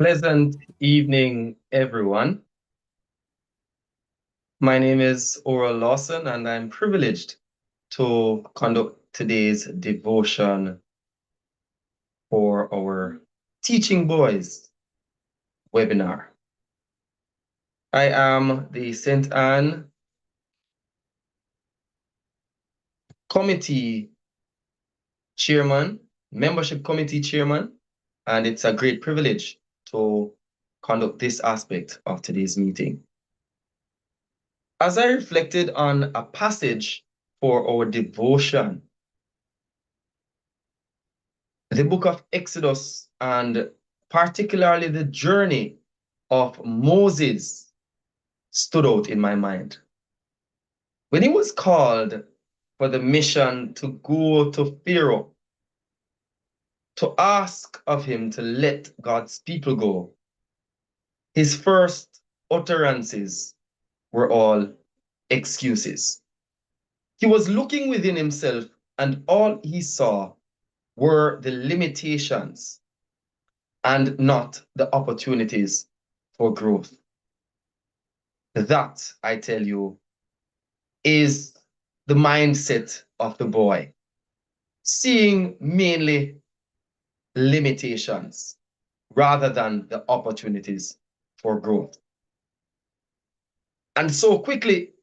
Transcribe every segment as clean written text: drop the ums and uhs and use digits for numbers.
Pleasant evening, everyone. My name is Oral Lawson, and I'm privileged to conduct today's devotion for our Teaching Boys webinar. I am the St. Anne Committee Chairman, Membership Committee Chairman, and it's a great privilege to conduct this aspect of today's meeting. As I reflected on a passage for our devotion, the book of Exodus, and particularly the journey of Moses, stood out in my mind. When he was called for the mission to go to Pharaoh to ask of him to let God's people go, his first utterances were all excuses. He was looking within himself, and all he saw were the limitations and not the opportunities for growth. That, I tell you, is the mindset of the boy, seeing mainly limitations rather than the opportunities for growth. And so quickly,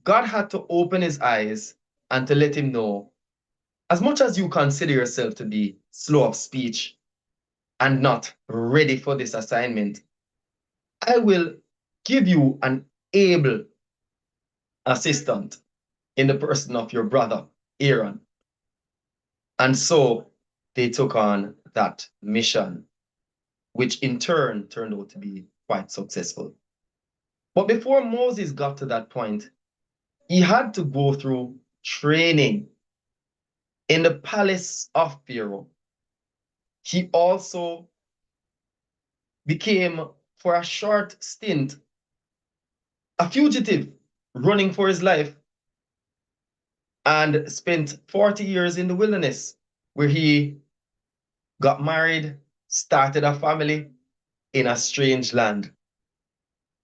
God had to open his eyes and to let him know, as much as you consider yourself to be slow of speech and not ready for this assignment, I will give you an able assistant in the person of your brother, Aaron. And so they took on that mission, which in turn turned out to be quite successful. But before Moses got to that point, he had to go through training in the palace of Pharaoh. He also became, for a short stint, a fugitive running for his life, and spent 40 years in the wilderness, where he got married, started a family in a strange land.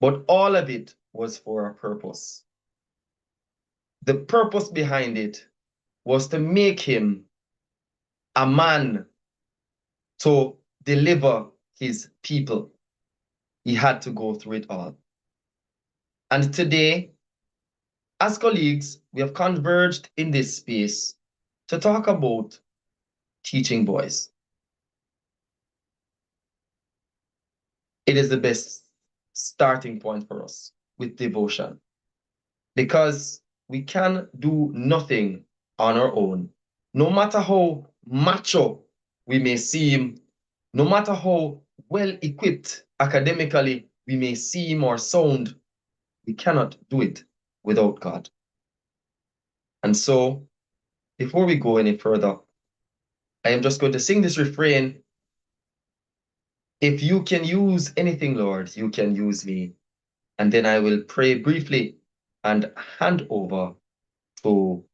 But all of it was for a purpose. The purpose behind it was to make him a man to deliver his people. He had to go through it all. And today, as colleagues, we have converged in this space to talk about teaching boys. It is the best starting point for us with devotion, because we can do nothing on our own. No matter how macho we may seem, no matter how well equipped academically we may seem or sound, we cannot do it without God. And so, before we go any further, I am just going to sing this refrain. If you can use anything, Lord, you can use me. And then I will pray briefly and hand over to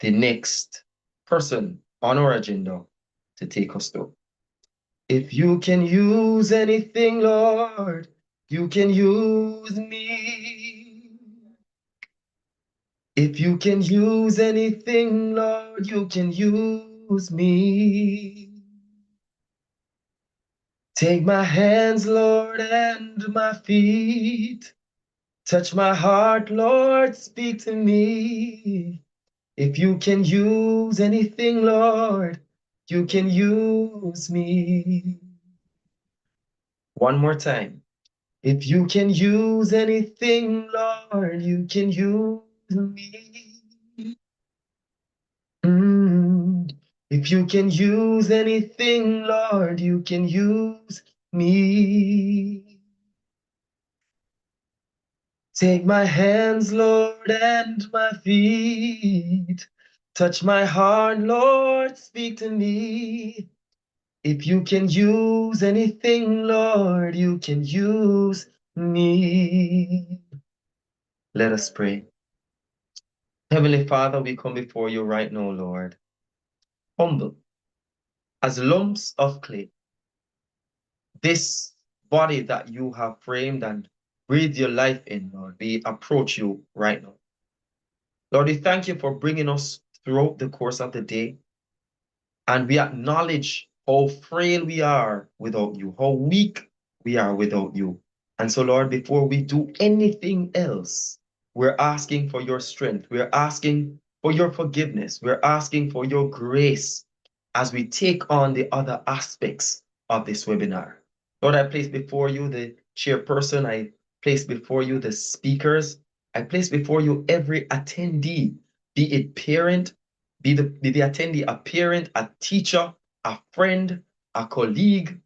the next person on our agenda to take us through. If you can use anything, Lord, you can use me. If you can use anything, Lord, you can use me. Take my hands, Lord, and my feet. Touch my heart, Lord, speak to me. If you can use anything, Lord, you can use me. One more time. If you can use anything, Lord, you can use me. If you can use anything, Lord, you can use me. Take my hands, Lord, and my feet. Touch my heart, Lord, speak to me. If you can use anything, Lord, you can use me. Let us pray. Heavenly Father, we come before you right now, Lord, humble as lumps of clay. This body that you have framed and breathed your life in, Lord, we approach you right now. Lord, we thank you for bringing us throughout the course of the day, and we acknowledge how frail we are without you, how weak we are without you. And so, Lord, before we do anything else, we're asking for your strength. We're asking for your forgiveness. We're asking for your grace as we take on the other aspects of this webinar. Lord, I place before you the chairperson. I place before you the speakers. I place before you every attendee, be it parent, be the attendee a parent, a teacher, a friend, a colleague,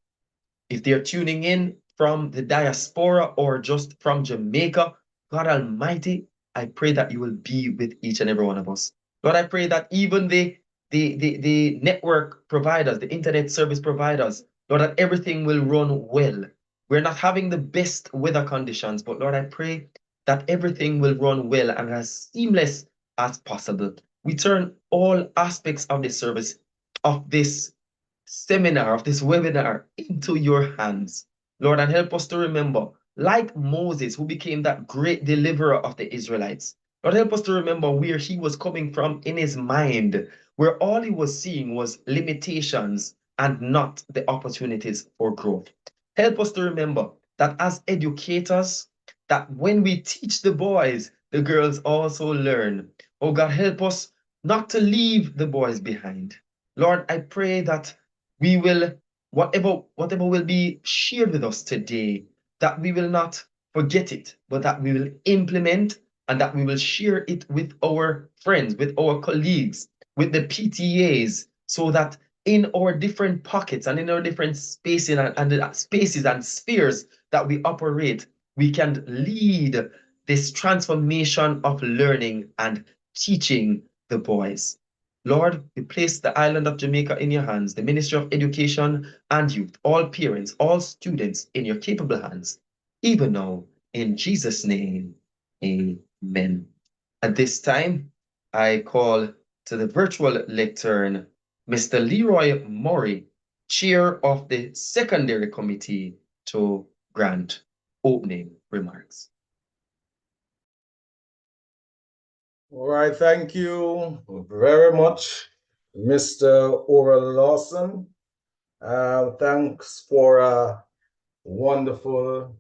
if they're tuning in from the diaspora or just from Jamaica, God Almighty, I pray that you will be with each and every one of us. Lord, I pray that even the network providers, the internet service providers, Lord, that everything will run well. We're not having the best weather conditions, but Lord, I pray that everything will run well and as seamless as possible. We turn all aspects of the service, of this seminar, of this webinar into your hands, Lord, and help us to remember, like Moses, who became that great deliverer of the Israelites. Lord, help us to remember where he was coming from in his mind, where all he was seeing was limitations and not the opportunities for growth. Help us to remember that as educators, that when we teach the boys, the girls also learn. Oh God, help us not to leave the boys behind. Lord, I pray that we will, whatever will be shared with us today, that we will not forget it, but that we will implement and that we will share it with our friends, with our colleagues, with the PTAs, so that in our different pockets and in our different spaces and spaces and spheres that we operate, we can lead this transformation of learning and teaching the boys. Lord, we place the island of Jamaica in your hands, the Ministry of Education and Youth, all parents, all students in your capable hands, even now, in Jesus' name, amen. At this time, I call to the virtual lectern Mr. Leroy Murray, Chair of the Secondary Committee, to grant opening remarks. All right, thank you very much, Mr. Oral Lawson. Thanks for a wonderful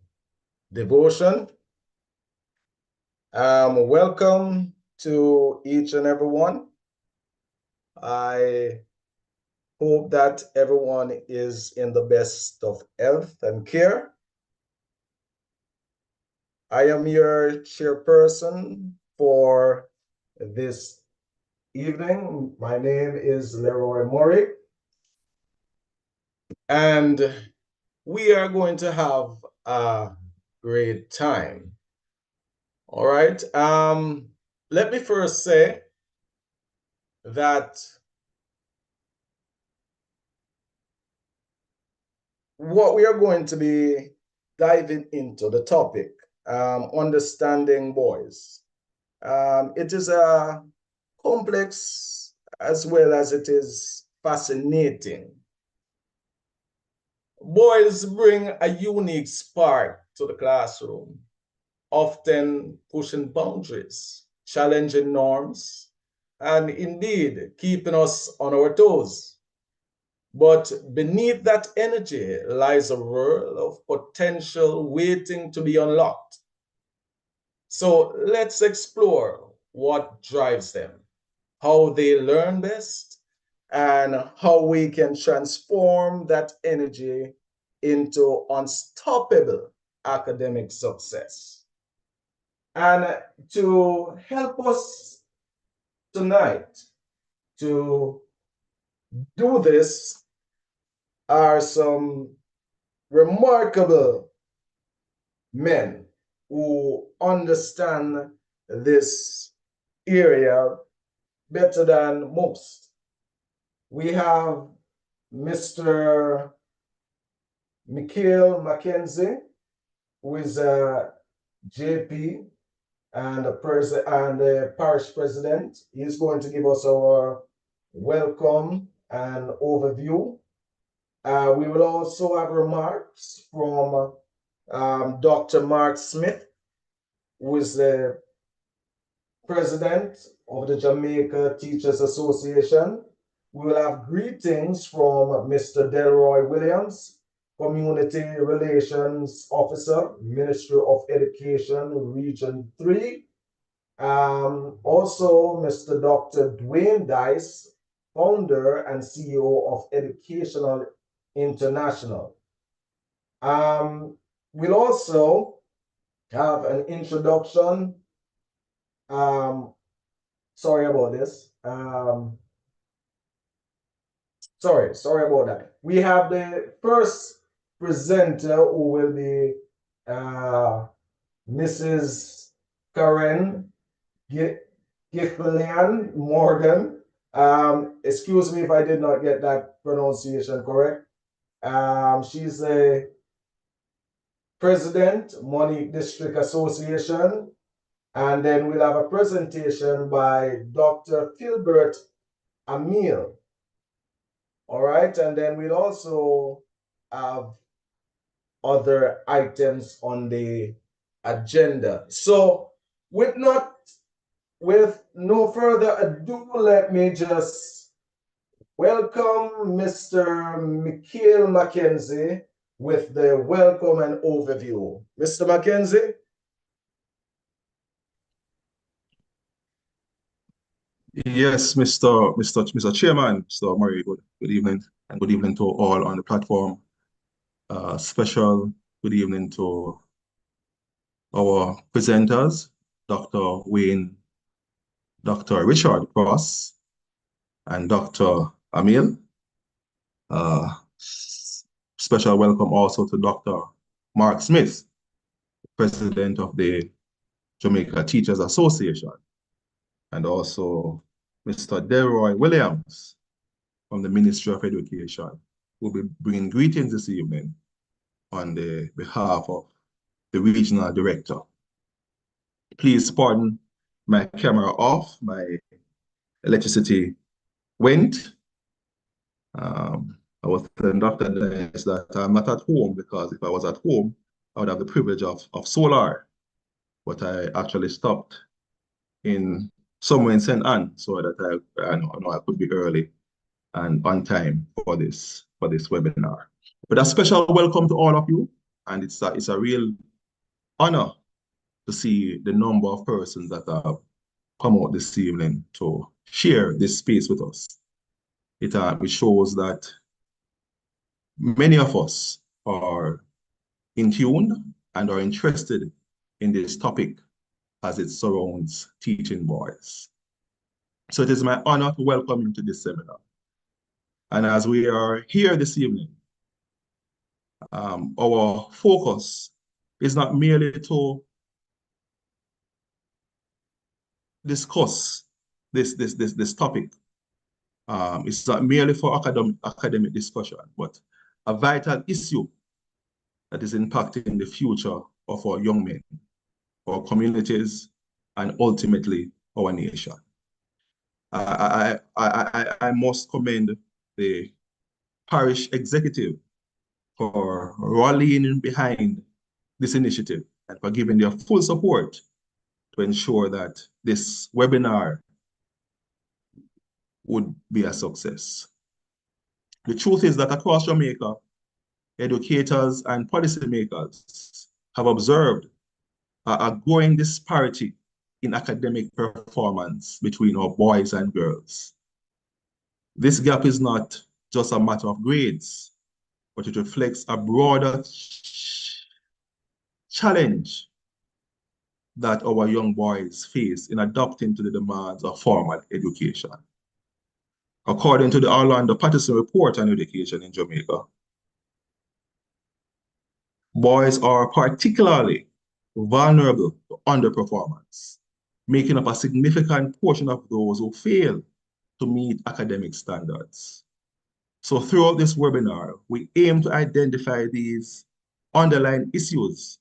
devotion. Welcome to each and everyone. I hope that everyone is in the best of health and care. I am your chairperson for this evening. My name is Leroy Murray, and we are going to have a great time. All right. Let me first say that what we are going to be diving into the topic, understanding boys. It is a complex as well as it is fascinating. Boys bring a unique spark to the classroom, often pushing boundaries, challenging norms, and indeed keeping us on our toes. But beneath that energy lies a world of potential waiting to be unlocked. So let's explore what drives them, how they learn best, and how we can transform that energy into unstoppable academic success. And to help us tonight to do this are some remarkable men who understand this area better than most. We have Mr. Mikhail Mackenzie, who is a JP and a parish president. He's going to give us our welcome and overview. We will also have remarks from Dr. Mark Smith, who is the president of the Jamaica Teachers Association. We will have greetings from Mr. Delroy Williams, Community Relations Officer, Ministry of Education, Region 3. Also, Mr. Dr. Dwayne Dice, founder and CEO of Educational International. We'll also have an introduction. Sorry about this. Sorry about that. We have the first presenter who will be Mrs. Karen Giflian Morgan. Excuse me if I did not get that pronunciation correct. She's a president, Monique District Association. And then we'll have a presentation by Dr. Philbert Amil. All right, and then we'll also have other items on the agenda. So with no further ado, let me just welcome Mr. Michael Mackenzie with the welcome and overview. Mr. Mackenzie? Yes, Mr. Chairman, Mr. Murray, good evening, and good evening to all on the platform. Special good evening to our presenters, Dr. Wayne, Dr. Richard Cross, and Dr. Amil. Special welcome also to Dr. Mark Smith, President of the Jamaica Teachers Association, and also Mr. Delroy Williams from the Ministry of Education, who will be bringing greetings this evening on the behalf of the Regional Director. Please pardon my camera off, my electricity went. I was telling Dr. Dennis that I'm not at home, because if I was at home, I would have the privilege of solar, but I actually stopped in somewhere in St. Anne, so that I know I could be early and on time for this webinar. But a special welcome to all of you, and it's a real honor to see the number of persons that have come out this evening to share this space with us. It shows that many of us are in tune and are interested in this topic as it surrounds teaching boys. So it is my honor to welcome you to this seminar. And as we are here this evening, our focus is not merely to discuss this topic. It's not merely for academic discussion, but a vital issue that is impacting the future of our young men, our communities, and ultimately our nation. I must commend the parish executive for rallying behind this initiative and for giving their full support to ensure that this webinar would be a success. The truth is that across Jamaica, educators and policymakers have observed a growing disparity in academic performance between our boys and girls. This gap is not just a matter of grades, but it reflects a broader challenge that our young boys face in adapting to the demands of formal education. According to the Orlando Patterson Report on Education in Jamaica, boys are particularly vulnerable to underperformance, making up a significant portion of those who fail to meet academic standards. So throughout this webinar, we aim to identify these underlying issues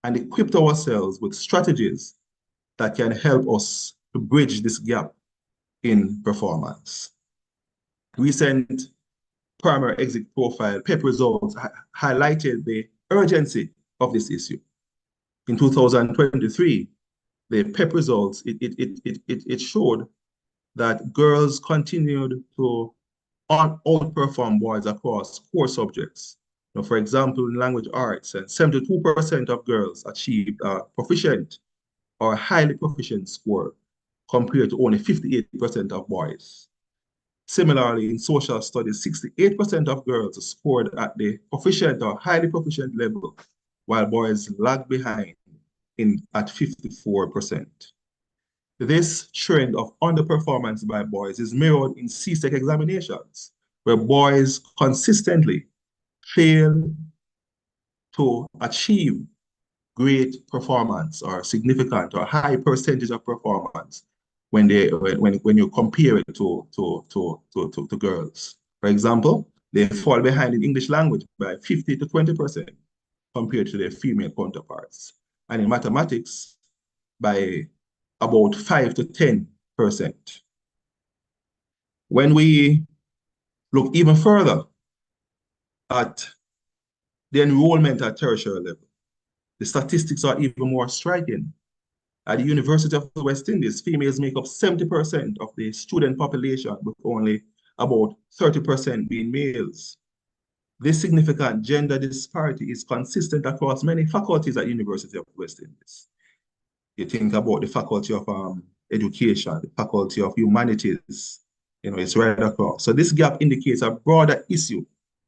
and equip ourselves with strategies that can help us to bridge this gap in performance. Recent primary exit profile PEP results highlighted the urgency of this issue. In 2023, the PEP results, it showed that girls continued to outperform boys across core subjects. Now, for example, in language arts, 72% of girls achieved a proficient or highly proficient score compared to only 58% of boys. Similarly, in social studies, 68% of girls scored at the proficient or highly proficient level, while boys lagged behind at 54%. This trend of underperformance by boys is mirrored in CSEC examinations, where boys consistently fail to achieve great performance or significant or high percentage of performance when you compare it to girls. For example, they fall behind in English language by 50 to 20% compared to their female counterparts, and in mathematics by about 5 to 10%. When we look even further at the enrollment at tertiary level, the statistics are even more striking. At the University of the West Indies, females make up 70% of the student population, with only about 30% being males. This significant gender disparity is consistent across many faculties at University of the West Indies. You think about the Faculty of Education, the Faculty of Humanities, it's right across. So this gap indicates a broader issue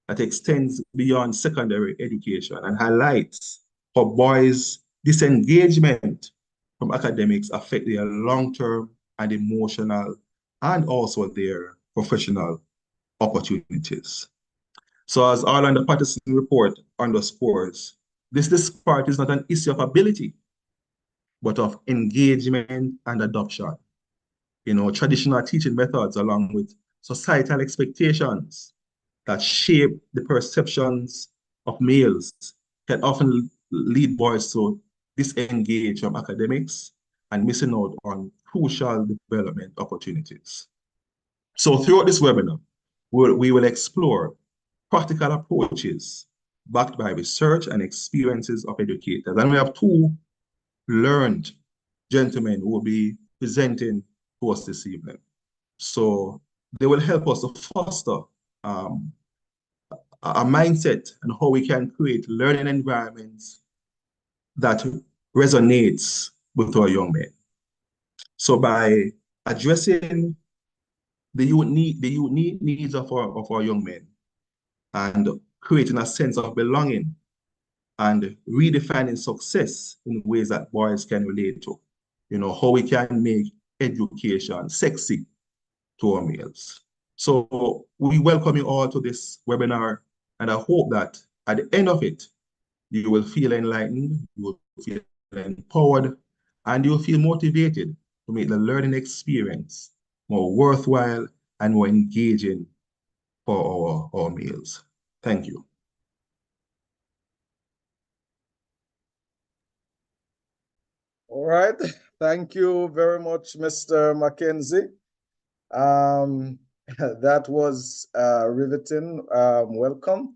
that extends beyond secondary education and highlights how boys' disengagement from academics affect their long-term and emotional and also their professional opportunities. So as Orlando Patterson report underscores, this disparity is not an issue of ability, but of engagement and adoption. Traditional teaching methods along with societal expectations that shape the perceptions of males can often lead boys to disengage from academics and missing out on crucial development opportunities. So throughout this webinar, we will explore practical approaches backed by research and experiences of educators. And we have two learned gentlemen who will be presenting to us this evening. So they will help us to foster a mindset and how we can create learning environments that resonates with our young men. So by addressing the unique needs of our young men and creating a sense of belonging and redefining success in ways that boys can relate to, how we can make education sexy to our males. So we welcome you all to this webinar, and I hope that at the end of it, you will feel enlightened, you will feel empowered, and you will feel motivated to make the learning experience more worthwhile and more engaging for our males. Thank you. All right. Thank you very much, Mr. Mackenzie. That was riveting. Welcome.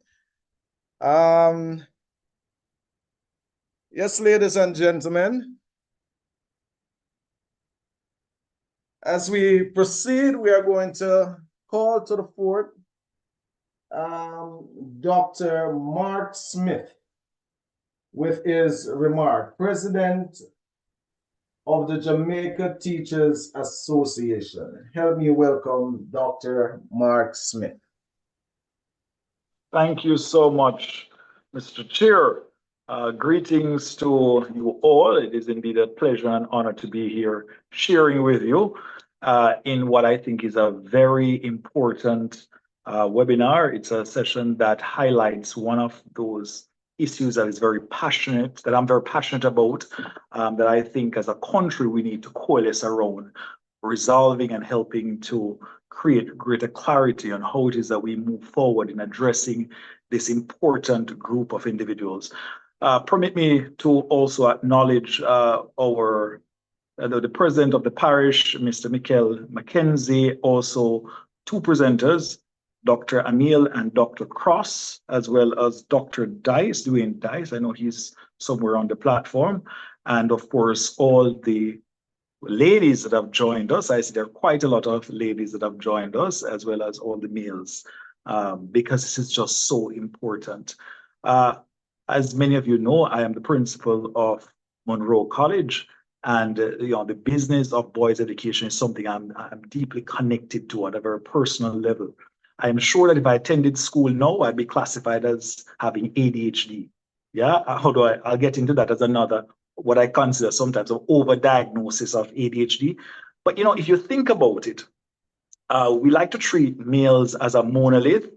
Yes, ladies and gentlemen, as we proceed, we are going to call to the fore Dr. Mark Smith with his remark, President of the Jamaica Teachers Association. Help me welcome Dr. Mark Smith. Thank you so much, Mr. Chair. Greetings to you all. It is indeed a pleasure and honor to be here sharing with you in what I think is a very important webinar. It's a session that highlights one of those issues that I'm very passionate about, that I think as a country we need to coalesce around resolving and helping to create greater clarity on how it is that we move forward in addressing this important group of individuals. Permit me to also acknowledge the president of the parish, Mr. Michael Mackenzie, also two presenters, Dr. Amil and Dr. Cross, as well as Dr. Dice, Dwayne Dice. I know he's somewhere on the platform. And of course, all the ladies that have joined us. I see there are quite a lot of ladies that have joined us, as well as all the males, because this is just so important. As many of you know, I am the principal of Monroe College, and the business of boys' education is something I'm deeply connected to on a very personal level. I am sure that if I attended school now, I'd be classified as having ADHD. Yeah, although I'll get into that as another, what I consider sometimes an overdiagnosis of ADHD. But if you think about it, we like to treat males as a monolith.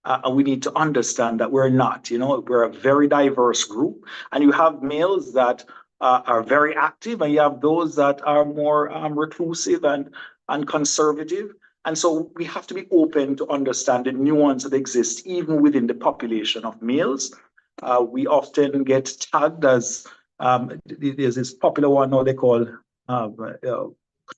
And we need to understand that we're not, we're a very diverse group. And you have males that are very active, and you have those that are more reclusive and conservative. And so we have to be open to understand the nuance that exists even within the population of males. We often get tagged as, there's this popular one now they call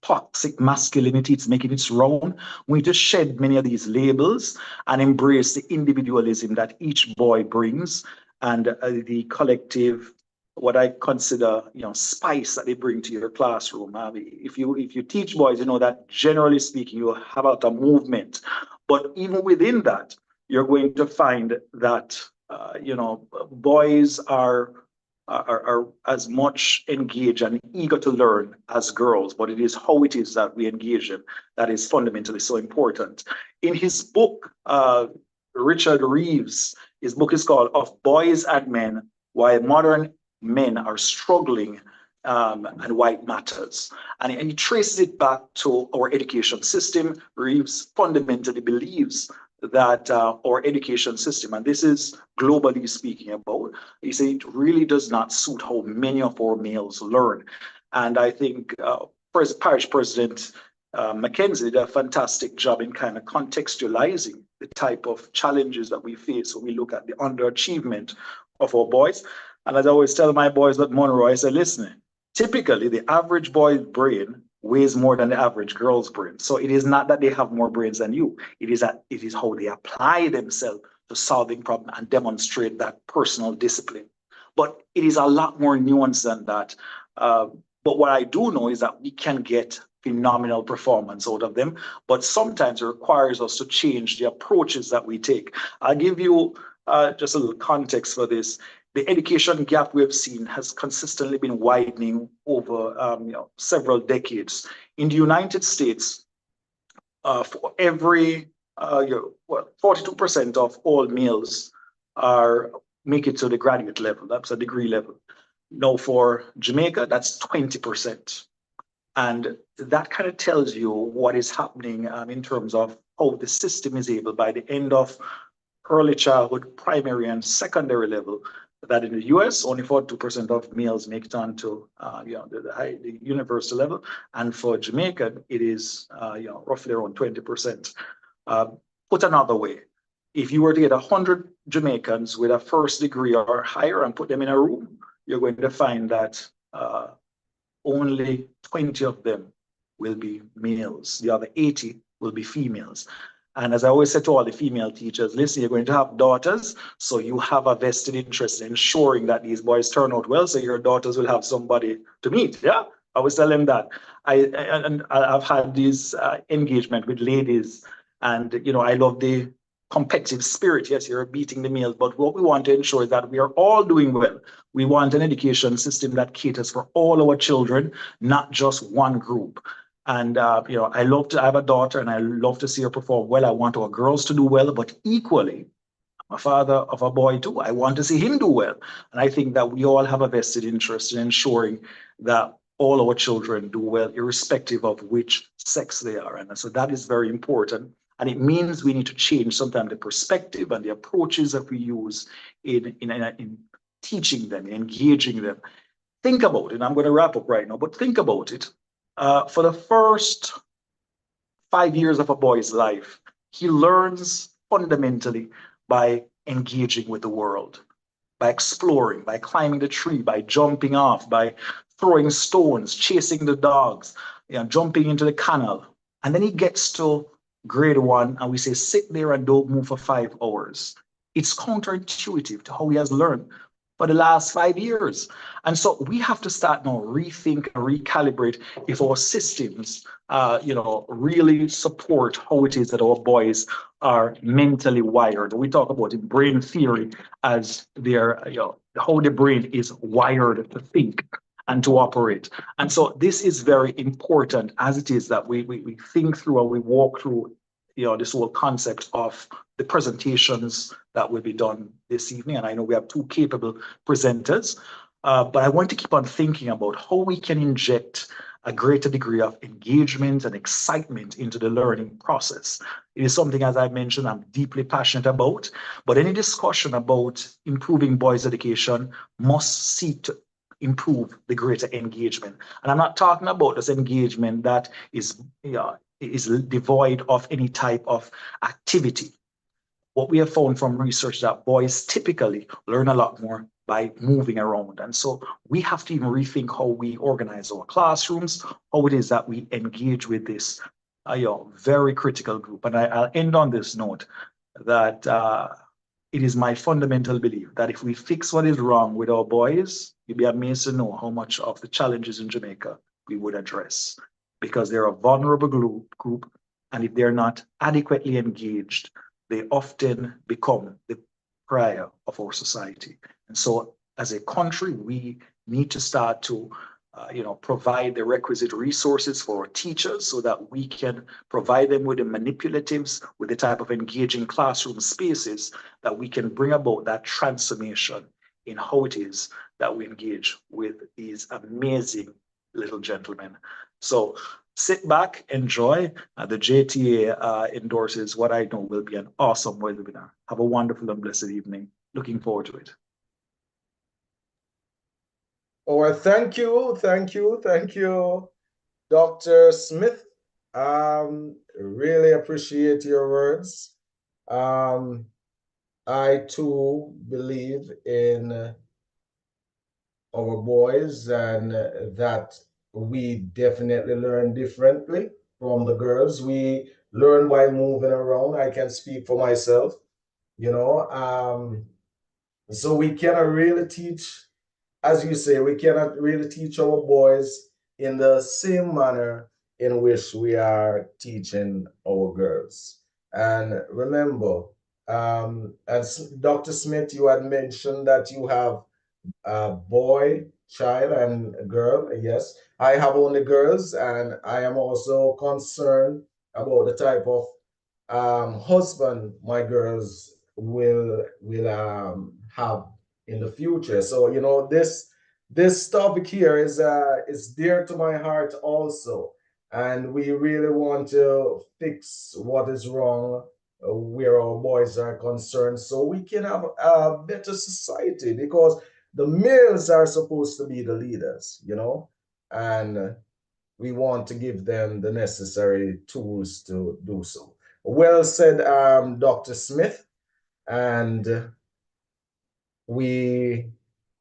toxic masculinity. It's making its round. We need to shed many of these labels and embrace the individualism that each boy brings, and the collective, what I consider, spice that they bring to your classroom. If you teach boys, you know that generally speaking, you have a movement, but even within that, you're going to find that boys are as much engaged and eager to learn as girls, but it is how it is that we engage them that is fundamentally so important. In his book, Richard Reeves, his book is called Of Boys and Men, Why Modern Men Are Struggling and Why It Matters. And he traces it back to our education system. Reeves fundamentally believes that our education system, and this is globally speaking about, he said it really does not suit how many of our males learn. And I think Parish President Mackenzie did a fantastic job in kind of contextualizing the type of challenges that we face when we look at the underachievement of our boys. And as I always tell my boys at Monroe, I say, listen, typically the average boy's brain weighs more than the average girl's brain. So it is not that they have more brains than you. It is how they apply themselves to solving problems and demonstrate that personal discipline. But it is a lot more nuanced than that. But what I do know is that we can get phenomenal performance out of them, but sometimes it requires us to change the approaches that we take. I'll give you just a little context for this. The education gap we have seen has consistently been widening over several decades. In the United States, for every 42% of all males make it to the graduate level. That's a degree level. Now for Jamaica, that's 20%. And that kind of tells you what is happening in terms of how the system is able, by the end of early childhood, primary and secondary level, that in the US, only 42% of males make it on to the university level. And for Jamaica, it is roughly around 20%. Put another way, if you were to get 100 Jamaicans with a first degree or higher and put them in a room, you're going to find that only 20 of them will be males. The other 80 will be females. And as I always say to all the female teachers, listen, you're going to have daughters, so you have a vested interest in ensuring that these boys turn out well, so your daughters will have somebody to meet. Yeah, I always tell them that. I've had this engagement with ladies, and I love the competitive spirit. Yes, you're beating the males, but what we want to ensure is that we are all doing well. We want an education system that caters for all our children, not just one group. And I have a daughter, and I love to see her perform well. I want our girls to do well, but equally, I'm a father of a boy too. I want to see him do well. And I think that we all have a vested interest in ensuring that all our children do well, irrespective of which sex they are. And so that is very important. And it means we need to change sometimes the perspective and the approaches that we use in teaching them, engaging them. Think about it. And I'm going to wrap up right now, but think about it. For the first 5 years of a boy's life, he learns fundamentally by engaging with the world, by exploring, by climbing the tree, by jumping off, by throwing stones, chasing the dogs, jumping into the canal. And then he gets to grade 1 and we say sit there and don't move for 5 hours. It's counterintuitive to how he has learned for the last 5 years. And so we have to start now rethink and recalibrate if our systems, really support how it is that our boys are mentally wired. We talk about in brain theory as their, how the brain is wired to think and to operate. And so this is very important as it is that we think through and we walk through, this whole concept of the presentations that will be done this evening. And I know we have 2 capable presenters, but I want to keep on thinking about how we can inject a greater degree of engagement and excitement into the learning process. It is something, as I mentioned, I'm deeply passionate about, but any discussion about improving boys' education must seek to improve the greater engagement. And I'm not talking about this engagement that is devoid of any type of activity. What we have found from research that boys typically learn a lot more by moving around. And so we have to even rethink how we organize our classrooms, how it is that we engage with this very critical group. And I'll end on this note that it is my fundamental belief that if we fix what is wrong with our boys, you'd be amazed to know how much of the challenges in Jamaica we would address, because they're a vulnerable group, and if they're not adequately engaged, they often become the pariah of our society. And so as a country, we need to start to provide the requisite resources for our teachers so that we can provide them with the manipulatives, with the type of engaging classroom spaces that we can bring about that transformation in how it is that we engage with these amazing little gentlemen. So sit back, enjoy. The JTA endorses what I know will be an awesome webinar. Have a wonderful and blessed evening. Looking forward to it. All right, thank you, Dr. Smith. Really appreciate your words. I too believe in our boys, and that we definitely learn differently from the girls. We learn by moving around. I can speak for myself, so we cannot really teach, as you say, we cannot really teach our boys in the same manner in which we are teaching our girls. And remember, as Dr. Smith, you had mentioned that you have a boy, child, and a girl. Yes, I have only girls, and I am also concerned about the type of husband my girls will have in the future. So this topic here is dear to my heart also, and we really want to fix what is wrong where our boys are concerned, so we can have a better society, because the males are supposed to be the leaders, and we want to give them the necessary tools to do so. Well said, Dr. Smith, and we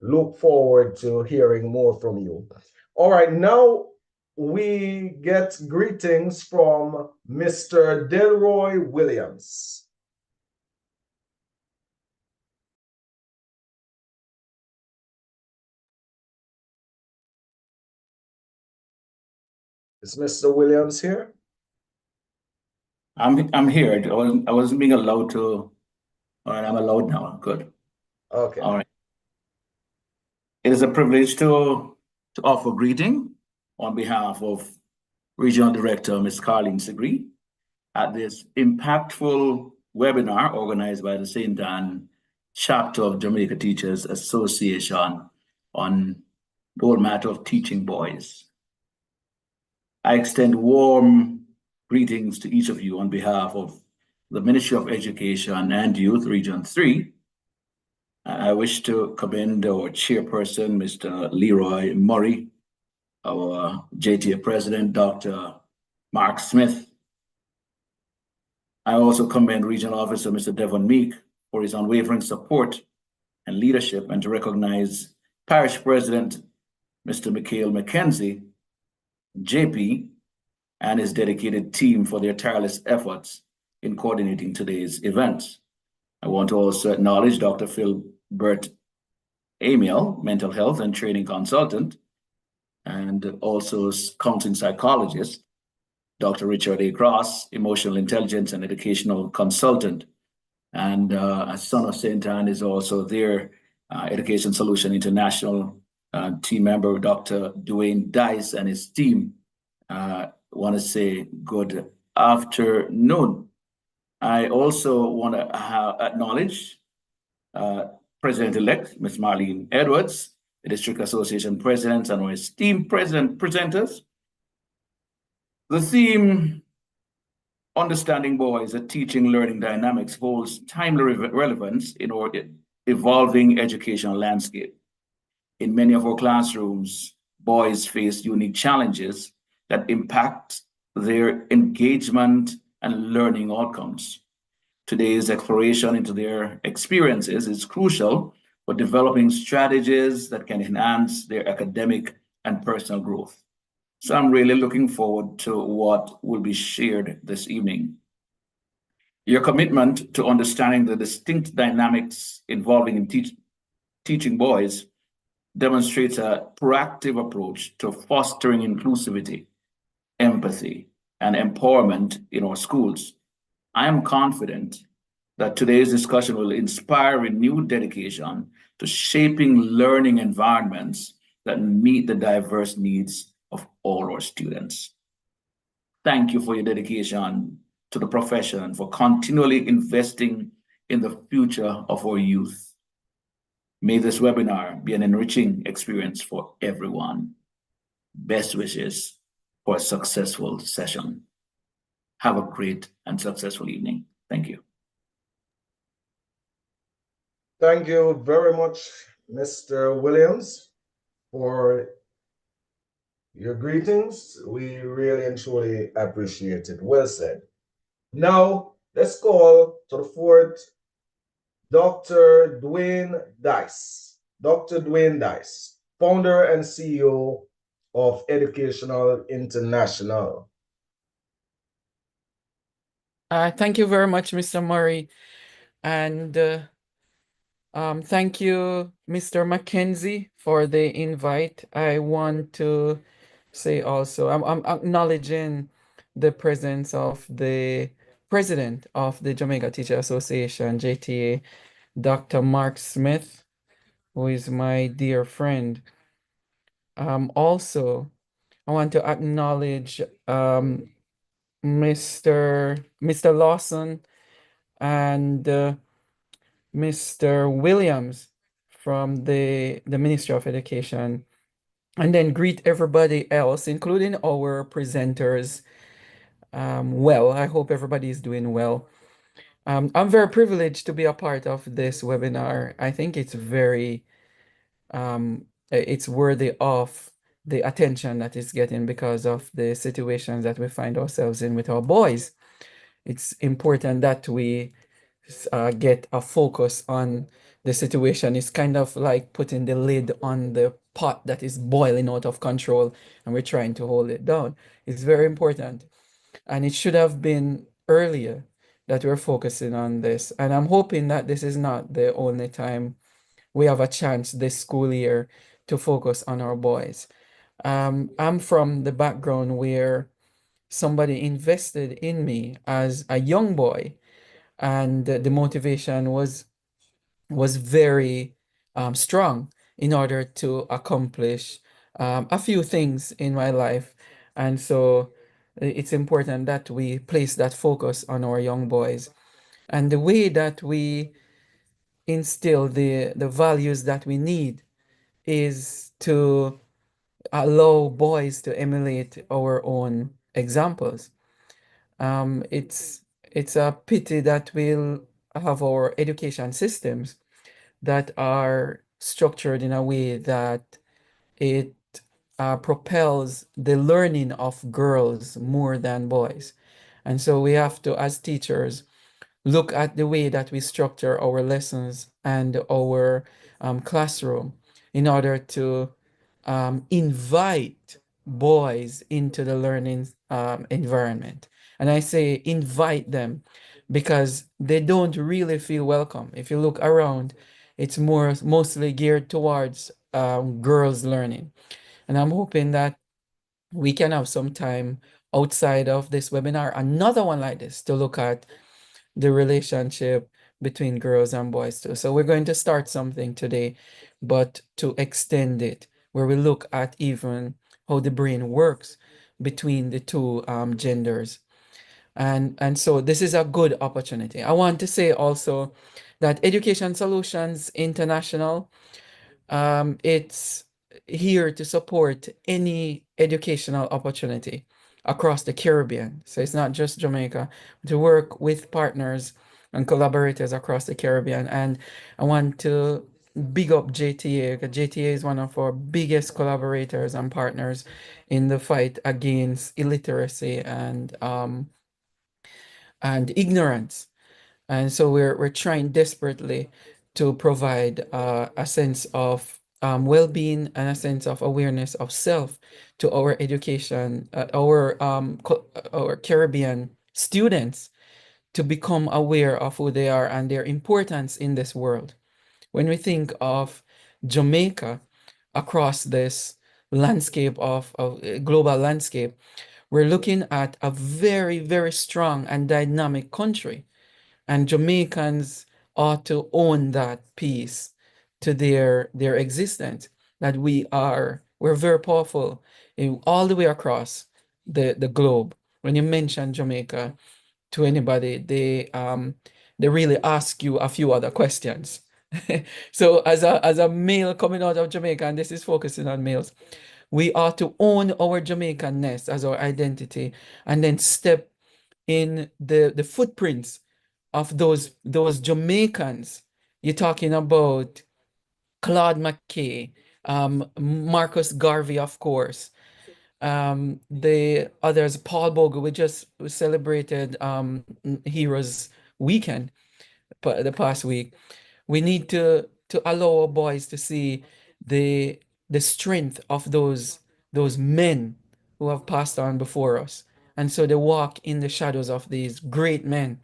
look forward to hearing more from you. All right, now we get greetings from Mr. Delroy Williams. Is Mr. Williams here? I'm here. I wasn't being allowed to. All right, I'm allowed now. Good. Okay. All right. It is a privilege to offer greeting on behalf of Regional Director Ms. Carleen Segree at this impactful webinar organized by the St. Ann chapter of Jamaica Teachers Association on the whole matter of teaching boys. I extend warm greetings to each of you on behalf of the Ministry of Education and Youth, Region 3. I wish to commend our chairperson, Mr. Leroy Murray, our JTA president, Dr. Mark Smith. I also commend Regional Officer, Mr. Devon Meek, for his unwavering support and leadership, and to recognize Parish President, Mr. Mikhail McKenzie, JP, and his dedicated team for their tireless efforts in coordinating today's events. I want to also acknowledge Dr. Philbert Amiel, mental health and training consultant, and also counseling psychologist, Dr. Richard A. Cross, emotional intelligence and educational consultant, and a son of St. Anne is also their Education Solution International team member, Dr. Dwayne Dice, and his team. Want to say good afternoon. I also want to acknowledge President-elect Ms. Marlene Edwards, the District Association President, and our esteemed presenters. The theme, Understanding Boys, a Teaching Learning Dynamics, holds timely relevance in our evolving educational landscape. In many of our classrooms, boys face unique challenges that impact their engagement and learning outcomes. Today's exploration into their experiences is crucial for developing strategies that can enhance their academic and personal growth. So I'm really looking forward to what will be shared this evening. Your commitment to understanding the distinct dynamics involving in teaching boys demonstrates a proactive approach to fostering inclusivity, empathy, and empowerment in our schools. I am confident that today's discussion will inspire renewed dedication to shaping learning environments that meet the diverse needs of all our students. Thank you for your dedication to the profession and for continually investing in the future of our youth. May this webinar be an enriching experience for everyone. Best wishes for a successful session. Have a great and successful evening. Thank you. Thank you very much, Mr. Williams, for your greetings. We really and truly appreciate it. Well said. Now, let's call to the fourth Dr. Dwayne Dice. Dr. Dwayne Dice, founder and CEO of Educational International. Thank you very much, Mr. Murray. And thank you, Mr. Mackenzie, for the invite. I want to say also, I'm acknowledging the presence of the president of the Jamaica Teacher Association, JTA, Dr. Mark Smith, who is my dear friend. Also, I want to acknowledge Mr. Lawson and Mr. Williams from the Ministry of Education, and then greet everybody else, including our presenters. Well, I hope everybody is doing well. I'm very privileged to be a part of this webinar. I think it's very, it's worthy of the attention that it's getting because of the situations that we find ourselves in with our boys. It's important that we get a focus on the situation. It's kind of like putting the lid on the pot that is boiling out of control and we're trying to hold it down. It's very important. And it should have been earlier that we're focusing on this. And I'm hoping that this is not the only time we have a chance this school year to focus on our boys. I'm from the background where somebody invested in me as a young boy, and the motivation was very strong in order to accomplish a few things in my life. And so it's important that we place that focus on our young boys. And the way that we instill the values that we need is to allow boys to emulate our own examples. It's a pity that we'll have our education systems that are structured in a way that it propels the learning of girls more than boys. And so we have to, as teachers, look at the way that we structure our lessons and our classroom in order to invite boys into the learning environment. And I say invite them because they don't really feel welcome. If you look around, it's mostly geared towards girls learning. And I'm hoping that we can have some time outside of this webinar, another one like this, to look at the relationship between girls and boys too. So we're going to start something today, but to extend it, where we look at even how the brain works between the two genders. And so this is a good opportunity. I want to say also that Education Solutions International, it's here to support any educational opportunity across the Caribbean. So it's not just Jamaica, to work with partners and collaborators across the Caribbean. And I want to big up JTA, because JTA is one of our biggest collaborators and partners in the fight against illiteracy and ignorance. And so we're trying desperately to provide a sense of well-being and a sense of awareness of self to our education, our Caribbean students, to become aware of who they are and their importance in this world. When we think of Jamaica across this landscape of global landscape, we're looking at a very, very strong and dynamic country. And Jamaicans ought to own that piece to their existence, that we're very powerful in all the way across the globe. When you mention Jamaica to anybody, they really ask you a few other questions. So as a male coming out of Jamaica, and this is focusing on males, we ought to own our Jamaicanness as our identity, and then step in the footprints of those Jamaicans. You're talking about Claude McKay, Marcus Garvey, of course, the others, Paul Bogle. We celebrated Heroes Weekend the past week. We need to allow our boys to see the strength of those men who have passed on before us. And so they walk in the shadows of these great men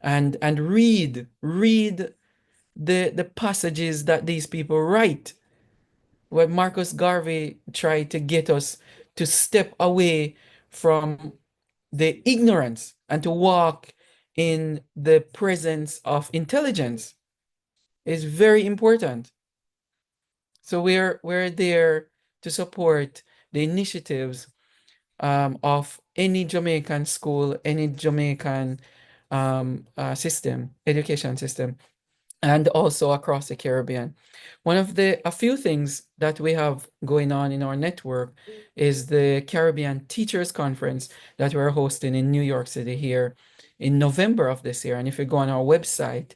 and read the passages that these people write. What Marcus Garvey tried to get us to step away from the ignorance and to walk in the presence of intelligence is very important. So we're there to support the initiatives of any Jamaican school, any Jamaican education system, and also across the Caribbean. A few things that we have going on in our network is the Caribbean Teachers Conference that we're hosting in New York City here in November of this year. And if you go on our website,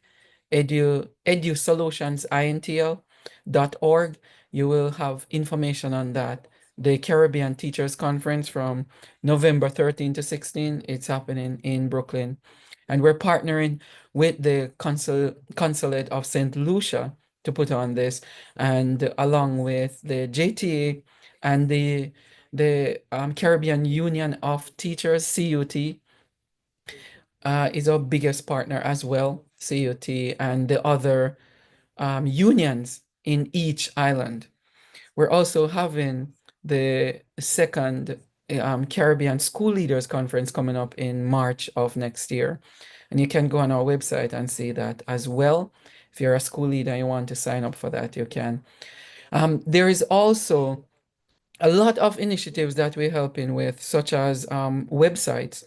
edusolutionsintl.org, you will have information on that. The Caribbean Teachers Conference from November 13 to 16, it's happening in Brooklyn. And we're partnering with the Consulate of St. Lucia to put on this, and along with the JTA and the Caribbean Union of Teachers, CUT, is our biggest partner as well, CUT, and the other unions in each island. We're also having the second Caribbean School Leaders Conference coming up in March of next year. And you can go on our website and see that as well. If you're a school leader and you want to sign up for that, you can. There is also a lot of initiatives that we're helping with, such as websites.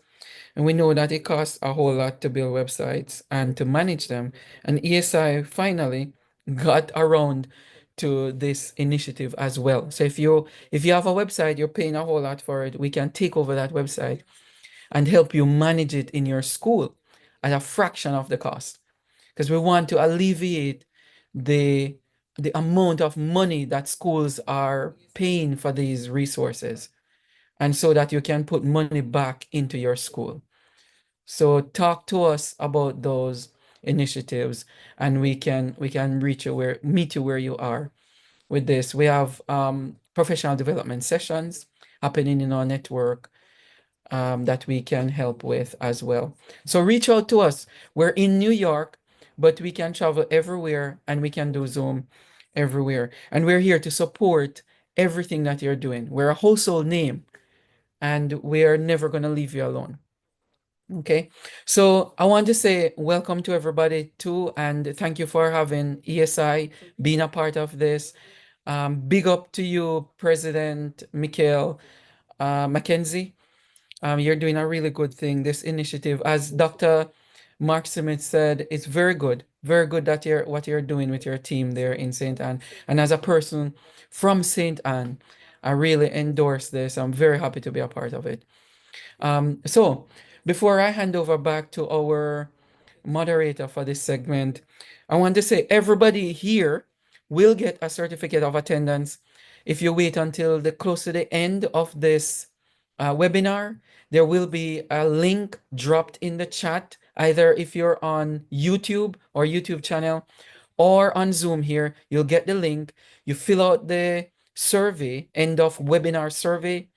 And we know that it costs a whole lot to build websites and to manage them. And ESI finally got around to this initiative as well. So if you have a website, you're paying a whole lot for it, we can take over that website and help you manage it in your school at a fraction of the cost. Because we want to alleviate the amount of money that schools are paying for these resources, and so that you can put money back into your school. So talk to us about those initiatives, and we can meet you where you are with this. We have professional development sessions happening in our network that we can help with as well. So reach out to us. We're in New York, but we can travel everywhere and we can do Zoom everywhere. And we're here to support everything that you're doing. We're a household name and we are never going to leave you alone. Okay, so I want to say welcome to everybody too, and thank you for having ESI being a part of this. Big up to you, President Michael Mackenzie. You're doing a really good thing. This initiative, as Dr. Mark Smith said, it's very good that what you're doing with your team there in St. Anne. And as a person from St. Anne, I really endorse this. I'm very happy to be a part of it. So before I hand over back to our moderator for this segment, I want to say everybody here will get a certificate of attendance if you wait until close to the end of this webinar. There will be a link dropped in the chat, either if you're on YouTube or YouTube channel or on Zoom here, you'll get the link. You fill out the survey, end of webinar survey,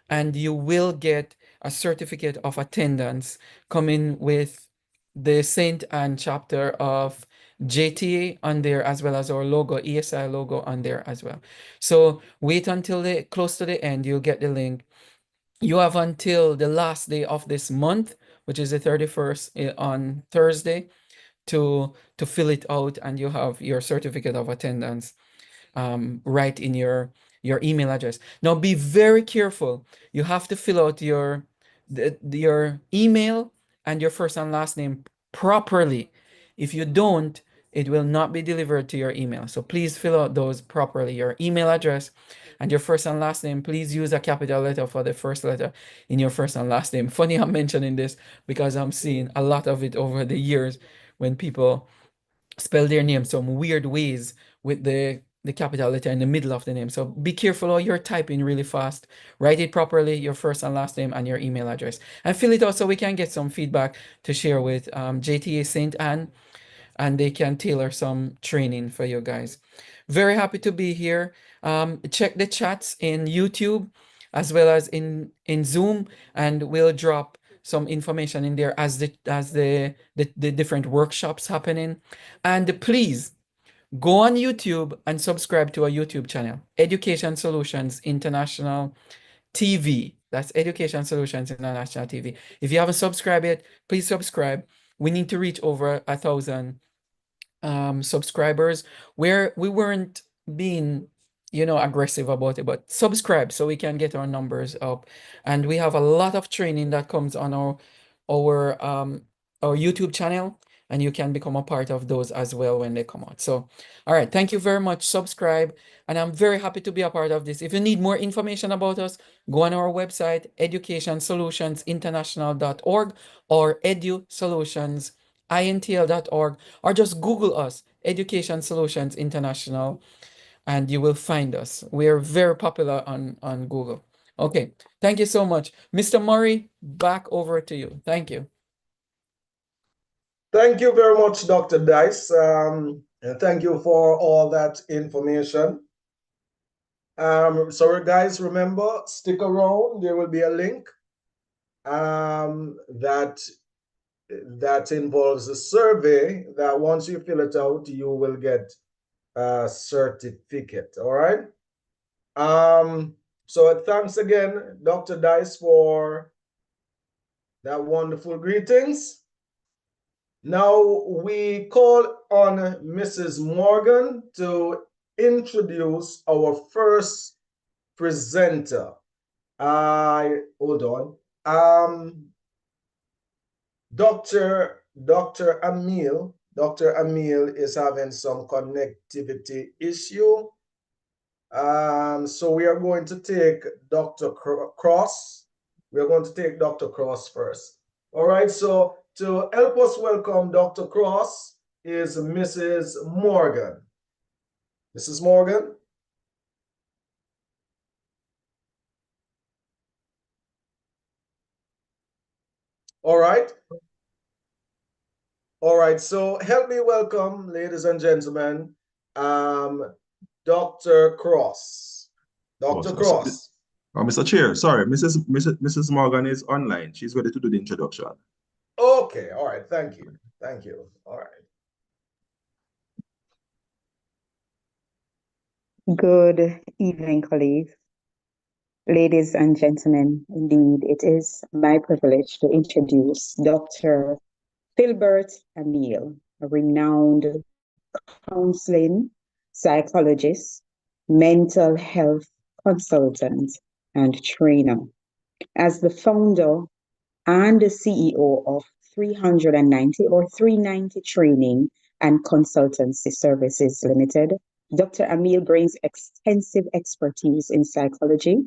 and you will get a certificate of attendance coming with the St. Anne chapter of JTA on there, as well as our logo, ESI logo on there as well. So wait until close to the end, you'll get the link. You have until the last day of this month, which is the 31st on Thursday, to fill it out, and you have your certificate of attendance right in your email address. Now be very careful. You have to fill out your email and your first and last name properly. If you don't, it will not be delivered to your email. So please fill out those properly. Your email address and your first and last name. Please use a capital letter for the first letter in your first and last name. Funny I'm mentioning this because I'm seeing a lot of it over the years when people spell their name some weird ways with the capital letter in the middle of the name. So be careful, or you're typing really fast. Write it properly, your first and last name and your email address. And fill it out so we can get some feedback to share with JTA St. Anne, and they can tailor some training for you guys. Very happy to be here. Check the chats in YouTube as well as in Zoom, and we'll drop some information in there as the different workshops happening. And please go on YouTube and subscribe to our YouTube channel, Education Solutions International TV. That's Education Solutions International TV. If you haven't subscribed yet, please subscribe. We need to reach over 1,000 subscribers, where we weren't being aggressive about it, but subscribe so we can get our numbers up. And we have a lot of training that comes on our YouTube channel, and you can become a part of those as well when they come out. So all right, thank you very much. Subscribe, and I'm very happy to be a part of this. If you need more information about us, go on our website, educationsolutionsinternational.org or edusolutionsintl.org, or just Google us, Education Solutions International, and you will find us. We are very popular on Google. Okay, thank you so much. Mr. Murray, back over to you. Thank you. Thank you very much, Dr. Dice. And thank you for all that information. So guys, remember, stick around. There will be a link that involves a survey that once you fill it out, you will get a certificate. All right. So thanks again, Dr. Dice, for that wonderful greetings. Now we call on Mrs. Morgan to introduce our first presenter. Hold on. Dr. Emil is having some connectivity issue. So we are going to take Dr. Cross. We are going to take Dr. Cross first. All right, so to help us welcome Dr. Cross is Mrs. Morgan. Mrs. Morgan. All right. All right, so help me welcome, ladies and gentlemen, Dr. Cross. Dr. Cross. Mr. Chair, sorry, Mrs. Morgan is online. She's ready to do the introduction. Okay, all right, thank you. Thank you. All right. Good evening, colleagues. Ladies and gentlemen, indeed, it is my privilege to introduce Dr. Philbert Emile, a renowned counseling psychologist, mental health consultant, and trainer. As the founder and the CEO of 390 or 390 Training and Consultancy Services Limited, Dr. Emile brings extensive expertise in psychology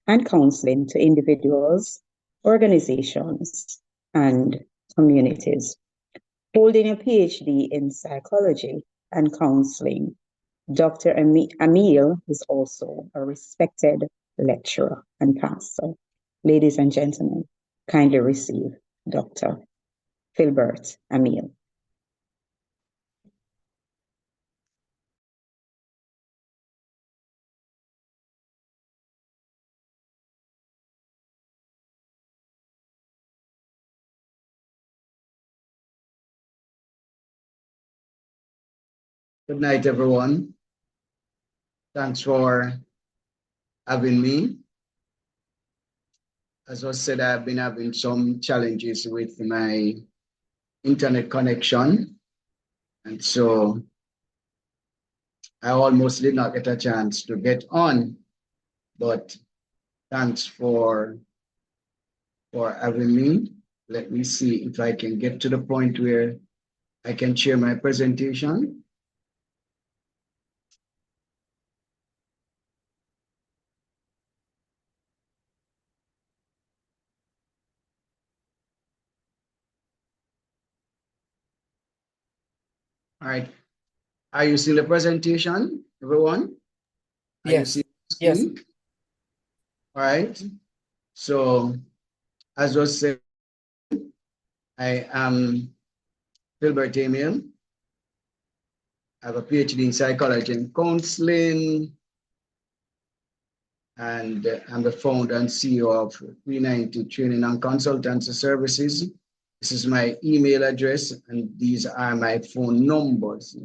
and counseling to individuals, organizations, and communities. Holding a PhD in psychology and counseling, Dr. Emile is also a respected lecturer and pastor. Ladies and gentlemen, kindly receive Dr. Philbert Emile. Good night, everyone. Thanks for having me. As I said, I've been having some challenges with my internet connection. And so I almost did not get a chance to get on, but thanks for having me. Let me see if I can get to the point where I can share my presentation. All right. Are you seeing the presentation, everyone? Are you seeing the screen? Yes. All right. So, as was said, I am Philbert Emile. I have a PhD in psychology and counseling, and I'm the founder and CEO of 390 Training and Consultancy Services. This is my email address, and these are my phone numbers.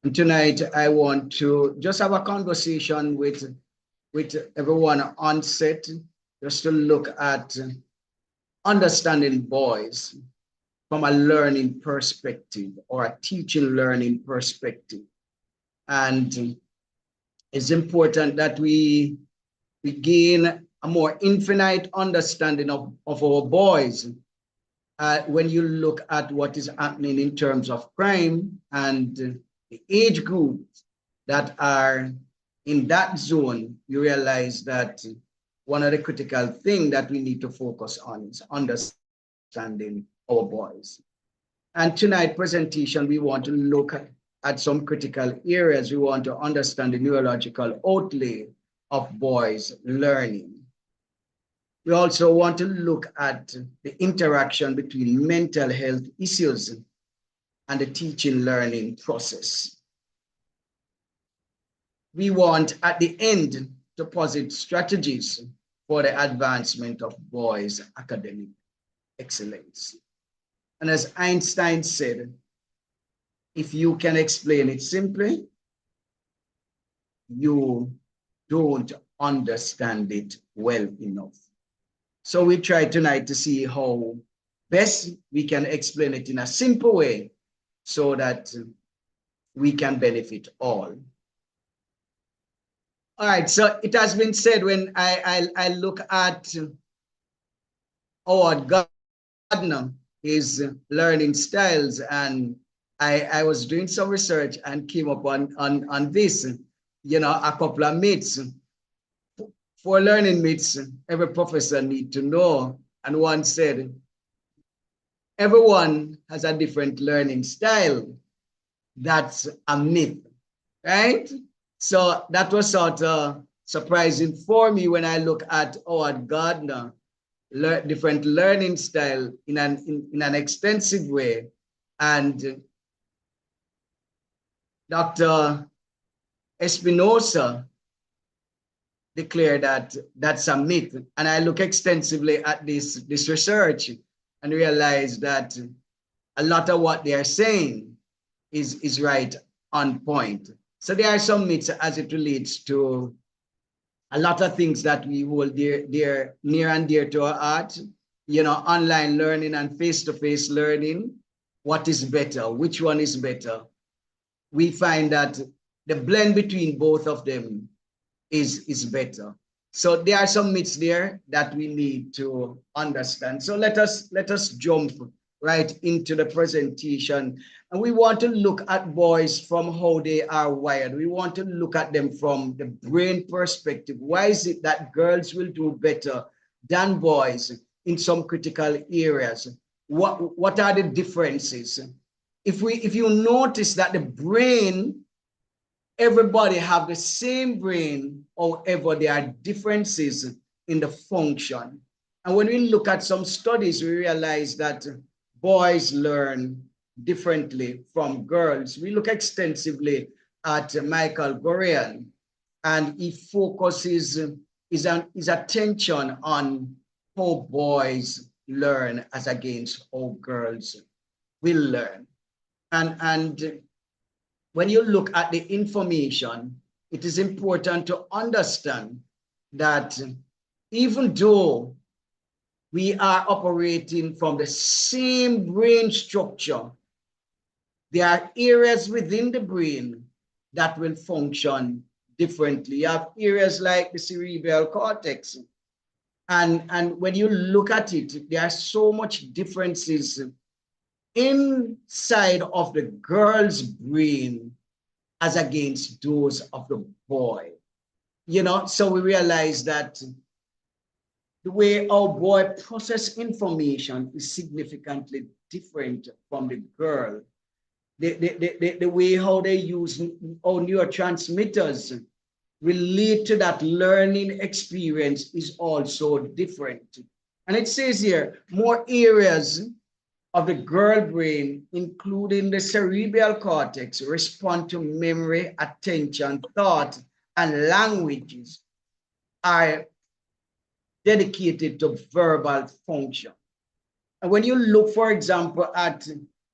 And tonight, I want to just have a conversation with everyone on set, just to look at understanding boys from a learning perspective or a teaching learning perspective. And it's important that we gain a more infinite understanding of our boys when you look at what is happening in terms of crime and the age groups that are in that zone. You realize that one of the critical things that we need to focus on is understanding our boys. And tonight presentation, we want to look at some critical areas. We want to understand the neurological outlay of boys learning. We also want to look at the interaction between mental health issues and the teaching learning process. We want at the end to posit strategies for the advancement of boys' academic excellence. And as Einstein said, if you can explain it simply, you don't understand it well enough. So we try tonight to see how best we can explain it in a simple way so that we can benefit all. All right, so it has been said when I look at Howard Gardner, his learning styles, and I was doing some research and came up on this, you know, a couple of myths. For learning myths, every professor needs to know. And one said, everyone has a different learning style. That's a myth, right? So that was sort of surprising for me when I look at Howard Gardner, different learning style in an extensive way. And Dr. Espinosa, declare that that's a myth. And I look extensively at this research and realize that a lot of what they are saying is right on point. So there are some myths as it relates to a lot of things that we hold near and dear to our heart. You know, online learning and face-to-face learning. What is better? Which one is better? We find that the blend between both of them is better. So there are some myths there that we need to understand. So let us jump right into the presentation. And we want to look at boys from how they are wired. We want to look at them from the brain perspective. Why is it that girls will do better than boys in some critical areas? What are the differences? If you notice that the brain, everybody have the same brain, however, there are differences in the function. And when we look at some studies, we realize that boys learn differently from girls. We look extensively at Michael Gorean, and he focuses his attention on how boys learn as against how girls will learn. And when you look at the information, it is important to understand that even though we are operating from the same brain structure, there are areas within the brain that will function differently. You have areas like the cerebral cortex. And when you look at it, there are so much differences inside of the girl's brain as against those of the boy. You know, so we realize that the way our boy process information is significantly different from the girl. The way how they use our neurotransmitters relate to that learning experience is also different. And it says here, more areas of the girl brain, including the cerebral cortex, respond to memory, attention, thought, and languages are dedicated to verbal function. And when you look, for example, at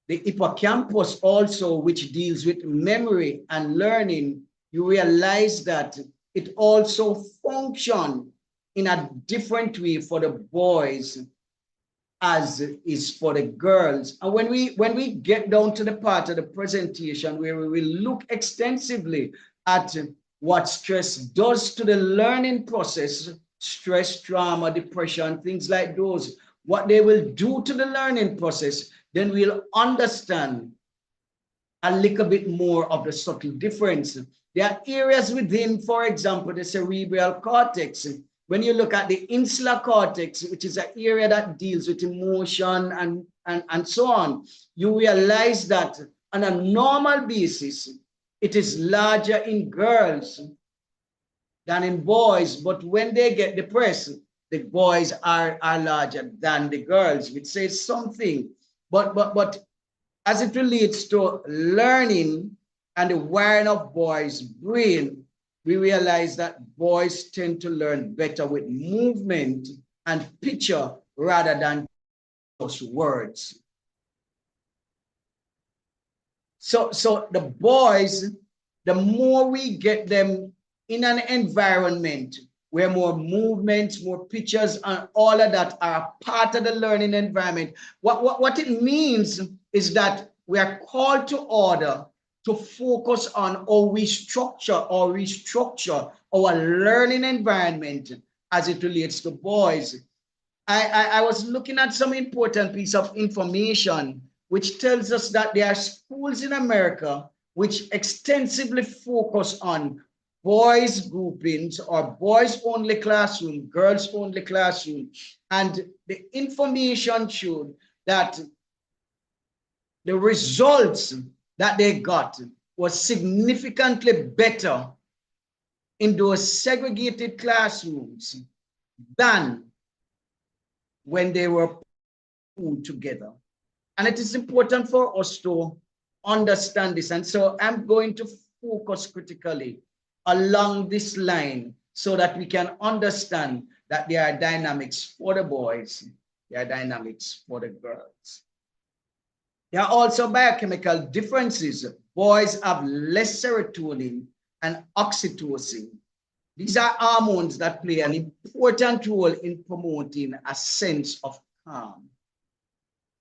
the hippocampus also, which deals with memory and learning, you realize that it also functions in a different way for the boys as is for the girls. And when we get down to the part of the presentation where we will look extensively at what stress does to the learning process, stress, trauma, depression, things like those, what they will do to the learning process, then we'll understand a little bit more of the subtle difference. There are areas within, for example, the cerebral cortex. When you look at the insular cortex, which is an area that deals with emotion and so on, you realize that on a normal basis, it is larger in girls than in boys. But when they get depressed, the boys are larger than the girls, which says something. But as it relates to learning and the wiring of boys' brain, we realize that boys tend to learn better with movement and picture rather than just words. So the boys, the more we get them in an environment where more movements, more pictures, and all of that are part of the learning environment, what it means is that we are called to order to focus on how we structure or restructure our learning environment as it relates to boys. I was looking at some important piece of information which tells us that there are schools in America which extensively focus on boys groupings or boys only classroom, girls only classroom. And the information showed that the results that they got was significantly better in those segregated classrooms than when they were put together. And it is important for us to understand this. And so I'm going to focus critically along this line so that we can understand that there are dynamics for the boys, there are dynamics for the girls. There are also biochemical differences. Boys have less serotonin and oxytocin. These are hormones that play an important role in promoting a sense of calm.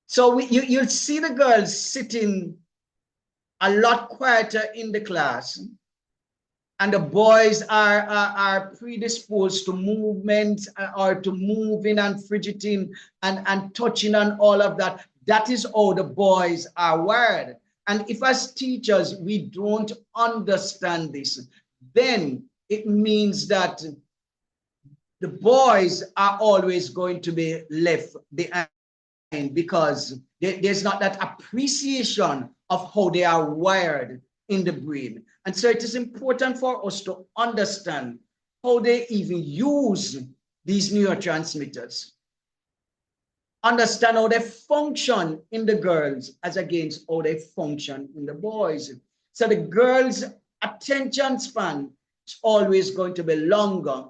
So you'll see the girls sitting a lot quieter in the class, and the boys are predisposed to movement or to moving and fidgeting and touching and all of that. That is how the boys are wired. And if as teachers we don't understand this, then it means that the boys are always going to be left behind, because there's not that appreciation of how they are wired in the brain. And so it is important for us to understand how they even use these neurotransmitters, understand how they function in the girls as against how they function in the boys. So the girls' attention span is always going to be longer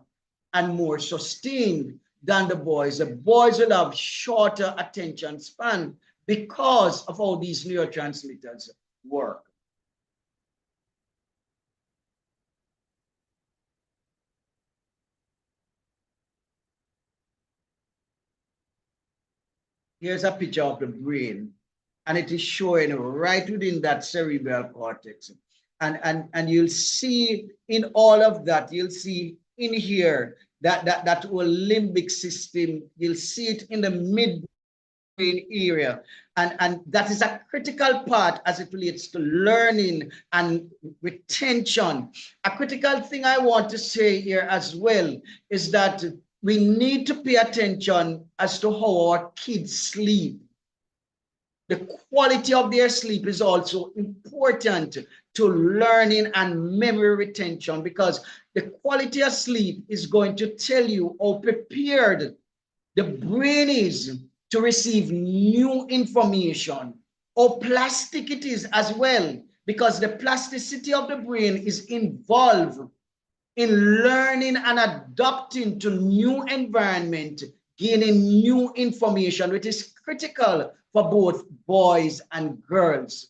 and more sustained than the boys. The boys will have shorter attention span because of how these neurotransmitters work. Here's a picture of the brain, and it is showing right within that cerebral cortex. And you'll see in all of that, you'll see in here that whole limbic system, you'll see it in the midbrain area. And that is a critical part as it relates to learning and retention. A critical thing I want to say here as well is that we need to pay attention as to how our kids sleep. The quality of their sleep is also important to learning and memory retention, because the quality of sleep is going to tell you how prepared the brain is to receive new information, how plastic it is as well, because the plasticity of the brain is involved in learning and adapting to new environment, gaining new information, which is critical for both boys and girls.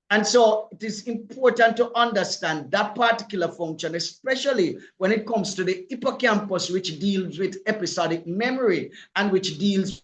And so it is important to understand that particular function, especially when it comes to the hippocampus, which deals with episodic memory and which deals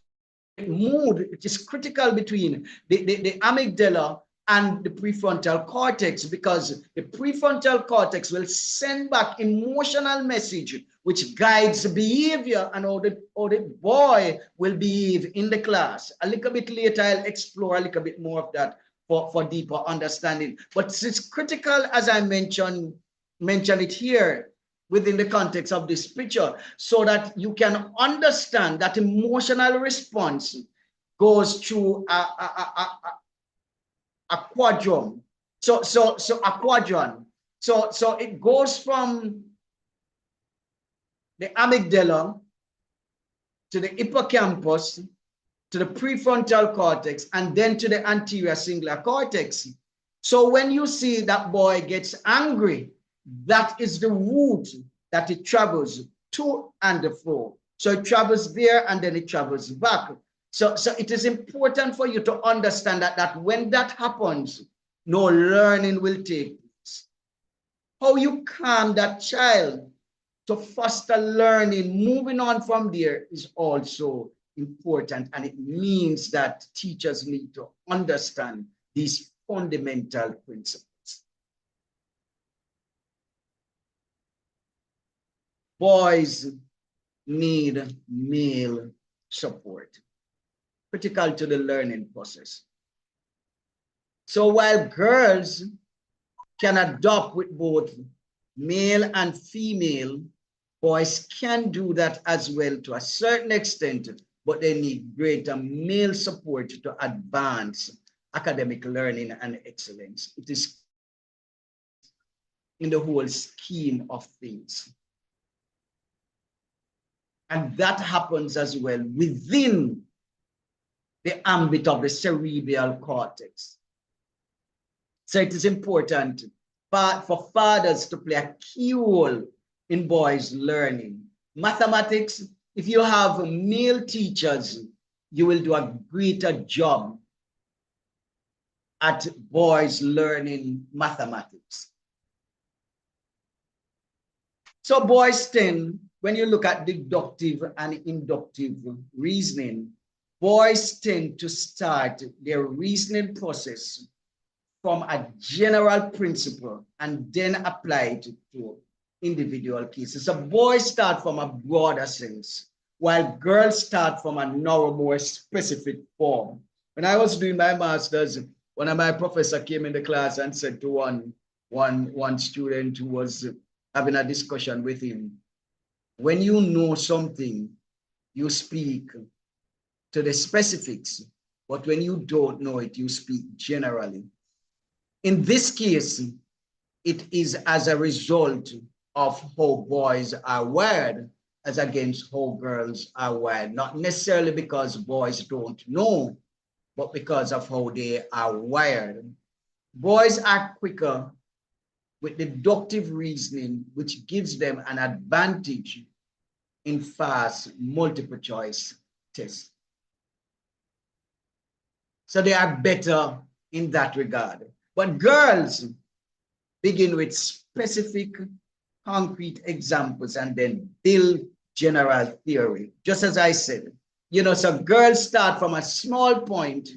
with mood. It is critical between the amygdala and the prefrontal cortex, because the prefrontal cortex will send back emotional message which guides behavior and how the boy will behave in the class. A little bit later, I'll explore a little bit more of that for deeper understanding. But it's critical, as I mentioned it here within the context of this picture, so that you can understand that emotional response goes through a quadrant. So a quadrant. So it goes from the amygdala to the hippocampus to the prefrontal cortex, and then to the anterior cingulate cortex. So when you see that boy gets angry, that is the route that it travels to and fro. So it travels there and then it travels back. So it is important for you to understand that when that happens, no learning will take place. How you calm that child to foster learning, moving on from there, is also important. And it means that teachers need to understand these fundamental principles. Boys need male support, critical to the learning process. So while girls can adopt with both male and female, boys can do that as well to a certain extent, but they need greater male support to advance academic learning and excellence. It is in the whole scheme of things. And that happens as well within the ambit of the cerebral cortex. So it is important for fathers to play a key role in boys learning. Mathematics, if you have male teachers, you will do a greater job at boys learning mathematics. So boys tend, when you look at deductive and inductive reasoning, boys tend to start their reasoning process from a general principle and then apply it to individual cases. So boys start from a broader sense, while girls start from a narrow, more specific form. When I was doing my master's, one of my professors came in the class and said to one student who was having a discussion with him, when you know something, you speak to the specifics, but when you don't know it, you speak generally. In this case, it is as a result of how boys are wired as against how girls are wired, not necessarily because boys don't know, but because of how they are wired. Boys are quicker with deductive reasoning, which gives them an advantage in fast multiple choice tests. So they are better in that regard. But girls begin with specific, concrete examples and then build general theory. Just as I said, you know, so girls start from a small point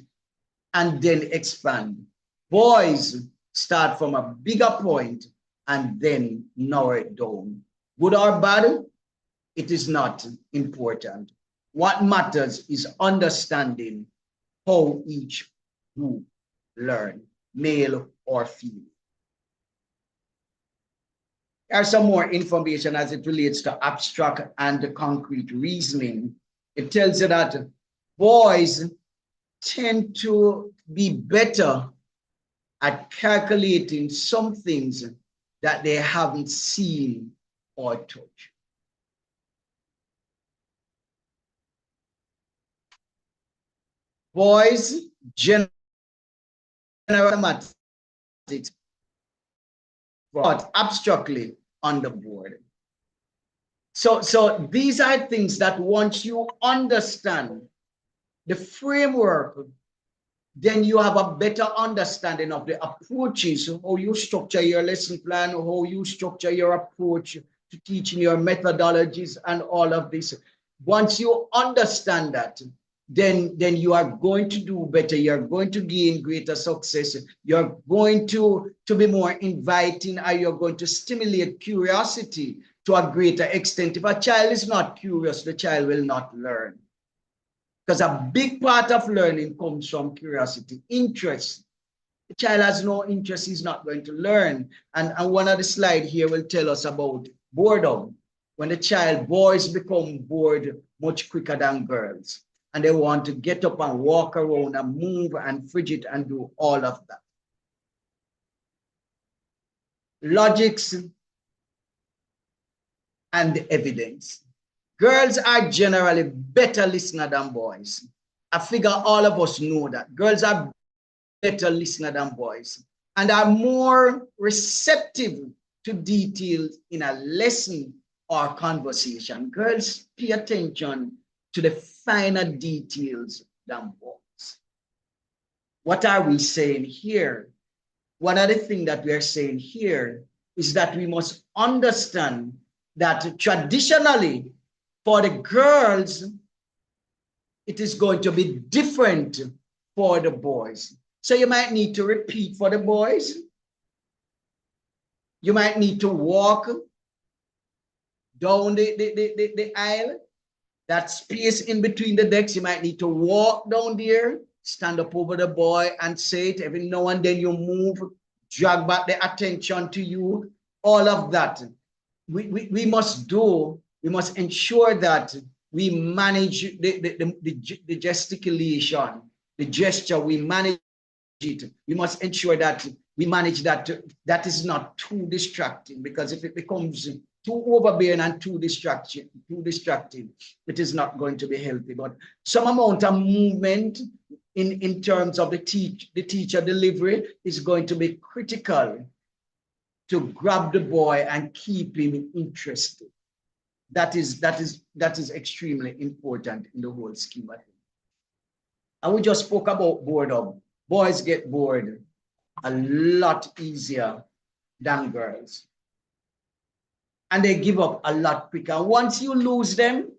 and then expand. Boys start from a bigger point and then narrow it down. Good or bad, it is not important. What matters is understanding how each group learn, male or female. There's some more information as it relates to abstract and concrete reasoning. It tells you that boys tend to be better at calculating some things that they haven't seen or touched. Boys general mathematics, but abstractly on the board. So these are things that once you understand the framework, then you have a better understanding of the approaches, how you structure your lesson plan, how you structure your approach to teaching, your methodologies and all of this. Once you understand that, then you are going to do better. You're going to gain greater success. You're going to be more inviting, or you're going to stimulate curiosity to a greater extent. If a child is not curious, the child will not learn. Because a big part of learning comes from curiosity, interest. The child has no interest, he's not going to learn. And one of the slides here will tell us about boredom. When the boys become bored much quicker than girls. And they want to get up and walk around and move and fidget and do all of that. Logics and evidence. Girls are generally better listeners than boys. I figure all of us know that. Girls are better listeners than boys and are more receptive to details in a lesson or conversation. Girls pay attention to the finer details than boys. What are we saying here? One of the things that we are saying here is that we must understand that traditionally, for the girls, it is going to be different for the boys. So you might need to repeat for the boys. You might need to walk down the aisle. That space in between the decks, you might need to walk down there, stand up over the boy and say it. Every now and then you move, drag back the attention to you, all of that. We must ensure that we manage the gesticulation, the gesture, we manage it. We must ensure that we manage that. That is not too distracting, because if it becomes too overbearing and too distracting, it is not going to be healthy. But some amount of movement in terms of the teacher delivery is going to be critical to grab the boy and keep him interested. That is extremely important in the whole scheme of things. And we just spoke about boredom. Boys get bored a lot easier than girls. And they give up a lot quicker. Once you lose them,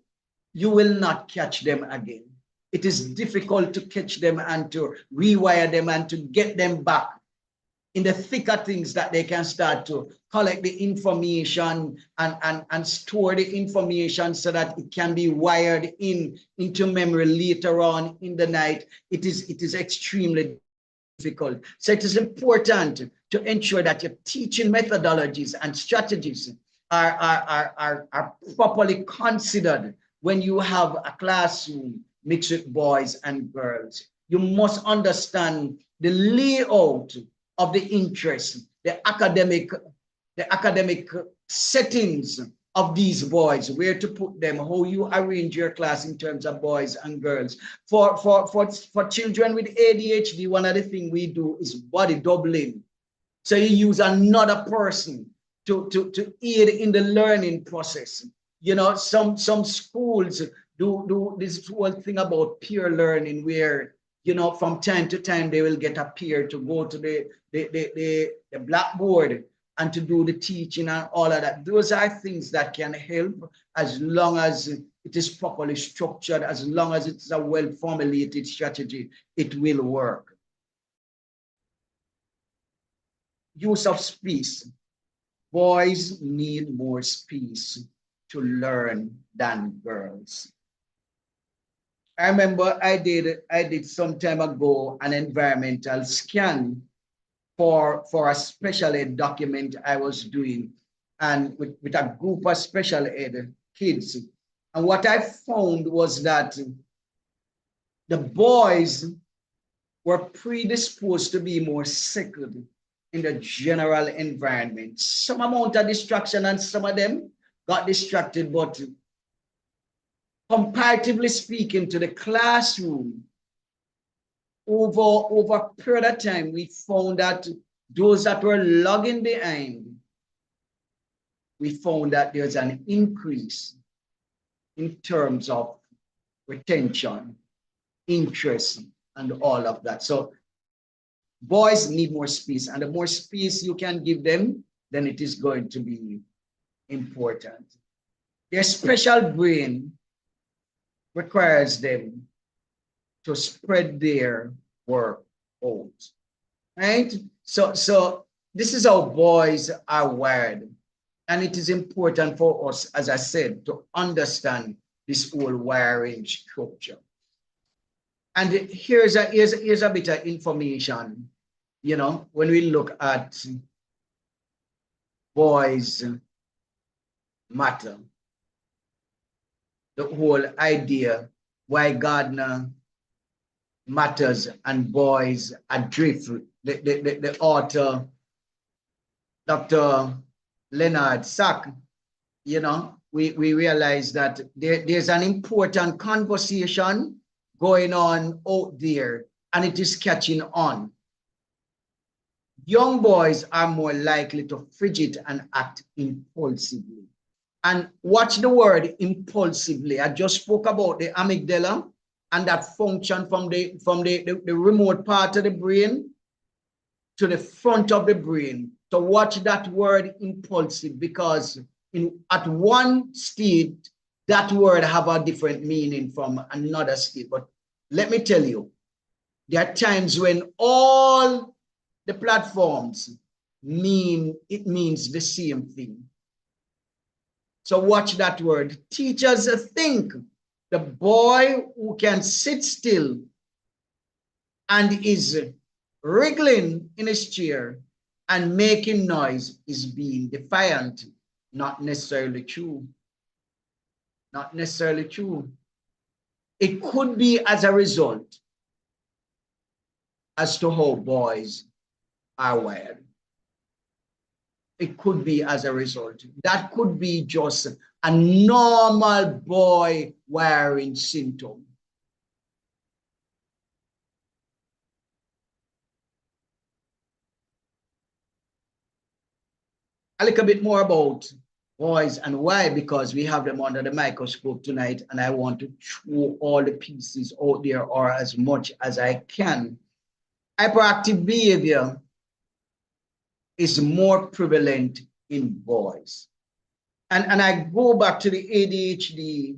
you will not catch them again. It is difficult to catch them and to rewire them and to get them back in the thicker things that they can start to collect the information and store the information so that it can be wired into memory later on in the night. It is extremely difficult. So it is important to ensure that your teaching methodologies and strategies are properly considered when you have a classroom mixed with boys and girls. You must understand the layout of the interest, the academic settings of these boys, where to put them, how you arrange your class in terms of boys and girls. For children with ADHD, one of the things we do is body doubling. So you use another person to aid in the learning process. You know, some schools do this whole thing about peer learning, where, you know, from time to time they will get a peer to go to the blackboard and to do the teaching and all of that. Those are things that can help as long as it is properly structured, as long as it's a well-formulated strategy, it will work. Use of space. Boys need more space to learn than girls. I remember I did some time ago an environmental scan for a special ed document I was doing, and with a group of special ed kids. And what I found was that the boys were predisposed to be more secluded in the general environment. Some amount of distraction, and some of them got distracted, but comparatively speaking to the classroom, over a period of time, we found that those that were lagging behind, we found that there's an increase in terms of retention, interest, and all of that. So boys need more space, and the more space you can give them, then it is going to be important. Their special brain requires them to spread their work out, right? So this is how boys are wired. And it is important for us, as I said, to understand this whole wiring structure. And here's a bit of information, you know, when we look at boys matter, the whole idea why Gardner matters and boys adrift. The author, Dr. Leonard Sack, you know, we realize that there's an important conversation going on out there, and it is catching on. Young boys are more likely to fidget and act impulsively. And watch the word impulsively. I just spoke about the amygdala and that function from the remote part of the brain to the front of the brain. So watch that word impulsive, because at one state, that word have a different meaning from another state. But let me tell you, there are times when all the platforms means the same thing. So watch that word. Teachers think the boy who can sit still and is wriggling in his chair and making noise is being defiant. Not necessarily true. Not necessarily true. It could be as a result as to how boys are wired. It could be as a result. That could be just a normal boy wiring symptom. a little bit more about boys and why, because we have them under the microscope tonight, and I want to throw all the pieces out there or as much as I can. Hyperactive behavior is more prevalent in boys. And I go back to the ADHD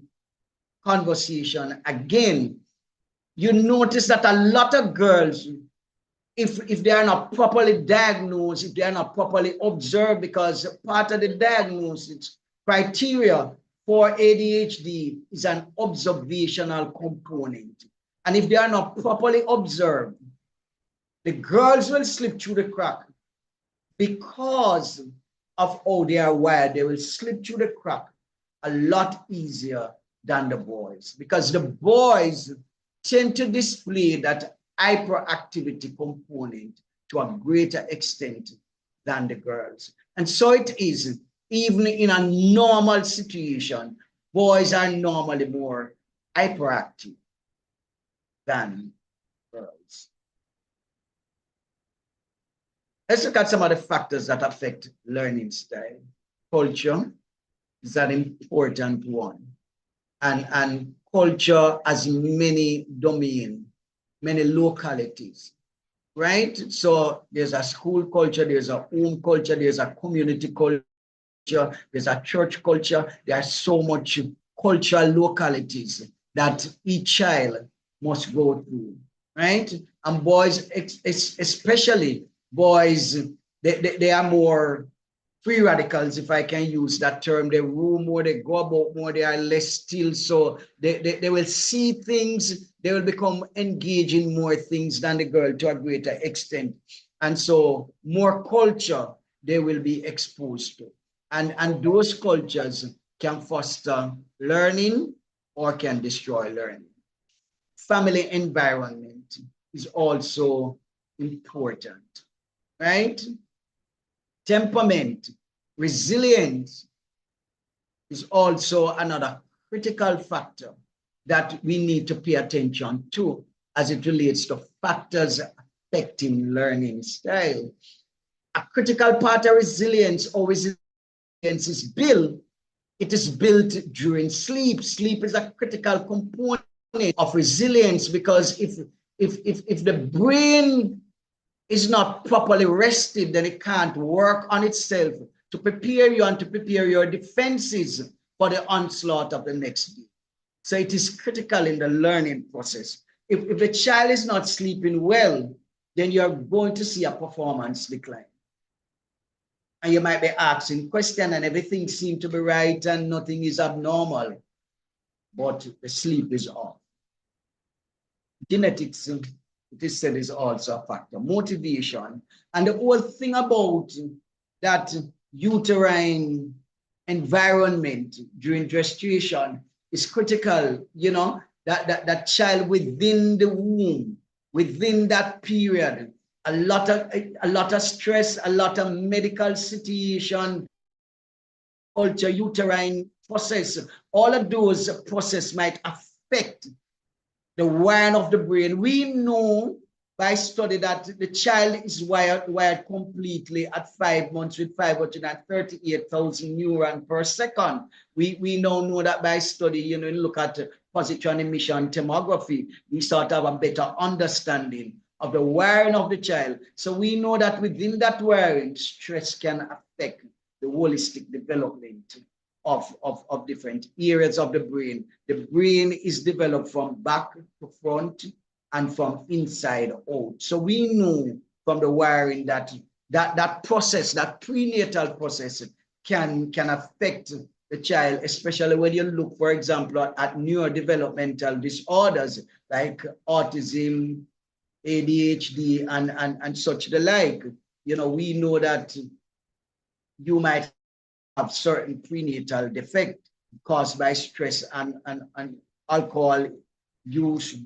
conversation again. You notice that a lot of girls, if they are not properly diagnosed, if they are not properly observed, because part of the diagnosis criteria for ADHD is an observational component. And if they are not properly observed, the girls will slip through the crack because of how they are wired. They will slip through the crack a lot easier than the boys, because the boys tend to display that hyperactivity component to a greater extent than the girls. And so it is, even in a normal situation, boys are normally more hyperactive than girls. Let's look at some of the factors that affect learning style. Culture is an important one. And culture has many domains, many localities, right? So there's a school culture, there's a home culture, there's a community culture, there's a church culture. There are so much cultural localities that each child must go through, right? And boys, especially boys, they are more free radicals, if I can use that term. They roam more, they go about more, they are less still. So they will see things, they will become engaged in more things than the girl to a greater extent. And so more culture they will be exposed to. And those cultures can foster learning or can destroy learning. Family environment is also important, right? Temperament, resilience is also another critical factor that we need to pay attention to as it relates to factors affecting learning style. A critical part of resilience, or resilience is built, it is built during sleep. Sleep is a critical component of resilience, because if the brain is not properly rested, then it can't work on itself to prepare you and to prepare your defenses for the onslaught of the next day. So it is critical in the learning process. If the child is not sleeping well, then you're going to see a performance decline. And you might be asking questions and everything seems to be right and nothing is abnormal, but the sleep is off. Genetics, it is said, is also a factor. Motivation, and the whole thing about that uterine environment during gestation is critical. You know, that child within the womb, within that period, a lot of stress, a lot of medical situation, culture, uterine process, all of those processes might affect the wiring of the brain. We know by study that the child is wired completely at 5 months with 538,000 neurons per second. We now know that by study, you know, look at positron emission tomography, we start to have a better understanding of the wiring of the child. So we know that within that wiring, stress can affect the holistic development of different areas of the brain. The brain is developed from back to front and from inside out. So we know from the wiring that process, that prenatal process can affect the child, especially when you look, for example, at neurodevelopmental disorders like autism, ADHD, and such the like. You know, we know that you might have certain prenatal defect caused by stress and alcohol use,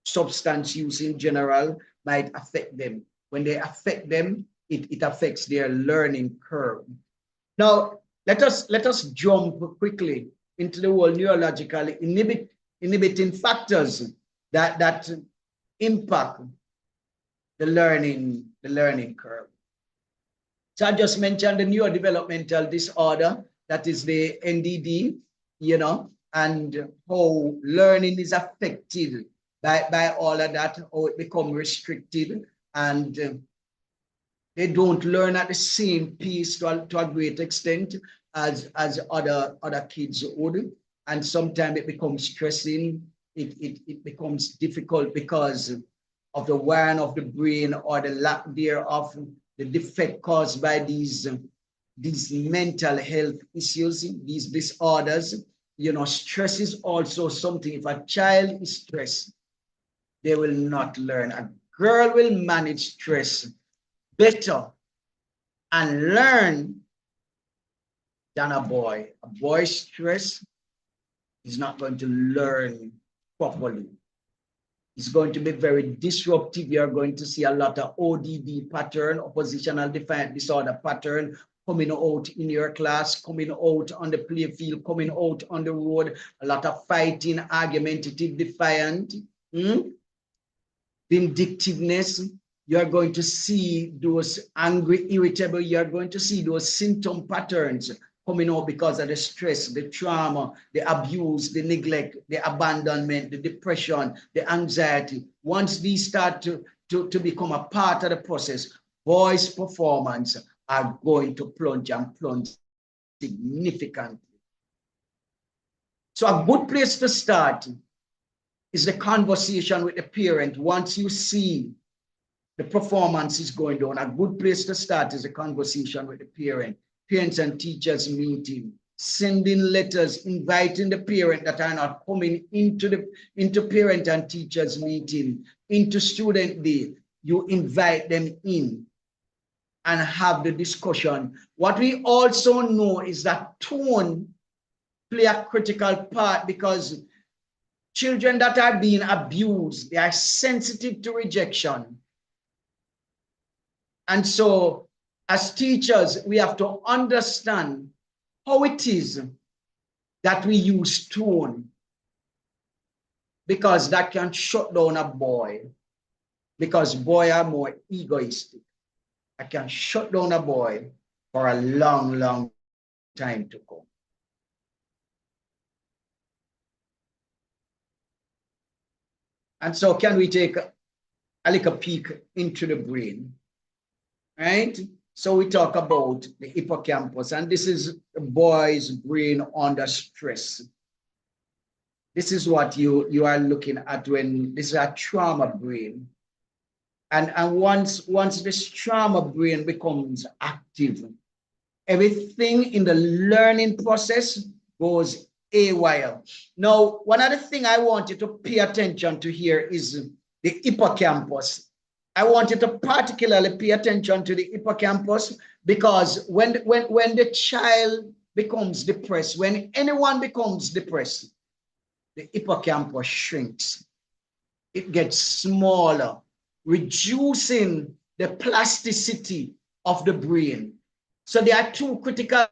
substance use in general might affect them. When they affect them, it affects their learning curve. Now, let us jump quickly into the whole neurological inhibiting factors that impact the learning curve. So I just mentioned the neurodevelopmental disorder, that is the NDD, you know, and how learning is affected by all of that, how it becomes restricted, and they don't learn at the same pace to a great extent as other kids would. And sometimes it becomes stressing, it becomes difficult because of the wiring of the brain or the lack thereof, the defect caused by these mental health issues, these disorders. You know, stress is also something. If a child is stressed, they will not learn. A girl will manage stress better and learn than a boy. A boy stress is not going to learn properly. It's going to be very disruptive. You're going to see a lot of ODD pattern, oppositional defiant disorder pattern, coming out in your class, coming out on the play field, coming out on the road, a lot of fighting, argumentative, defiant, vindictiveness. You're going to see those angry, irritable. You're going to see those symptom patterns coming out because of the stress, the trauma, the abuse, the neglect, the abandonment, the depression, the anxiety. Once these start to become a part of the process, boys' performance are going to plunge significantly. So a good place to start is the conversation with the parent. Once you see the performance is going down, a good place to start is a conversation with the parent. Parents and teachers meeting, sending letters, inviting the parent that are not coming into parent and teachers meeting, into student day. You invite them in and have the discussion. What we also know is that tone play a critical part, because children that are being abused, they are sensitive to rejection. And so as teachers, we have to understand how it is that we use tone, because that can shut down a boy, because boys are more egoistic. I can shut down a boy for a long, long time to come. And so can we take a little peek into the brain, right? So we talk about the hippocampus, and this is the boy's brain under stress. This is what you are looking at when this is a trauma brain. And once this trauma brain becomes active, everything in the learning process goes haywire. Now, one other thing I want you to pay attention to here is the hippocampus. I want you to particularly pay attention to the hippocampus, because when the child becomes depressed, when anyone becomes depressed, the hippocampus shrinks. It gets smaller, reducing the plasticity of the brain. So there are two critical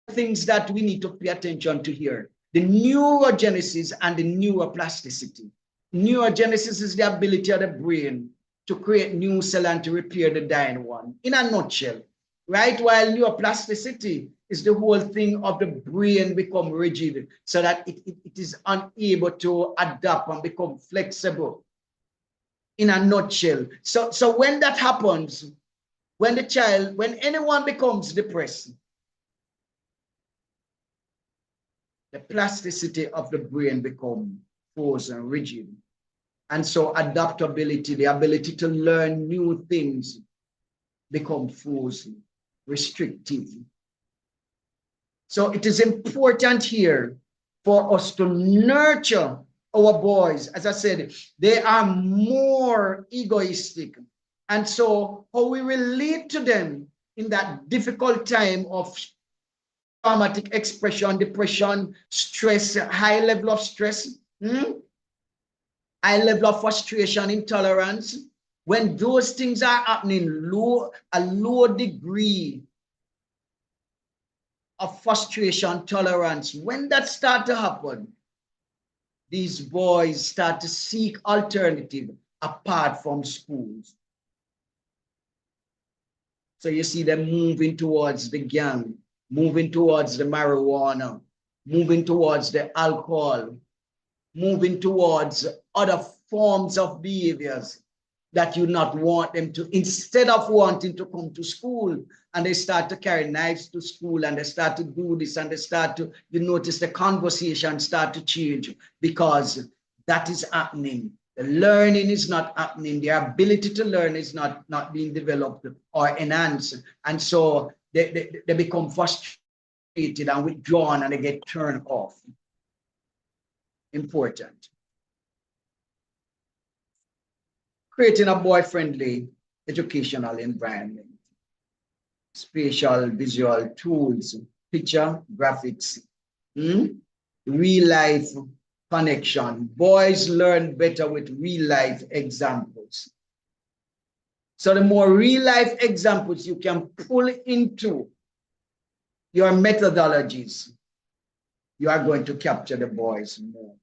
things that we need to pay attention to here: the neurogenesis and the neuroplasticity. Neurogenesis is the ability of the brain to create new cell and to repair the dying one, in a nutshell, right? While neuroplasticity is the whole thing of the brain become rigid so that it is unable to adapt and become flexible, in a nutshell. So when that happens, when anyone becomes depressed, the plasticity of the brain becomes frozen, rigid. And so adaptability, the ability to learn new things, become frozen, restrictive. So it is important here for us to nurture our boys. As I said, they are more egoistic. And so how we relate to them in that difficult time of traumatic expression, depression, stress, high level of stress, high level of frustration, intolerance, when those things are happening, a low degree of frustration, tolerance, when that starts to happen, these boys start to seek alternative apart from schools. So you see them moving towards the gang, moving towards the marijuana, moving towards the alcohol, moving towards other forms of behaviors that you not want them to, instead of wanting to come to school, and they start to carry knives to school, and they start to do this, and they start to, you notice the conversation start to change, because that is happening. The learning is not happening. The ability to learn is not being developed or enhanced. And so they become frustrated and withdrawn, and they get turned off. Important. Creating a boy-friendly educational environment. Spatial visual tools, picture, graphics, real life connection. Boys learn better with real life examples. So the more real life examples you can pull into your methodologies, you are going to capture the boys more.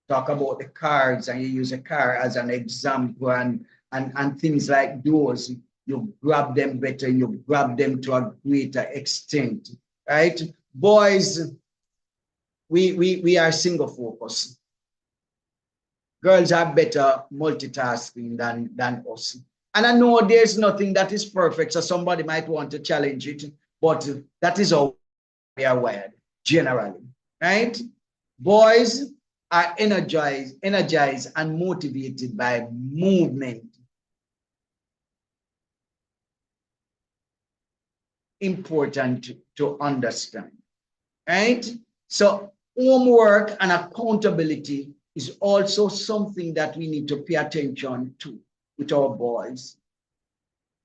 Talk about the cars, and you use a car as an example, and things like those. You grab them better, you grab them to a greater extent, right? Boys, we are single focus. Girls are better multitasking than us. And I know there's nothing that is perfect, so somebody might want to challenge it, but that is how we are wired, generally, right? Boys are energized and motivated by movement. Important to understand, right? So homework and accountability is also something that we need to pay attention to with our boys.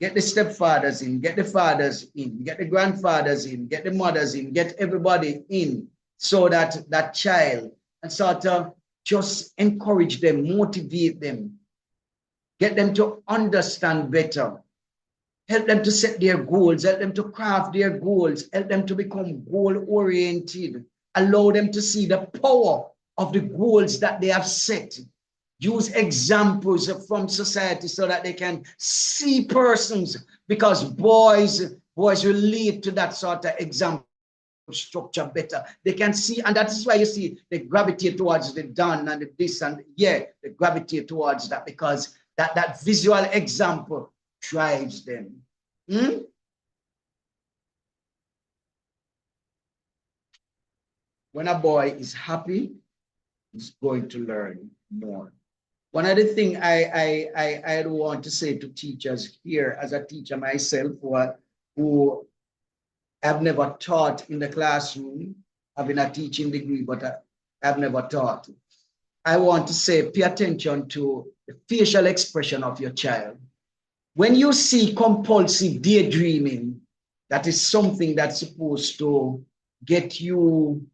Get the stepfathers in, get the fathers in, get the grandfathers in, get the mothers in, get everybody in, so that that child, and sort of just encourage them, motivate them, get them to understand better, help them to set their goals, help them to craft their goals, help them to become goal-oriented, allow them to see the power of the goals that they have set. Use examples from society so that they can see persons, because boys relate to that sort of example structure better. They can see, and that is why you see they gravitate towards the done and the this, and yeah, they gravitate towards that, because that visual example drives them. When a boy is happy, he's going to learn more. One of the things I want to say to teachers here, as a teacher myself, who I've never taught in the classroom, having a teaching degree, but I've never taught. I want to say, pay attention to the facial expression of your child. When you see compulsive daydreaming, that is something that's supposed to get you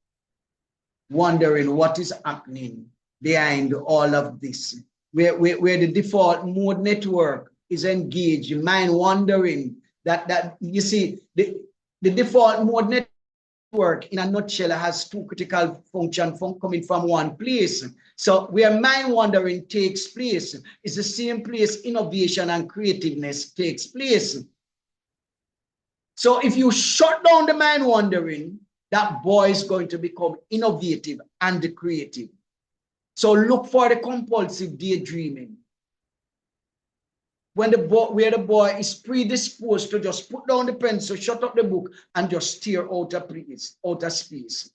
wondering what is happening behind all of this. Where the default mode network is engaged, mind wandering, that you see, the default mode network in a nutshell has two critical functions coming from one place. So where mind wandering takes place is the same place innovation and creativeness takes place. So if you shut down the mind wandering, that boy is going to become innovative and creative. So look for the compulsive daydreaming. When where the boy is predisposed to just put down the pencil, shut up the book, and just stare outer space.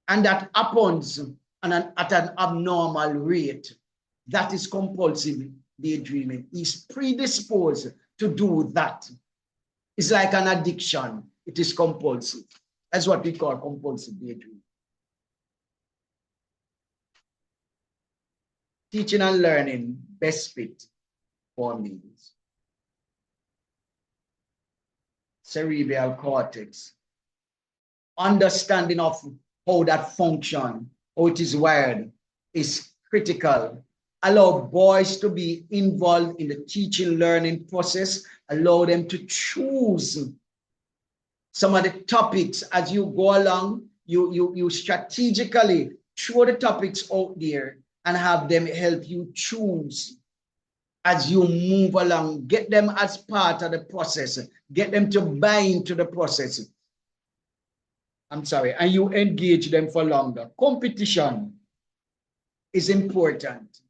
And that happens at an abnormal rate. That is compulsive daydreaming. He's predisposed to do that. It's like an addiction. It is compulsive. That's what we call compulsive daydreaming. Teaching and learning, best fit for means. Cerebral cortex. Understanding of how that function, how it is wired, is critical. Allow boys to be involved in the teaching learning process. Allow them to choose some of the topics as you go along. You strategically throw the topics out there and have them help you choose. as you move along. Get them as part of the process. Get them to buy into the process. I'm sorry, and you engage them for longer. Competition is important.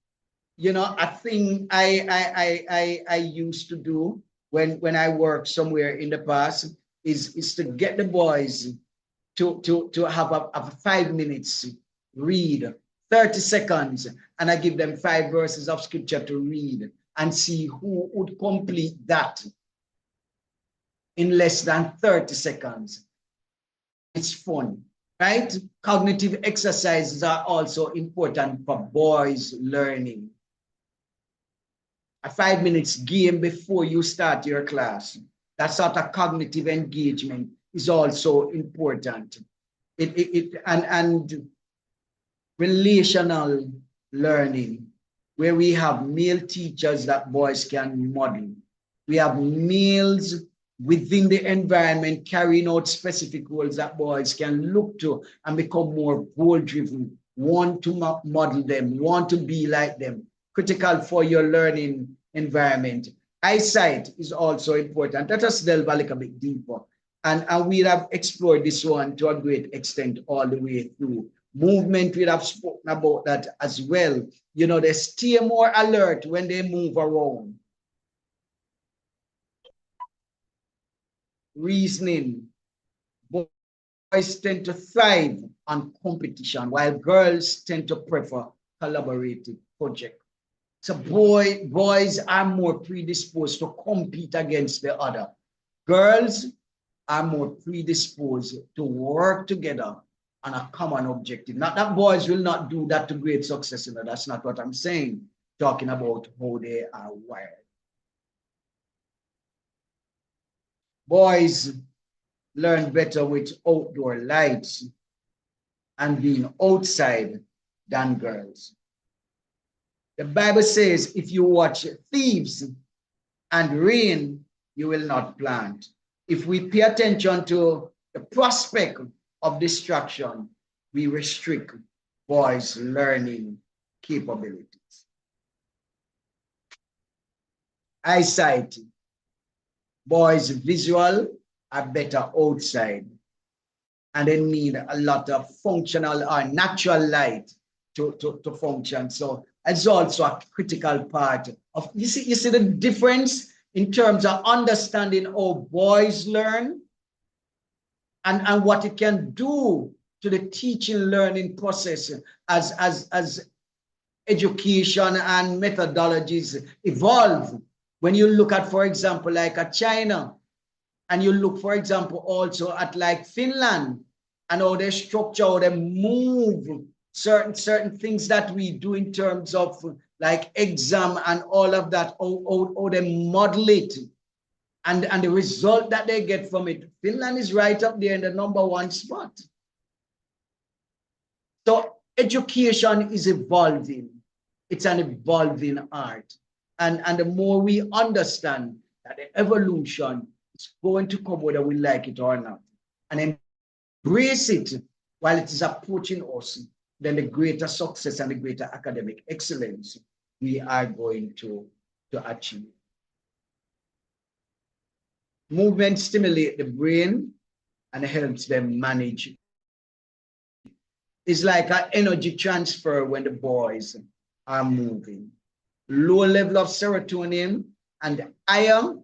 You know, a thing I used to do when I worked somewhere in the past is to get the boys to have a 5 minutes read, 30 seconds, and I give them 5 verses of scripture to read and see who would complete that in less than 30 seconds. It's fun, right? Cognitive exercises are also important for boys learning. A 5 minutes game before you start your class. That sort of cognitive engagement is also important. And relational learning, where we have male teachers that boys can model. We have males within the environment carrying out specific roles that boys can look to and become more goal-driven, want to model them, want to be like them. Critical for your learning environment. Eyesight is also important. Let us delve a little bit deeper. And we have explored this one to a great extent all the way through. Movement, we have spoken about that as well. You know, they stay more alert when they move around. Reasoning. Boys tend to thrive on competition, while girls tend to prefer collaborative projects. So boys are more predisposed to compete against the other. Girls are more predisposed to work together on a common objective. Not that boys will not do that to great success, you know, that's not what I'm saying. Talking about how they are wired. Boys learn better with outdoor lights and being outside than girls. The Bible says, if you watch thieves and rain, you will not plant. If we pay attention to the prospect of destruction, we restrict boys' learning capabilities. Eyesight. Boys' visual are better outside, and they need a lot of functional or natural light to function. So it's also a critical part of, you see the difference in terms of understanding how boys learn and what it can do to the teaching learning process as education and methodologies evolve. When you look at, for example, like a China, and you look, for example, also at like Finland and how they structure, how they move certain things that we do in terms of like exam and all of that, how they model it and the result that they get from it. Finland is right up there in the #1 spot. So education is evolving. It's an evolving art. And the more we understand that the evolution is going to come whether we like it or not, and embrace it while it is approaching us, then the greater success and the greater academic excellence we are going to achieve. Movement stimulates the brain and helps them manage. It's like an energy transfer when the boys are moving. Low level of serotonin and higher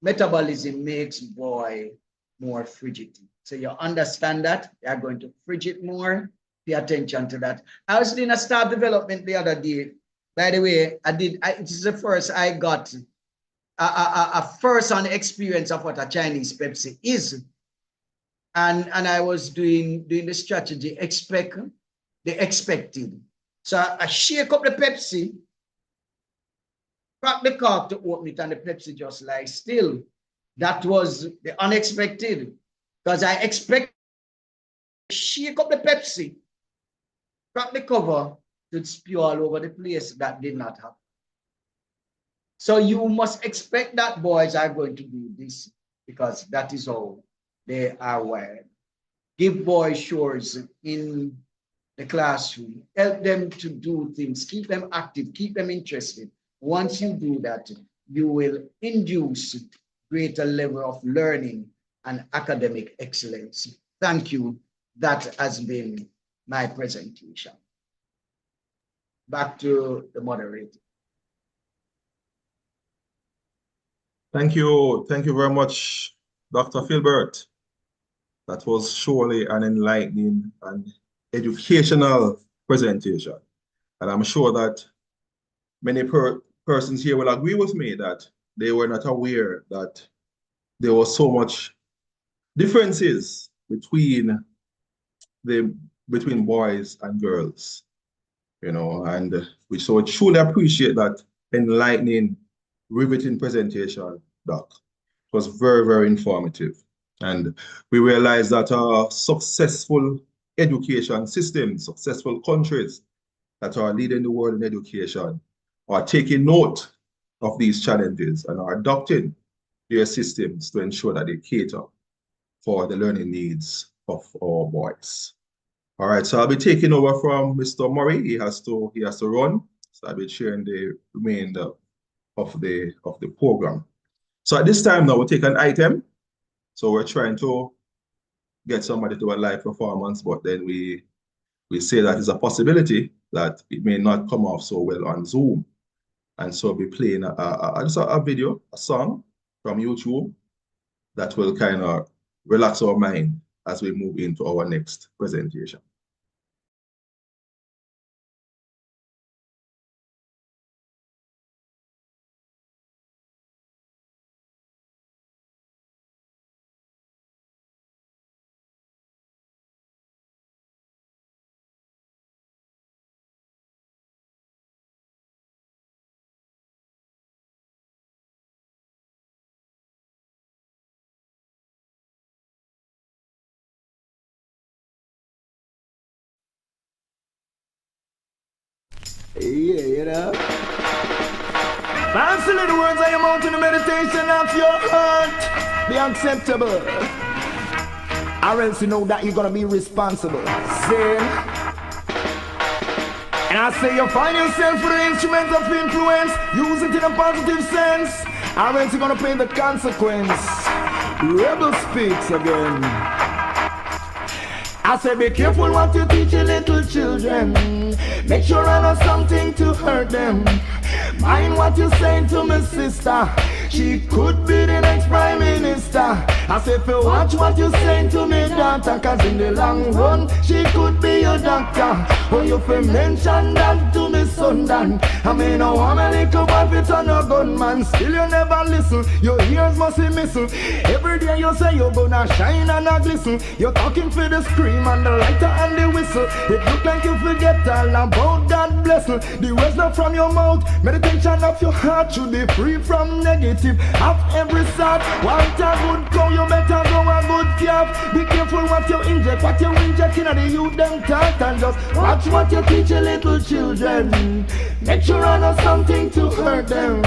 metabolism makes boy more frigid. So you understand that they are going to frigid more. Pay attention to that. I was doing a staff development the other day. By the way, it is the first I got a first-hand experience of what a Chinese Pepsi is. And I was doing the strategy, expect the expected. So I shake up the Pepsi, crack the cork to open it, and the Pepsi just lies still. That was the unexpected, because I expect to shake up the Pepsi, crack the cover, to spew all over the place. That did not happen. So you must expect that boys are going to do this, because that is how they are wired. Give boys chores in the classroom, help them to do things, keep them active, keep them interested. Once you do that, you will induce greater level of learning and academic excellence. Thank you. That has been my presentation. Back to the moderator. Thank you. Thank you very much, Dr. Filbert. That was surely an enlightening and educational presentation. And I'm sure that many persons here will agree with me that they were not aware that there was so much differences between boys and girls, you know, and we so truly appreciate that enlightening, riveting presentation, Doc. It was very, very informative. And we realize that successful education systems, successful countries that are leading the world in education are taking note of these challenges and are adopting their systems to ensure that they cater for the learning needs of our boys. All right, so I'll be taking over from Mr. Murray. He has to run. So I'll be sharing the remainder of the program. So at this time now, we'll take an item. So we're trying to get somebody to a live performance, but then we say that it's a possibility that it may not come off so well on Zoom. And so we'll be playing just a video, a song from YouTube that will kind of relax our mind as we move into our next presentation. Yeah, you know. Fancy the words I am out in the meditation of your heart. Be acceptable. Or else you know that you're gonna be responsible. Sin. And I say you find yourself with the instrument of influence. Use it in a positive sense. Or else you're gonna pay the consequence. Rebel speaks again. I say be careful what you teach your little children. Make sure I know something to hurt them. Mind what you saying to my sister. She could be the next prime minister. I say if you watch what you saying to me daughter, cause in the long run she could be your doctor. Oh, you fi mention that to me son Dan. I mean no I'm a little boy fit on a gunman. Still you never listen, your ears must be missing. Every day you say you're gonna shine and a glisten. You're talking for the scream and the lighter and the whistle. It look like you forget all about that blessing. The words not from your mouth, meditation of your heart should be free from negative. Have every sort, want a good cow, you better go a good calf. Be careful what you inject, what you inject in the youth them talk. And just watch what you teach your little children. Make sure I know something to hurt them.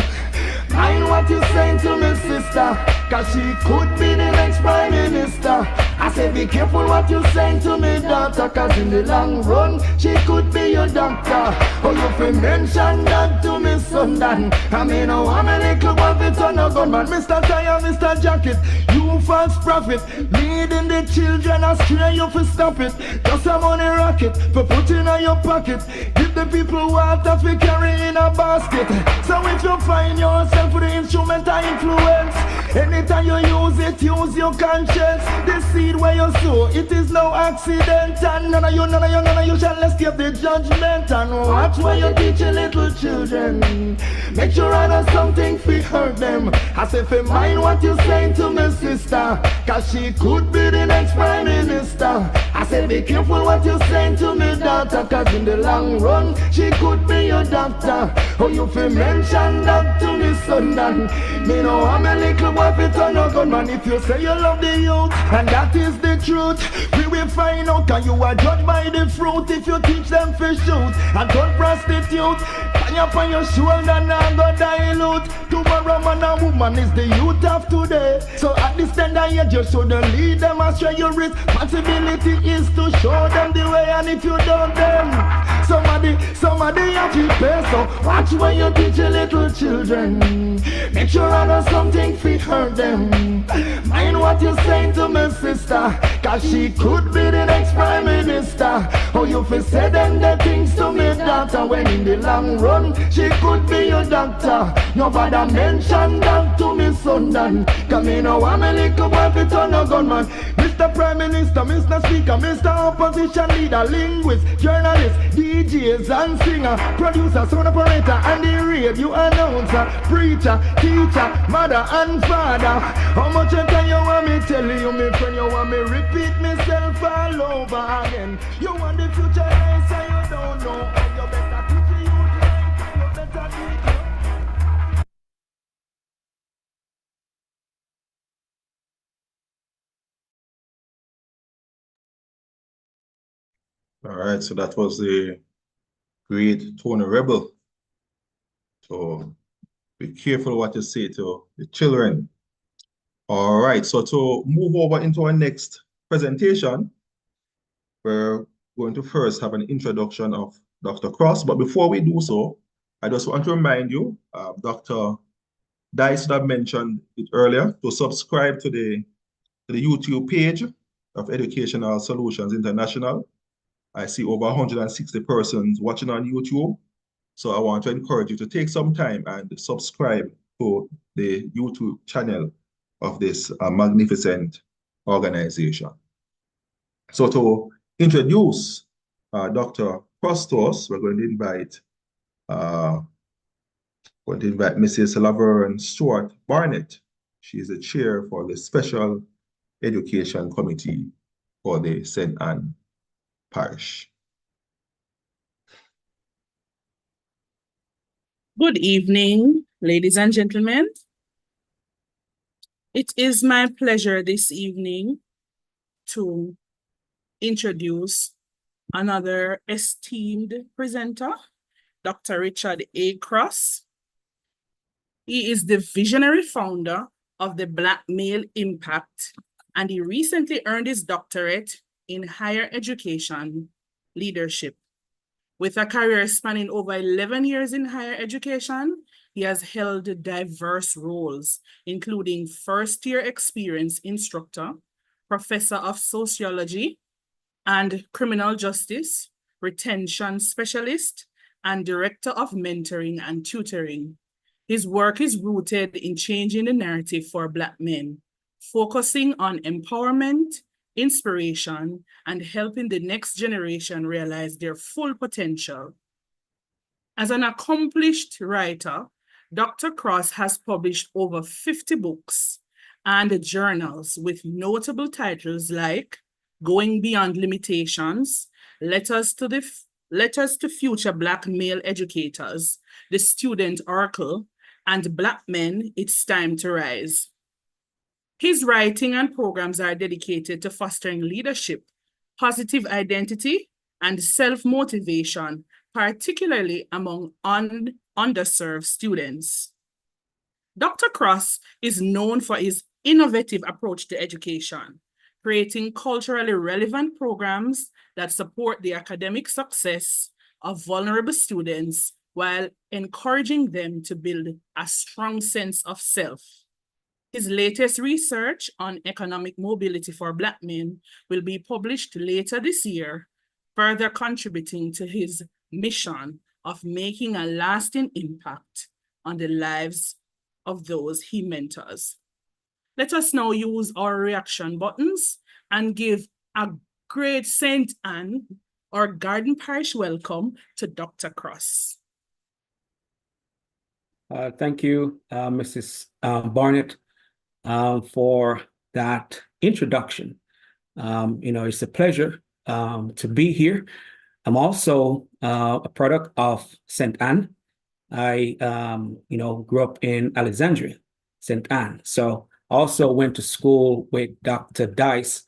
Mind what you saying to me sister, cause she could be the next prime minister. I say be careful what you saying to me daughter, cause in the long run she could be your doctor. Oh, you fi mention that to me son Dan. I mean oh I'm a little boy fit on a gunman. Mr. Tire, Mr. Jacket, you false prophet, leading the children astray, you fi stop it. Just a money rocket for putting in your pocket. Give the people water fi carry in a basket. So if you find yourself with the instrument of influence, anytime you use it, use your conscience. The seed where you sow, it is no accident. And none of you shall escape the judgment. And watch where you teach your little children. Make sure I know something fi hurt them. I say fi mind what you saying to me sister, cause she could be the next prime minister. I say be careful what you saying to me daughter, cause in the long run she could be your doctor. Oh, you fi mention that to me son Dan. Me know I'm a little boy fit on a gunman. If you say you love the youth, and that is the truth, we will find out, cause you are judged by the fruit. If you teach them to shoot and don't prostitute, hang up on your shoulder now go dilute. Tomorrow man and woman is the youth of today. So at this tender age you shouldn't lead them astray. Your responsibility is to show them the way, and if you don't them, Somebody have to pay. So watch when you teach your little children. Make sure I know something fit hurt them. Mind what you're saying to my sister, cause she could be the next prime minister. Or you fi say them the things to me daughter, when in the long run she could be your doctor. Nobody mention that to me son Dan, cause me know I'm a little boy fi turn a gunman. Mr. Prime Minister, Mr. Speaker, Mr. Opposition Leader, linguist, journalist, DJs and singer, producer, sound operator and the radio announcer, preacher, teacher, mother and father. How much time you want me tell you, me friend? You want me repeat myself all over again? You want the future nice and you don't know. You better teach the youth right, you better teach you. All right, so that was the great Tony Rebel. So be careful what you say to the children. All right, so to move over into our next presentation, we're going to first have an introduction of Dr. Cross. But before we do so, I just want to remind you, Dr. Dice had mentioned it earlier, to subscribe to the YouTube page of Educational Solutions International. I see over 160 persons watching on YouTube. So I want to encourage you to take some time and subscribe to the YouTube channel of this magnificent organization. So to introduce Dr. Cross to us, we're going to invite Mrs. Laverne Stewart Barnett. She is the chair for the Special Education Committee for the St. Anne Parish. Good evening, ladies and gentlemen. It is my pleasure this evening to introduce another esteemed presenter, Dr. Richard A. Cross. He is the visionary founder of the Black Male Impact, and he recently earned his doctorate in higher education leadership. With a career spanning over 11 years in higher education, he has held diverse roles, including first-year experience instructor, professor of sociology and criminal justice, retention specialist, and director of mentoring and tutoring. His work is rooted in changing the narrative for Black men, focusing on empowerment, inspiration, and helping the next generation realize their full potential. As an accomplished writer, Dr. Cross has published over 50 books and journals with notable titles like Going Beyond Limitations, Letters to Future Black Male Educators, The Student Oracle, and Black Men, It's Time to Rise. His writing and programs are dedicated to fostering leadership, positive identity, and self-motivation, particularly among underserved students. Dr. Cross is known for his innovative approach to education, creating culturally relevant programs that support the academic success of vulnerable students while encouraging them to build a strong sense of self. His latest research on economic mobility for Black men will be published later this year, further contributing to his mission of making a lasting impact on the lives of those he mentors. Let us now use our reaction buttons and give a great St. Anne or Garden Parish welcome to Dr. Cross. Thank you, Mrs. Barnett, for that introduction. It's a pleasure to be here. I'm also a product of St. Anne. I, grew up in Alexandria, St. Anne. So also went to school with Dr. Dice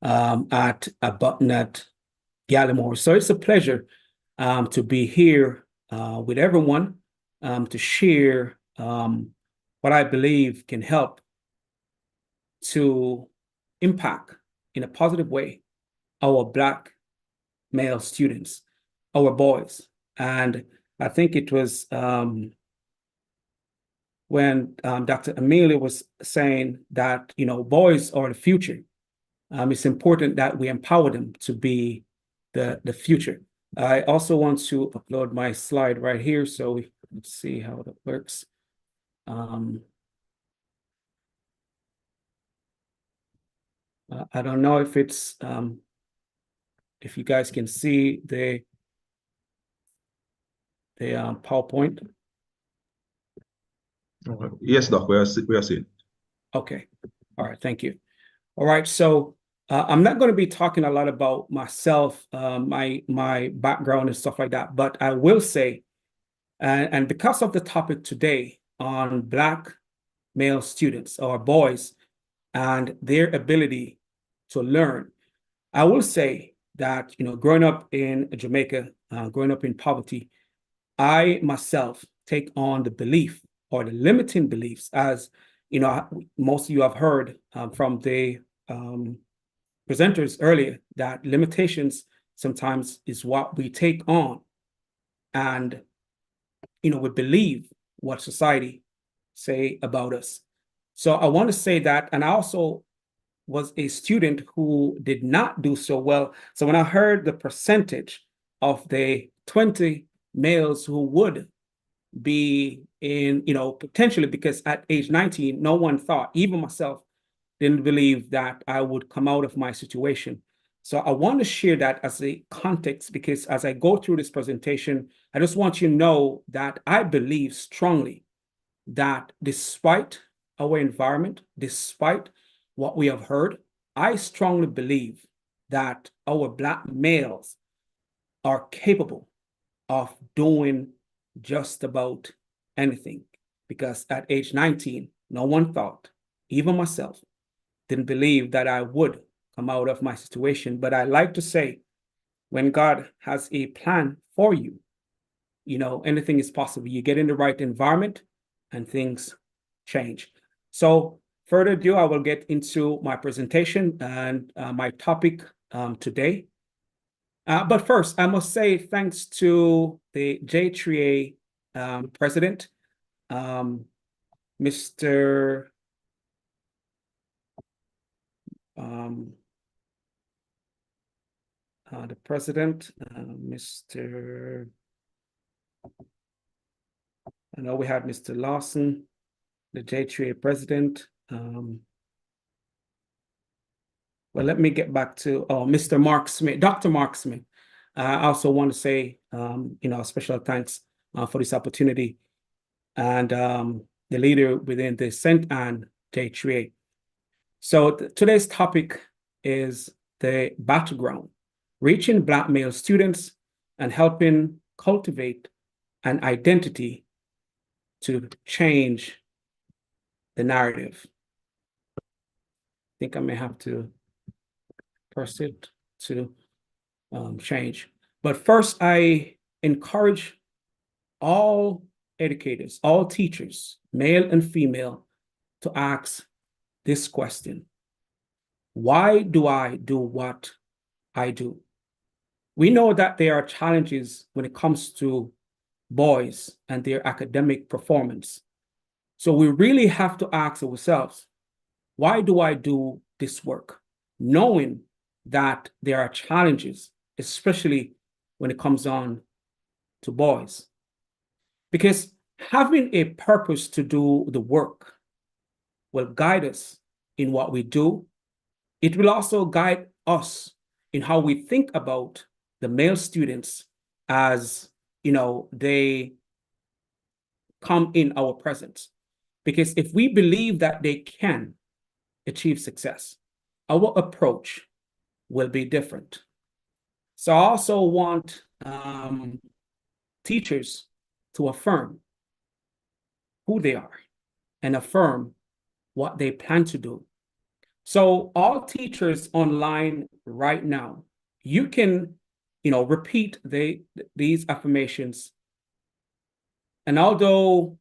at a button at Gallimore. So it's a pleasure to be here with everyone to share what I believe can help to impact in a positive way our Black male students, our boys. And I think it was when Dr. Amelia was saying that, you know, boys are the future. It's important that we empower them to be the future. I also want to upload my slide right here, so let's see how that works. I don't know if it's if you guys can see the PowerPoint. Yes, Doc, we are seeing. Okay, all right, thank you. All right, so I'm not going to be talking a lot about myself, my background and stuff like that, but I will say, and because of the topic today on Black male students or boys and their ability to learn, I will say that, you know, growing up in Jamaica, growing up in poverty, I myself take on the belief or the limiting beliefs, as you know, most of you have heard from the presenters earlier, that limitations sometimes is what we take on, and you know, we believe what society say about us. So I want to say that, and I also was a student who did not do so well. So when I heard the percentage of the 20 males who would be in, you know, potentially, because at age 19, no one thought, even myself, didn't believe that I would come out of my situation. So I want to share that as a context, because as I go through this presentation, I just want you to know that I believe strongly that despite our environment, despite what we have heard, I strongly believe that our Black males are capable of doing just about anything. Because at age 19, no one thought, even myself, didn't believe that I would come out of my situation. But I like to say, when God has a plan for you, you know, anything is possible. You get in the right environment and things change. So further ado, I will get into my presentation and my topic today. But first, I must say thanks to the JTA president, Mr. The president, Mr. I know we had Mr. Lawson, the JTA president. Well, let me get back to Mr. Mark Smith, Dr. Mark Smith. I also want to say, you know, special thanks for this opportunity, and the leader within the St. Anne JTA. So today's topic is the battleground, reaching Black male students and helping cultivate an identity to change the narrative. I think I may have to press it to change. But first, I encourage all educators, all teachers, male and female, to ask this question: why do I do what I do? We know that there are challenges when it comes to boys and their academic performance. So we really have to ask ourselves, why do I do this work? Knowing that there are challenges, especially when it comes on to boys. Because having a purpose to do the work will guide us in what we do. It will also guide us in how we think about the male students as, you know, they come in our presence. Because if we believe that they can achieve success, our approach will be different. So I also want teachers to affirm who they are and affirm what they plan to do. So all teachers online right now, you can, you know, repeat these affirmations. And although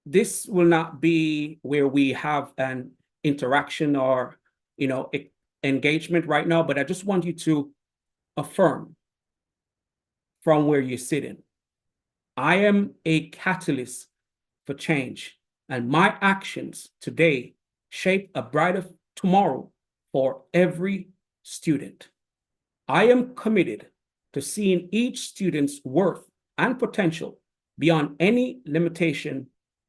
this will not be where we have an interaction or, you know, engagement right now, but I just want you to affirm from where you're sitting. I am a catalyst for change, and my actions today shape a brighter tomorrow for every student. I am committed to seeing each student's worth and potential beyond any limitation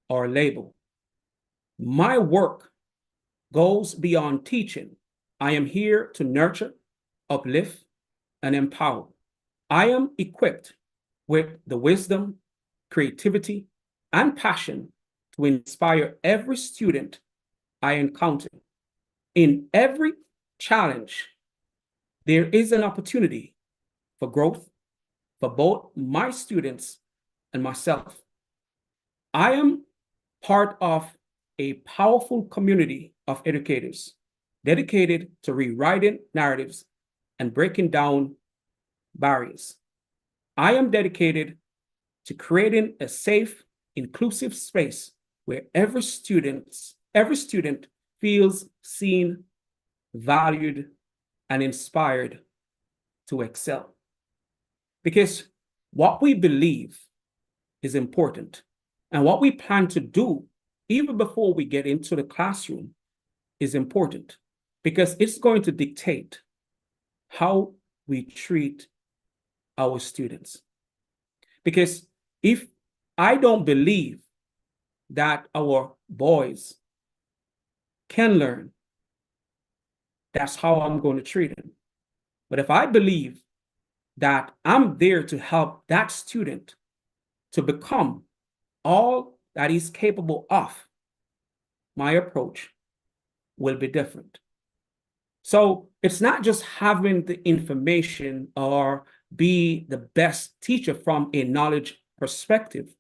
or label. My work goes beyond teaching. I am here to nurture, uplift, and empower. I am equipped with the wisdom, creativity, and passion to inspire every student I encounter. In every challenge, there is an opportunity for growth for both my students and myself. I am part of a powerful community of educators dedicated to rewriting narratives and breaking down barriers. I am dedicated to creating a safe, inclusive space where every student feels seen, valued, and inspired to excel. Because what we believe is important, and what we plan to do even before we get into the classroom is important, because it's going to dictate how we treat our students. Because if I don't believe that our boys can learn, that's how I'm going to treat them. But if I believe that I'm there to help that student to become all that he's capable of, my approach will be different. So it's not just having the information or be the best teacher from a knowledge perspective.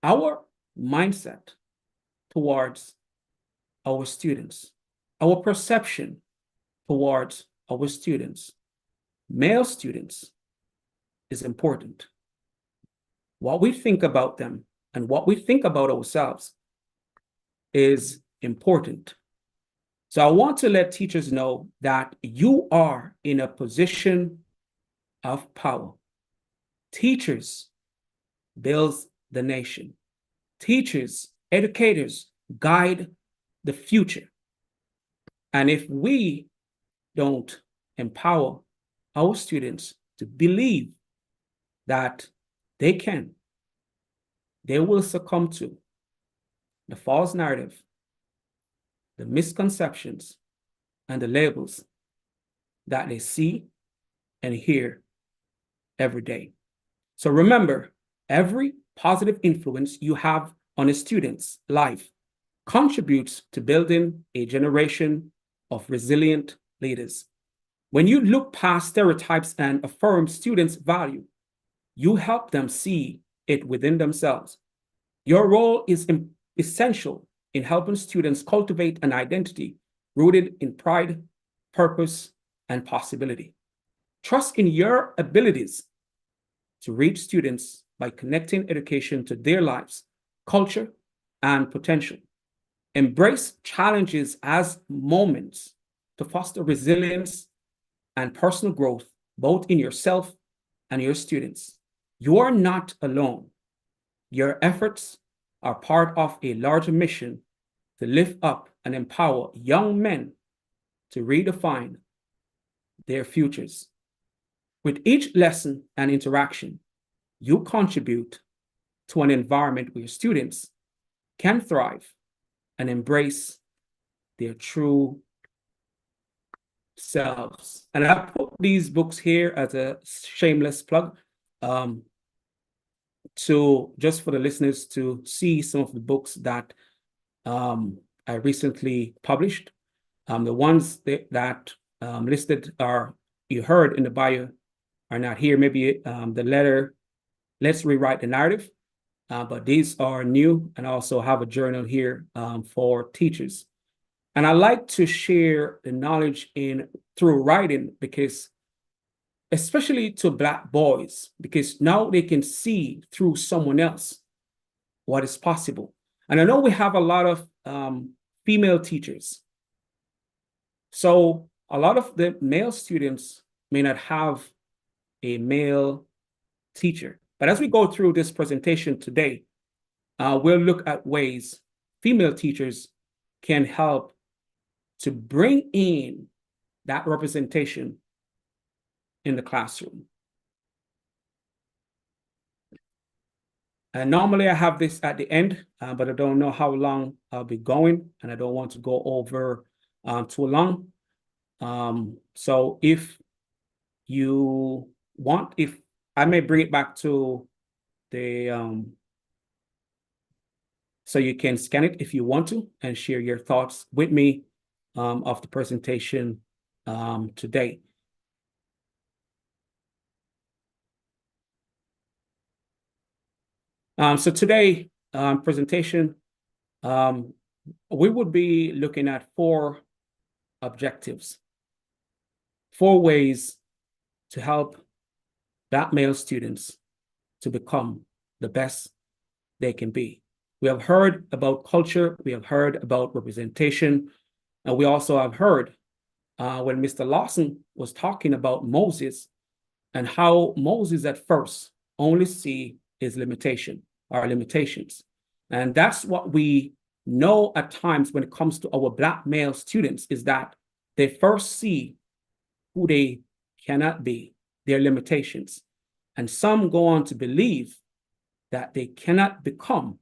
Our mindset towards our students, our perception towards our students, male students, is important. What we think about them and what we think about ourselves is important. So I want to let teachers know that you are in a position of power. Teachers build the nation. Teachers, educators guide the future. And if we don't empower our students to believe that they can, they will succumb to the false narrative, the misconceptions, and the labels that they see and hear every day. So remember, every positive influence you have on a student's life contributes to building a generation of resilient leaders. When you look past stereotypes and affirm students' value, you help them see it within themselves. Your role is essential in helping students cultivate an identity rooted in pride, purpose, and possibility. Trust in your abilities to reach students by connecting education to their lives, culture, and potential. Embrace challenges as moments to foster resilience and personal growth, both in yourself and your students. You are not alone. Your efforts are part of a larger mission to lift up and empower young men to redefine their futures. With each lesson and interaction, you contribute to an environment where students can thrive and embrace their true selves. And I put these books here as a shameless plug to just for the listeners to see some of the books that I recently published. The ones that listed are you heard in the bio are not here. Maybe the letter, Let's Rewrite the Narrative, but these are new, and I also have a journal here for teachers. And I like to share the knowledge through writing, because especially to Black boys, because now they can see through someone else what is possible. And I know we have a lot of female teachers, So a lot of the male students may not have a male teacher. But as we go through this presentation today, we'll look at ways female teachers can help to bring in that representation in the classroom. And normally I have this at the end, but I don't know how long I'll be going, and I don't want to go over too long. So if you want, if I may bring it back to the, so you can scan it if you want to and share your thoughts with me of the presentation today. So today presentation, we would be looking at 4 objectives, 4 ways to help Black male students to become the best they can be. We have heard about culture, we have heard about representation, and we also have heard when Mr. Lawson was talking about Moses and how Moses at first only see his limitation or limitations. And that's what we know at times when it comes to our Black male students, is that they first see who they cannot be, their limitations. And some go on to believe that they cannot become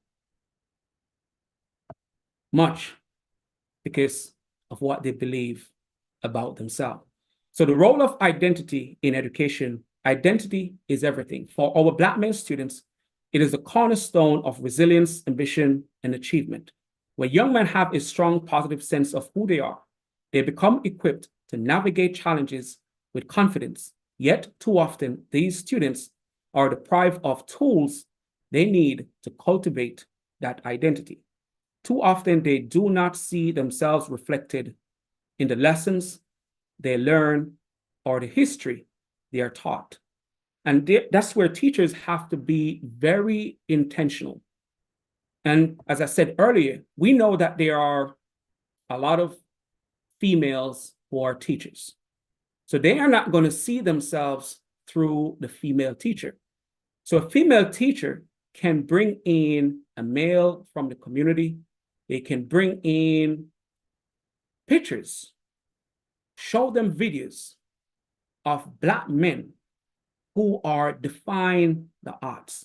much because of what they believe about themselves. So the role of identity in education, identity is everything. For our Black male students, it is the cornerstone of resilience, ambition, and achievement. When young men have a strong, positive sense of who they are, they become equipped to navigate challenges with confidence. Yet, too often, these students are deprived of tools they need to cultivate that identity. Too often, they do not see themselves reflected in the lessons they learn or the history they are taught. And that's where teachers have to be very intentional. And as I said earlier, we know that there are a lot of females who are teachers. So they are not going to see themselves through the female teacher. So a female teacher can bring in a male from the community. They can bring in pictures, show them videos of Black men who are defying the odds.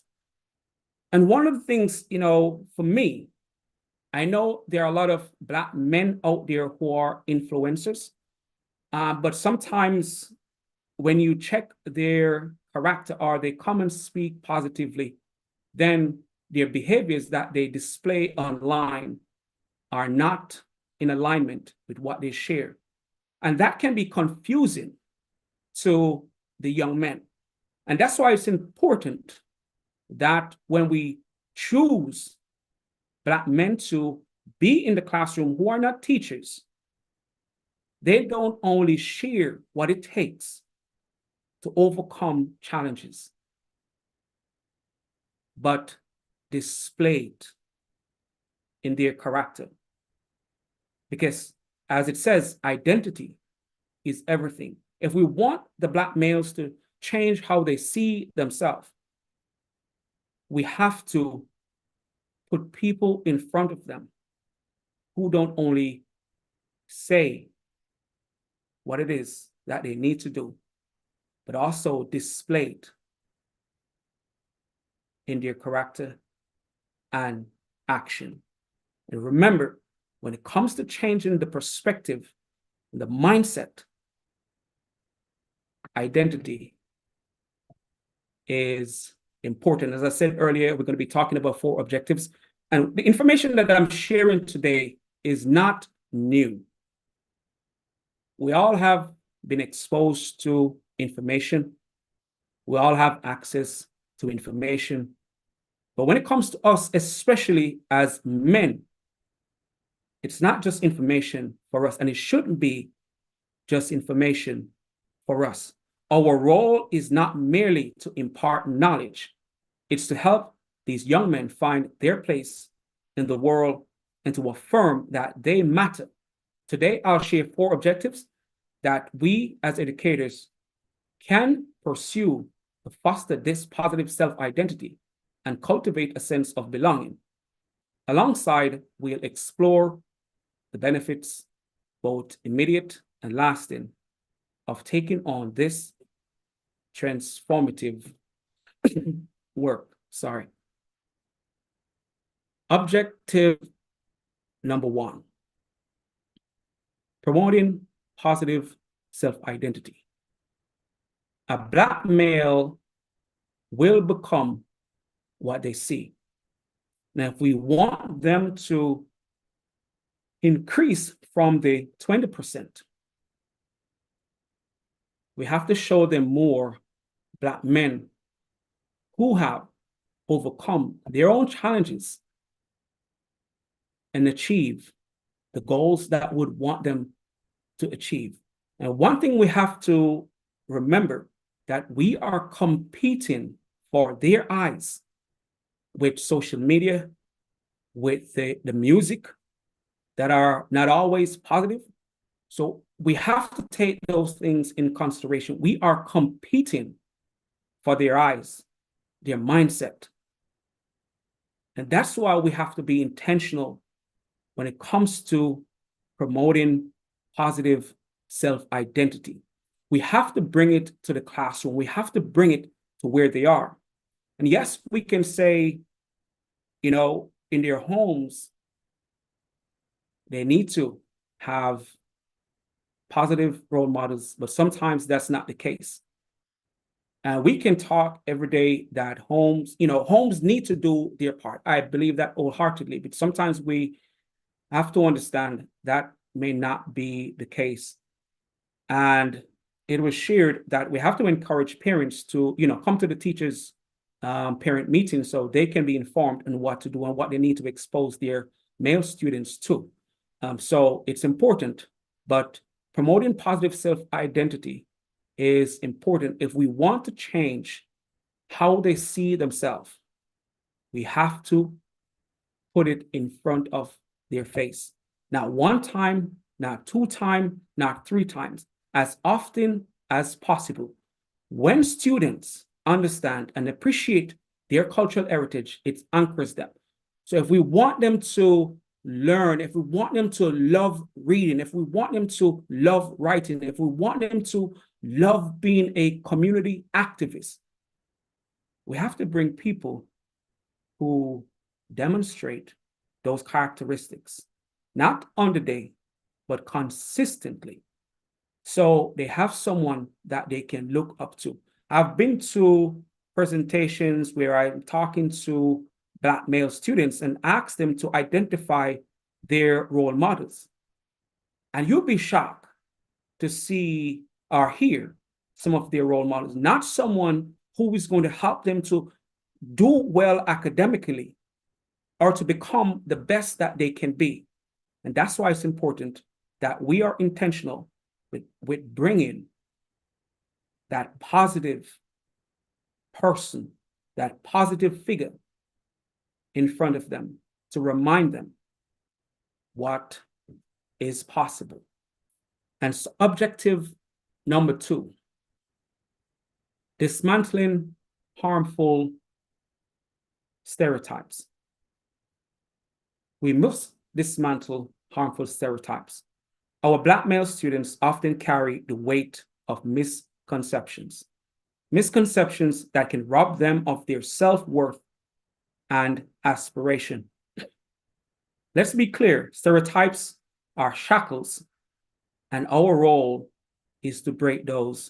And one of the things, you know, for me, I know there are a lot of Black men out there who are influencers, but sometimes when you check their character or they come and speak positively, then their behaviors that they display online are not in alignment with what they share. And that can be confusing to the young men. And that's why it's important that when we choose Black men to be in the classroom who are not teachers, they don't only share what it takes to overcome challenges, but display it in their character. Because as it says, identity is everything. If we want the Black males to change how they see themselves, we have to put people in front of them who don't only say what it is that they need to do, but also display it in their character and action. And remember, when it comes to changing the perspective, the mindset, identity is important. As I said earlier, we're going to be talking about 4 objectives. And the information that I'm sharing today is not new. We all have been exposed to information. We all have access to information. But when it comes to us, especially as men, it's not just information for us, and it shouldn't be just information for us. Our role is not merely to impart knowledge. It's to help these young men find their place in the world and to affirm that they matter Today, I'll share 4 objectives that we as educators can pursue to foster this positive self-identity and cultivate a sense of belonging. Alongside, we'll explore the benefits, both immediate and lasting, of taking on this transformative work. Objective number 1, promoting positive self-identity. A Black male will become what they see. Now, if we want them to increase from the 20%, we have to show them more Black men who have overcome their own challenges and achieve the goals that would want them to achieve. And one thing we have to remember, that we are competing for their eyes with social media, with the music that are not always positive. So we have to take those things in consideration. We are competing for their eyes, their mindset. And that's why we have to be intentional when it comes to promoting positive self-identity. We have to bring it to the classroom. We have to bring it to where they are. And yes, we can say, you know, in their homes, they need to have positive role models, but sometimes that's not the case. And we can talk every day that homes, you know, homes need to do their part. I believe that wholeheartedly, but sometimes we have to understand that may not be the case. And it was shared that we have to encourage parents to, you know, come to the teachers' parent meetings so they can be informed on what to do and what they need to expose their male students to. So it's important, but promoting positive self-identity is important. If we want to change how they see themselves, we have to put it in front of their face. Not 1 time, not 2 times, not 3 times, as often as possible. When students understand and appreciate their cultural heritage, it anchors them. So if we want them to learn, if we want them to love reading, if we want them to love writing, if we want them to love being a community activist, we have to bring people who demonstrate those characteristics, not on the day, but consistently. So they have someone that they can look up to. I've been to presentations where I'm talking to Black male students and ask them to identify their role models. And you'll be shocked to see or hear some of their role models, not someone who is going to help them to do well academically or to become the best that they can be. And that's why it's important that we are intentional with bringing that positive person, that positive figure in front of them to remind them what is possible. And so objective number 2, dismantling harmful stereotypes. We must dismantle harmful stereotypes. Our Black male students often carry the weight of misconceptions that can rob them of their self-worth and aspiration. Let's be clear, stereotypes are shackles, and our role is to break those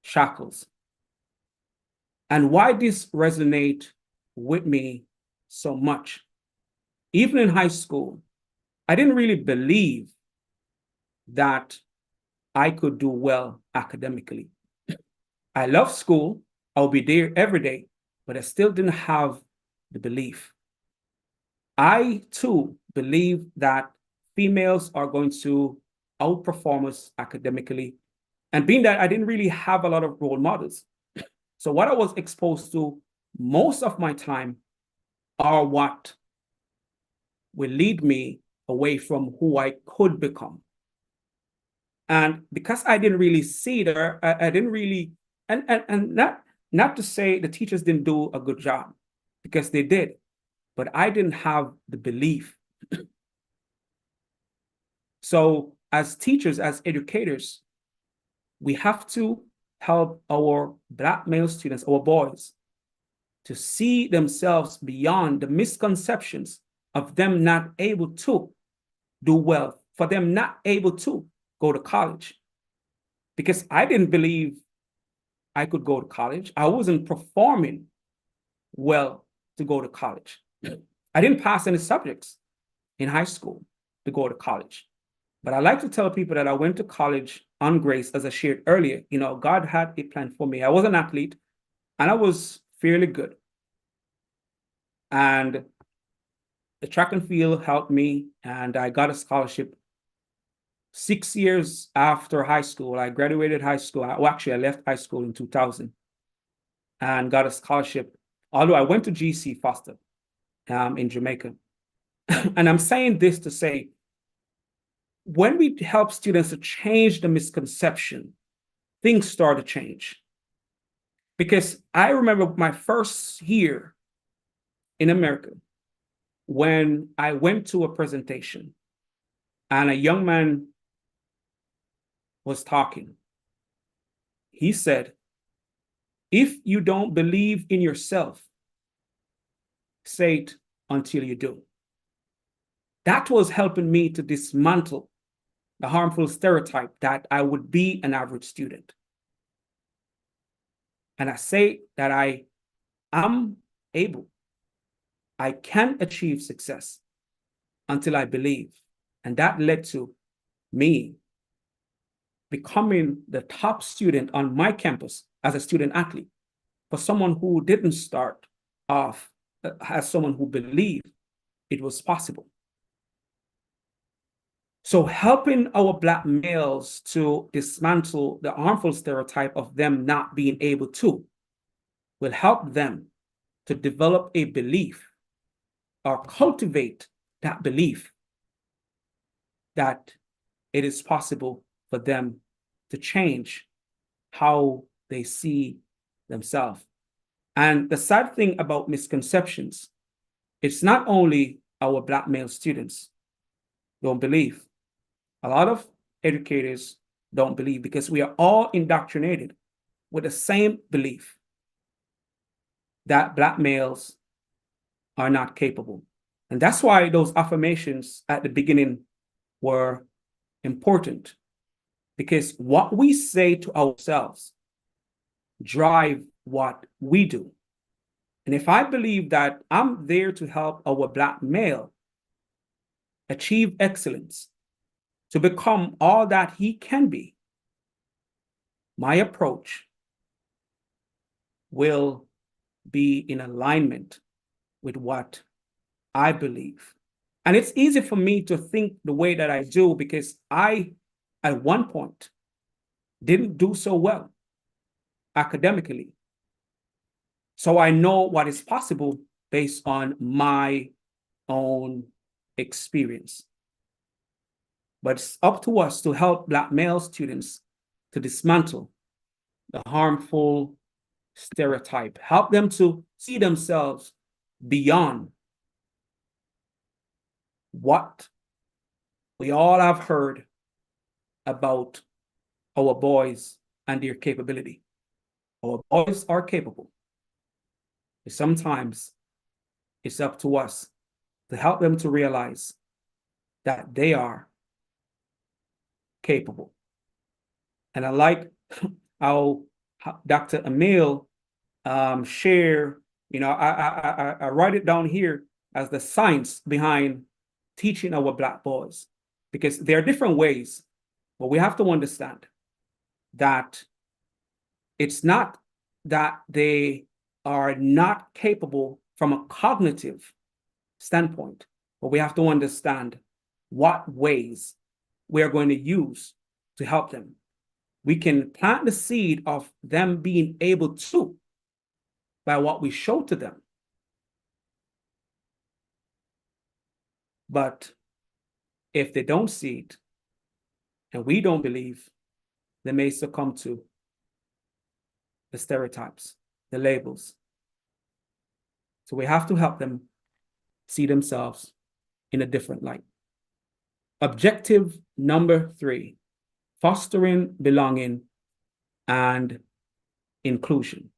shackles. And why this resonates with me so much, even in high school, I didn't really believe that I could do well academically. I love school, I'll be there every day, but I still didn't have the belief. I too believe that females are going to outperform us academically. And being that I didn't really have a lot of role models, so what I was exposed to most of my time are what will lead me away from who I could become. And because I didn't really see there, I didn't really, and not to say the teachers didn't do a good job, because they did, but I didn't have the belief. So as teachers, as educators, we have to help our Black male students, our boys, to see themselves beyond the misconceptions of them not able to do well, for them not able to go to college. Because I didn't believe I could go to college. I wasn't performing well to go to college. I didn't pass any subjects in high school to go to college. But I like to tell people that I went to college on grace, as I shared earlier. You know, God had a plan for me. I was an athlete and I was fairly good. And the track and field helped me, and I got a scholarship 6 years after high school. I graduated high school. Well, actually, I left high school in 2000 and got a scholarship, although I went to GC Foster in Jamaica. And I'm saying this to say, when we help students to change the misconception, things start to change. Because I remember my first year in America, when I went to a presentation and a young man was talking. He said, if you don't believe in yourself, say it until you do. That was helping me to dismantle the harmful stereotype that I would be an average student. And I say that I am able, I can achieve success until I believe. And that led to me becoming the top student on my campus as a student athlete, for someone who didn't start off as someone who believed it was possible. So helping our Black males to dismantle the harmful stereotype of them not being able to will help them to develop a belief or cultivate that belief that it is possible for them to change how they see themselves. And the sad thing about misconceptions, it's not only our Black male students don't believe. A lot of educators don't believe, because we are all indoctrinated with the same belief that Black males are not capable. And that's why those affirmations at the beginning were important, because what we say to ourselves drive what we do. And if I believe that I'm there to help our Black male achieve excellence, to become all that he can be, my approach will be in alignment with what I believe. And it's easy for me to think the way that I do, because I, at one point, didn't do so well academically. So I know what is possible based on my own experience. But it's up to us to help Black male students to dismantle the harmful stereotype, help them to see themselves beyond what we all have heard about our boys and their capability. Our boys are capable. Sometimes it's up to us to help them to realize that they are capable. And I like how Dr. Emil share, you know, I write it down here as the science behind teaching our Black boys, because there are different ways, but we have to understand that it's not that they are not capable from a cognitive standpoint, but we have to understand what ways we are going to use to help them. We can plant the seed of them being able to by what we show to them. But if they don't see it, and we don't believe, they may succumb to the stereotypes, the labels. So we have to help them see themselves in a different light. Objective number 3, fostering belonging and inclusion.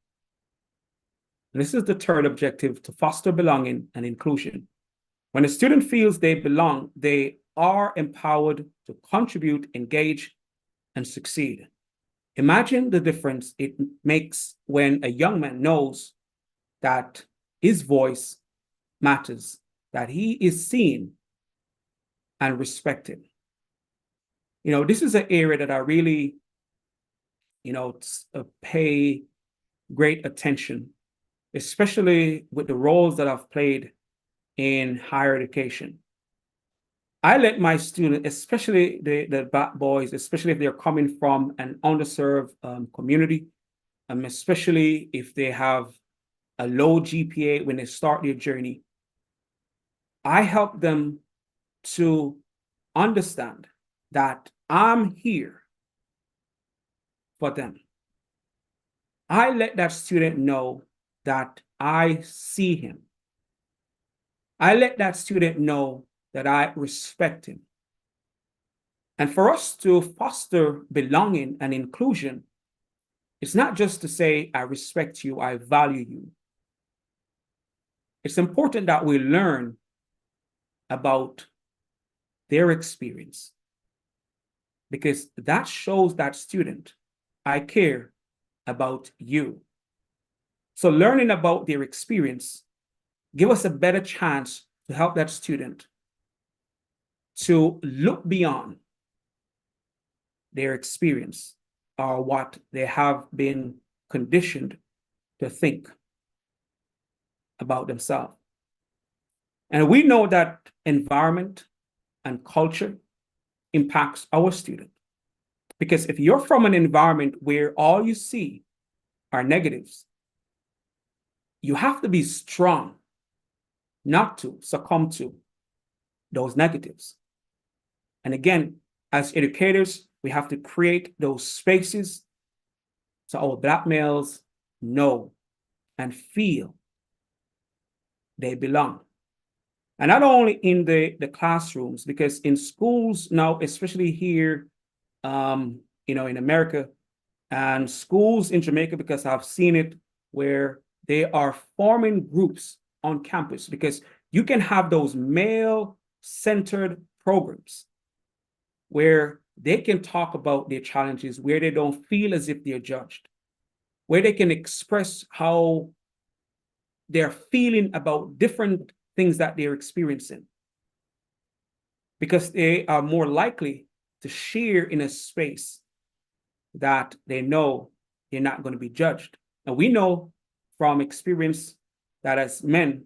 And this is the third objective, to foster belonging and inclusion. When a student feels they belong, they are empowered to contribute, engage, and succeed. Imagine the difference it makes when a young man knows that his voice matters, that he is seen and respected. You know, this is an area that I really, pay great attention, especially with the roles that I've played in higher education. I let my students, especially the black boys, especially if they're coming from an underserved community, especially if they have a low GPA when they start their journey, I help them to understand that I'm here for them. I let that student know that I see him. I let that student know that I respect him. And for us to foster belonging and inclusion, it's not just to say, I respect you, I value you. It's important that we learn about their experience, because that shows that student, I care about you. So learning about their experience give us a better chance to help that student to look beyond their experience or what they have been conditioned to think about themselves. And we know that environment and culture impacts our student. Because if you're from an environment where all you see are negatives, you have to be strong not to succumb to those negatives. And again, as educators, we have to create those spaces so our black males know and feel they belong. And not only in the classrooms, because in schools now, especially here, in America and schools in Jamaica, because I've seen it where they are forming groups on campus, because you can have those male-centered programs where they can talk about their challenges, where they don't feel as if they're judged, where they can express how they're feeling about different things that they're experiencing, because they are more likely to share in a space that they know they're not going to be judged. And we know from experience that as men,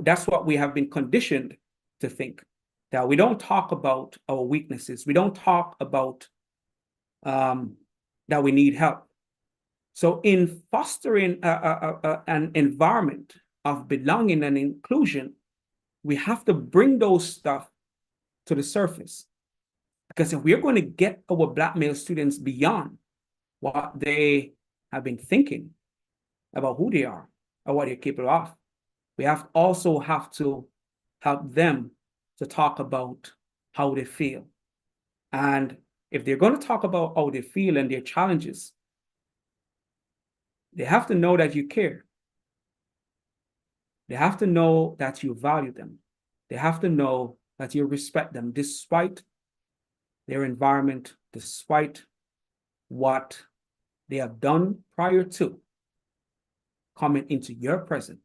that's what we have been conditioned to think, that we don't talk about our weaknesses. We don't talk about that we need help. So in fostering an environment of belonging and inclusion, we have to bring those stuff to the surface. Because if we're going to get our black male students beyond what they have been thinking about who they are or what they're capable of, we also have to help them to talk about how they feel. And if they're going to talk about how they feel and their challenges, they have to know that you care. They have to know that you value them. They have to know that you respect them despite their environment, despite what they have done prior to coming into your present.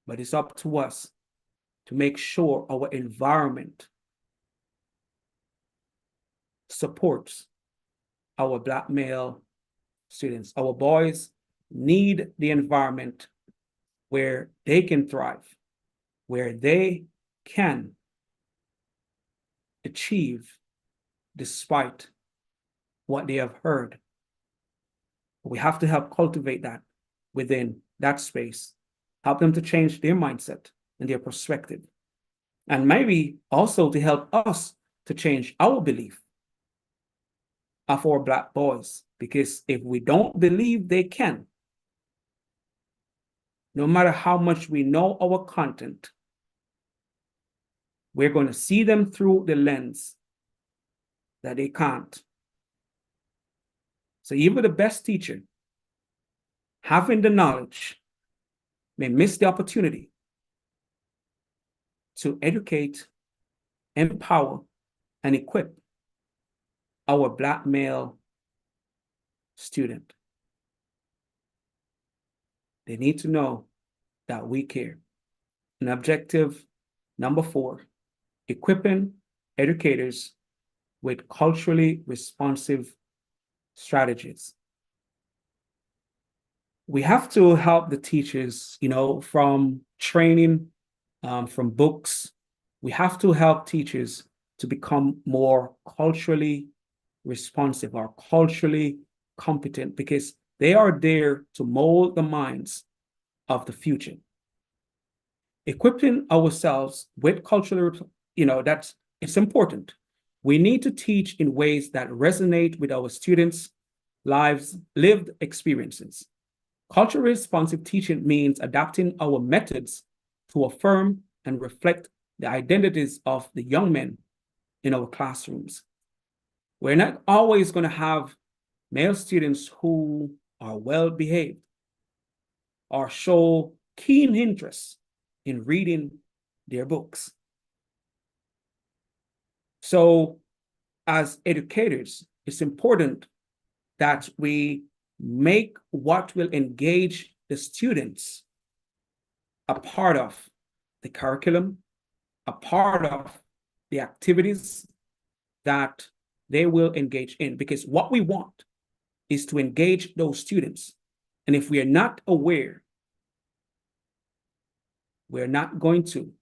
But it's up to us to make sure our environment supports our black male students. Our boys need the environment where they can thrive, where they can achieve despite what they have heard. We have to help cultivate that within that space, help them to change their mindset and their perspective. and maybe also to help us to change our belief of our Black boys. Because if we don't believe they can, no matter how much we know our content, we're going to see them through the lens that they can't. So even the best teacher, having the knowledge, may miss the opportunity to educate, empower, and equip our Black male student. They need to know that we care. And objective number 4, equipping educators with culturally responsive strategies. We have to help the teachers, from training, from books. We have to help teachers to become more culturally responsive or culturally competent, because they are there to mold the minds of the future. Equipping ourselves with cultural, it's important. We need to teach in ways that resonate with our students' lived experiences. Culturally responsive teaching means adapting our methods to affirm and reflect the identities of the young men in our classrooms. We're not always going to have male students who are well behaved or show keen interest in reading their books. So as educators, it's important that we make what will engage the students a part of the curriculum, a part of the activities that they will engage in, because what we want is to engage those students. And if we are not aware, we're not going to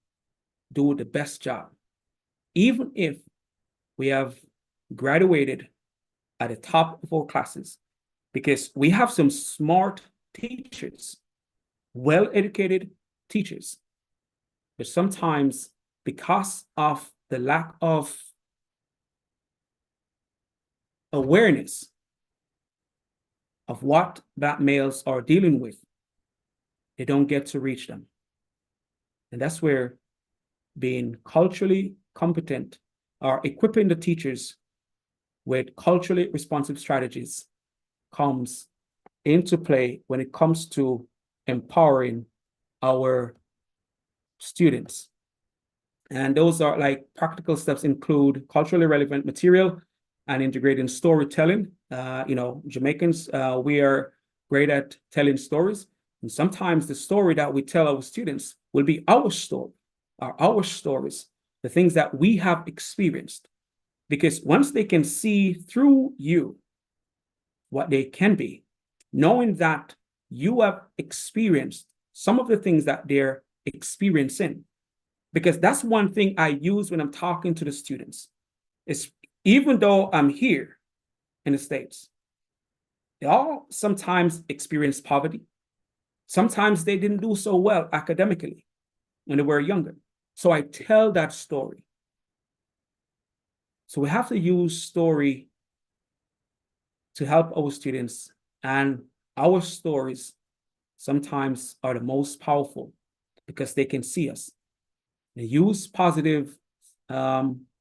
do the best job, even if we have graduated at the top of our classes, because we have some smart teachers, well-educated teachers, but sometimes because of the lack of awareness of what Black males are dealing with, they don't get to reach them. And that's where being culturally competent or equipping the teachers with culturally responsive strategies comes into play when it comes to empowering our students. And those are like practical steps include culturally relevant material and integrating storytelling. Jamaicans, we are great at telling stories. And sometimes the story that we tell our students will be our story, or our stories, the things that we have experienced. Because once they can see through you what they can be, knowing that you have experienced some of the things that they're experiencing. Because that's one thing I use when I'm talking to the students, is even though I'm here in the States, they all sometimes experience poverty. Sometimes they didn't do so well academically when they were younger. So I tell that story. So we have to use story to help our students, and our stories sometimes are the most powerful because they can see us. They use positive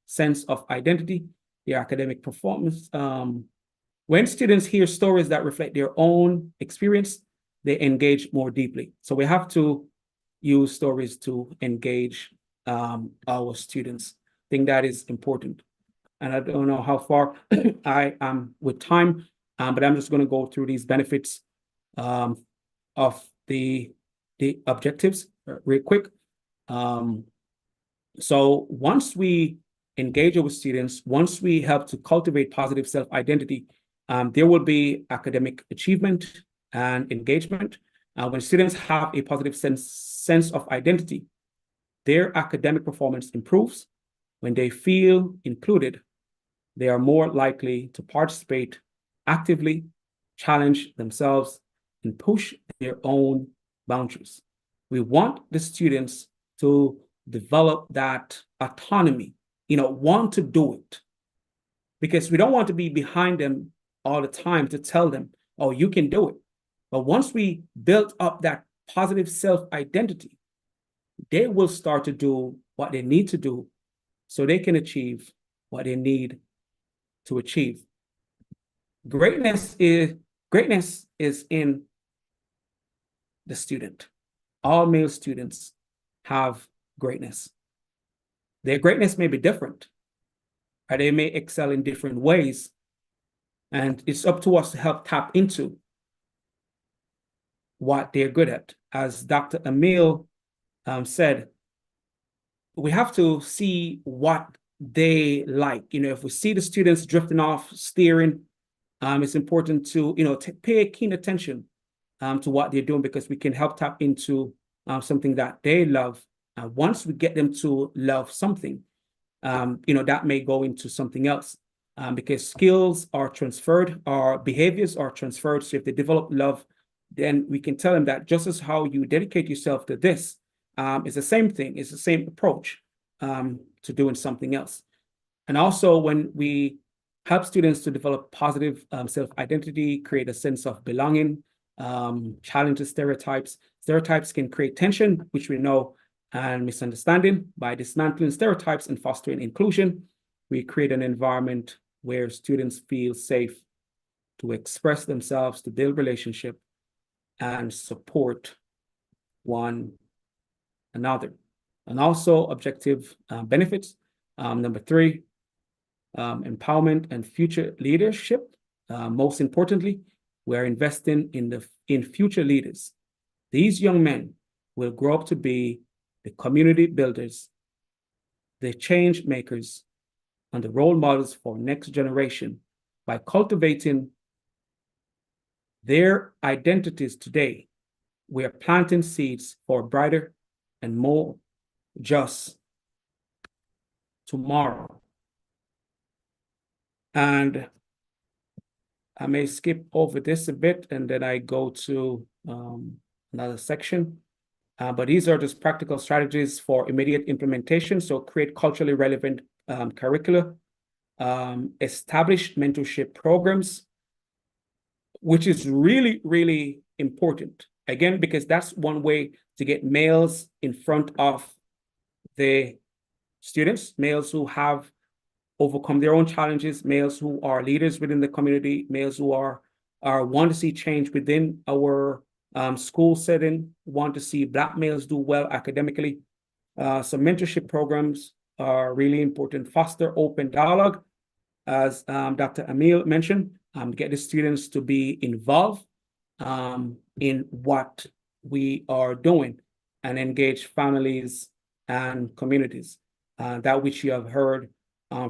sense of identity, their academic performance. When students hear stories that reflect their own experience, they engage more deeply. So we have to use stories to engage our students. I think that is important. And I don't know how far I am with time, but I'm just going to go through these benefits of the objectives real quick. So once we engage with students, once we help to cultivate positive self-identity, there will be academic achievement and engagement. When students have a positive sense of identity, their academic performance improves. When they feel included, they are more likely to participate actively, challenge themselves, and push their own boundaries. We want the students to develop that autonomy, want to do it. Because we don't want to be behind them all the time to tell them, oh, you can do it. But once we build up that positive self-identity, they will start to do what they need to do so they can achieve what they need to achieve. Greatness is in the student. All male students have greatness. Their greatness may be different, or they may excel in different ways. And it's up to us to help tap into what they're good at. As Dr. Emil said, we have to see what they like. If we see the students drifting off, steering, it's important to, pay keen attention to what they're doing, because we can help tap into something that they love. Once we get them to love something, that may go into something else, because skills are transferred, our behaviors are transferred. So if they develop love, then we can tell them that just as how you dedicate yourself to this, it's the same thing, it's the same approach to doing something else. And also, when we help students to develop positive self-identity, create a sense of belonging, challenge the stereotypes. Stereotypes can create tension, which we know, and misunderstanding. By dismantling stereotypes and fostering inclusion, we create an environment where students feel safe to express themselves, to build relationship, and support one another. And also objective benefits. Number 3, empowerment and future leadership. Most importantly, we're investing in future leaders. These young men will grow up to be the community builders, the change makers, and the role models for next generation. By cultivating their identities today, we are planting seeds for a brighter and more just tomorrow. And I may skip over this a bit, and then I go to another section. But these are just practical strategies for immediate implementation. So create culturally relevant curricula, establish mentorship programs, which is really, really important. Again, because that's one way to get males in front of the students, males who have overcome their own challenges, males who are leaders within the community, males who are want to see change within our school setting, want to see Black males do well academically. So mentorship programs are really important. Foster open dialogue, as Dr. Emil mentioned, get the students to be involved in what we are doing, and engage families and communities. That which you have heard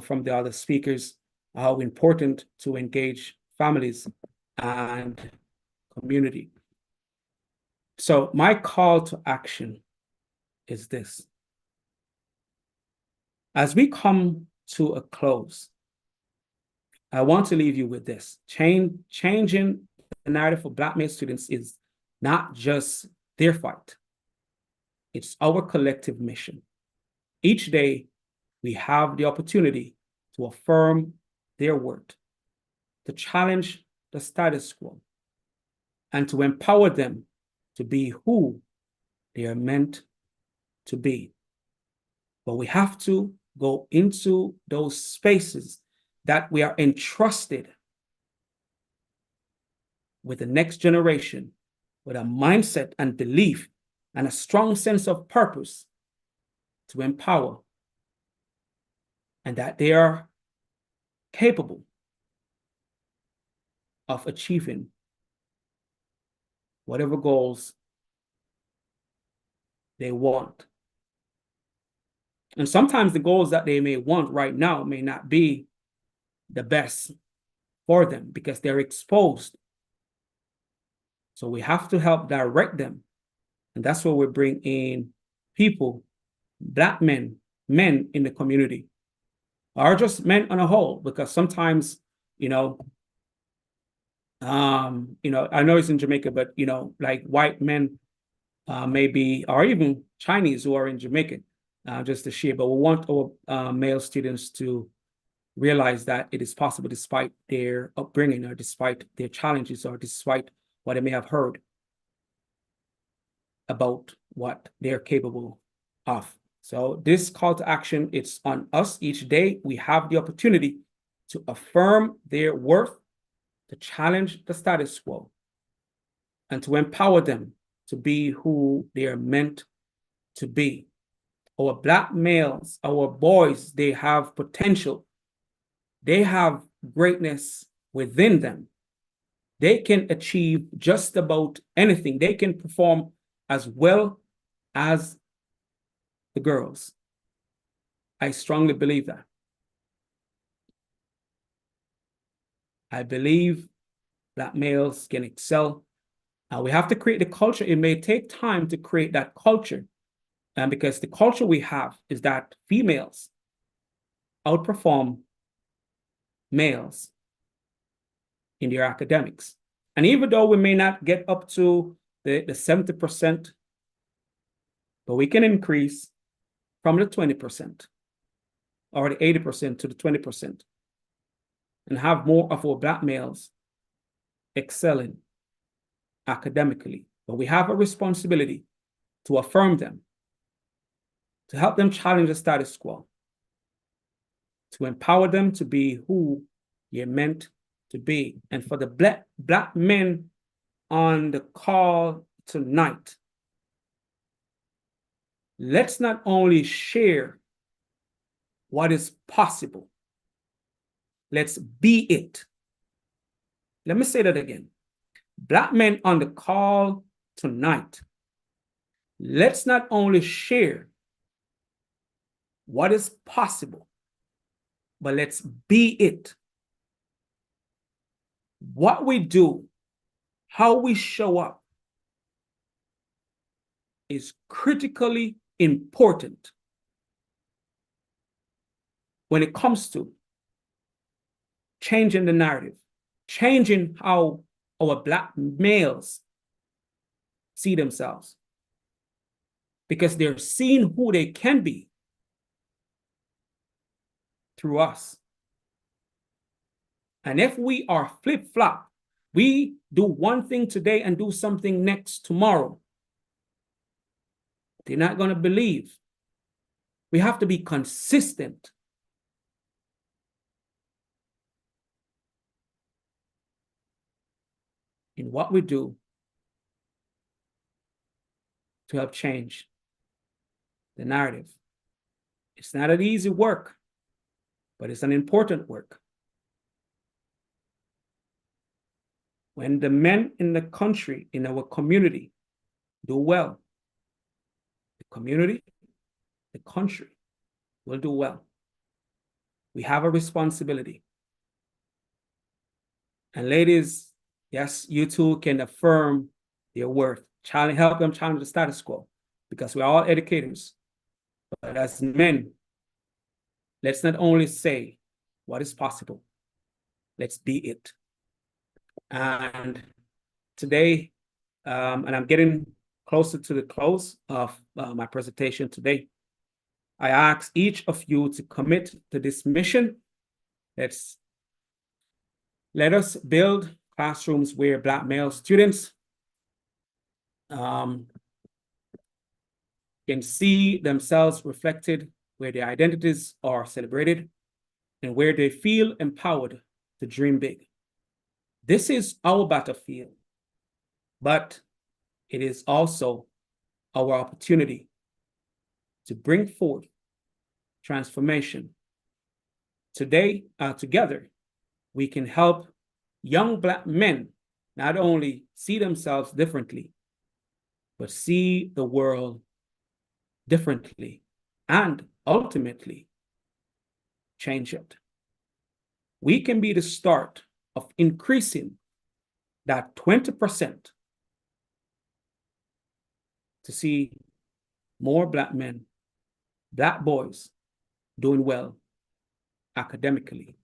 from the other speakers, how important to engage families and community. So my call to action is this. As we come to a close, I want to leave you with this. Changing the narrative for Black male students is not just their fight. It's our collective mission. Each day, we have the opportunity to affirm their worth, to challenge the status quo, and to empower them to be who they are meant to be. But we have to go into those spaces that we are entrusted with the next generation, with a mindset and belief and a strong sense of purpose to empower, and that they are capable of achieving whatever goals they want. And sometimes the goals that they may want right now may not be the best for them because they're exposed. So we have to help direct them. And that's where we bring in people, Black men in the community, or just men on a whole, because sometimes, I know it's in Jamaica, but, like white men maybe, or even Chinese who are in Jamaica, just to share. But we want our male students to realize that it is possible despite their upbringing or despite their challenges or despite what they may have heard about what they're capable of. So this call to action, it's on us each day. We have the opportunity to affirm their worth, to challenge the status quo, and to empower them to be who they are meant to be. Our Black males, our boys, they have potential. They have greatness within them. They can achieve just about anything. They can perform as well as the girls. I strongly believe that. I believe Black males can excel. We have to create the culture. It may take time to create that culture, because the culture we have is that females outperform males in their academics. And even though we may not get up to the 70%, but we can increase from the 20% or the 80% to the 20% and have more of our Black males excelling academically. But we have a responsibility to affirm them, to help them challenge the status quo, to empower them to be who you're meant to be. And for the black men on the call tonight, let's not only share what is possible, let's be it. Let me say that again. Black men on the call tonight, let's not only share what is possible, but let's be it. What we do, how we show up is critically important when it comes to changing the narrative, changing how our Black males see themselves, because they're seeing who they can be through us. And if we are flip-flop, we do one thing today and do something next tomorrow, they're not going to believe. We have to be consistent. In what we do to help change the narrative. It's not an easy work, but it's an important work. When the men in the country, in our community, do well, the community, the country will do well. We have a responsibility. And ladies, yes, you too can affirm their worth, help them challenge the status quo, because we're all educators. But as men, let's not only say what is possible, let's be it. And today, and I'm getting closer to the close of my presentation today, I ask each of you to commit to this mission. Let us build classrooms where Black male students can see themselves reflected, where their identities are celebrated, and where they feel empowered to dream big. This is our battlefield, but it is also our opportunity to bring forth transformation. Today, together, we can help young Black men not only see themselves differently, but see the world differently and ultimately change it. We can be the start of increasing that 20% to see more Black men, Black boys doing well academically.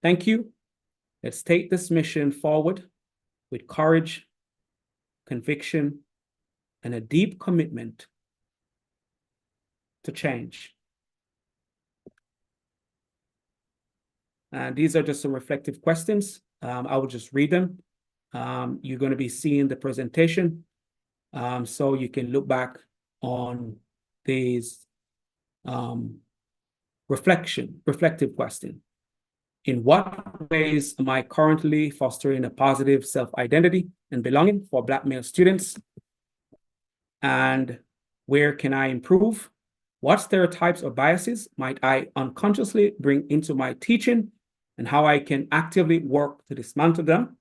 Thank you. Let's take this mission forward with courage, conviction, and a deep commitment to change? And these are just some reflective questions. I will just read them. You're going to be seeing the presentation, so you can look back on these reflective question. In what ways am I currently fostering a positive self-identity and belonging for Black male students? And where can I improve? What stereotypes or biases might I unconsciously bring into my teaching, and how I can actively work to dismantle them?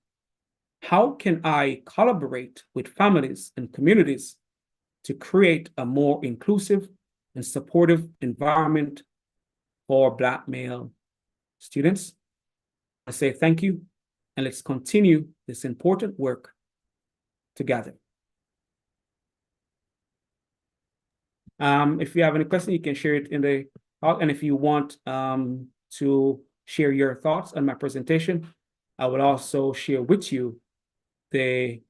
How can I collaborate with families and communities to create a more inclusive and supportive environment for Black male students? I say thank you, and let's continue this important work together. If you have any questions, you can share it in the talk, and if you want to share your thoughts on my presentation, I will also share with you the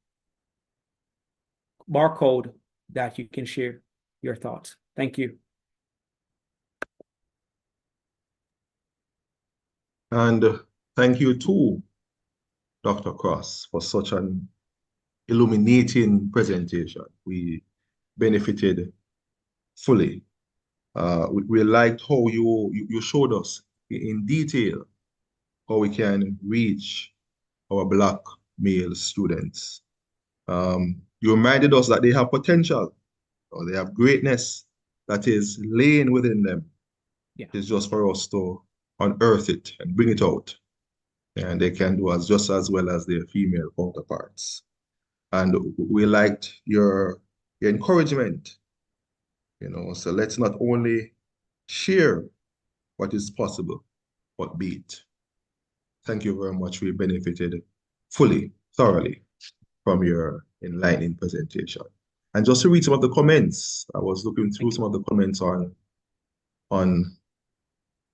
barcode that you can share your thoughts. Thank you. And thank you too, Dr. Cross, for such an illuminating presentation. We benefited fully. We liked how you showed us in detail how we can reach our Black male students. You reminded us that they have potential, or they have greatness that is laying within them. Yeah. It's just for us to unearth it and bring it out. And they can do just as well as their female counterparts. And we liked your encouragement, so let's not only share what is possible, but be it. Thank you very much. We benefited fully, thoroughly from your enlightening presentation. And just to read some of the comments, I was looking through some of the comments on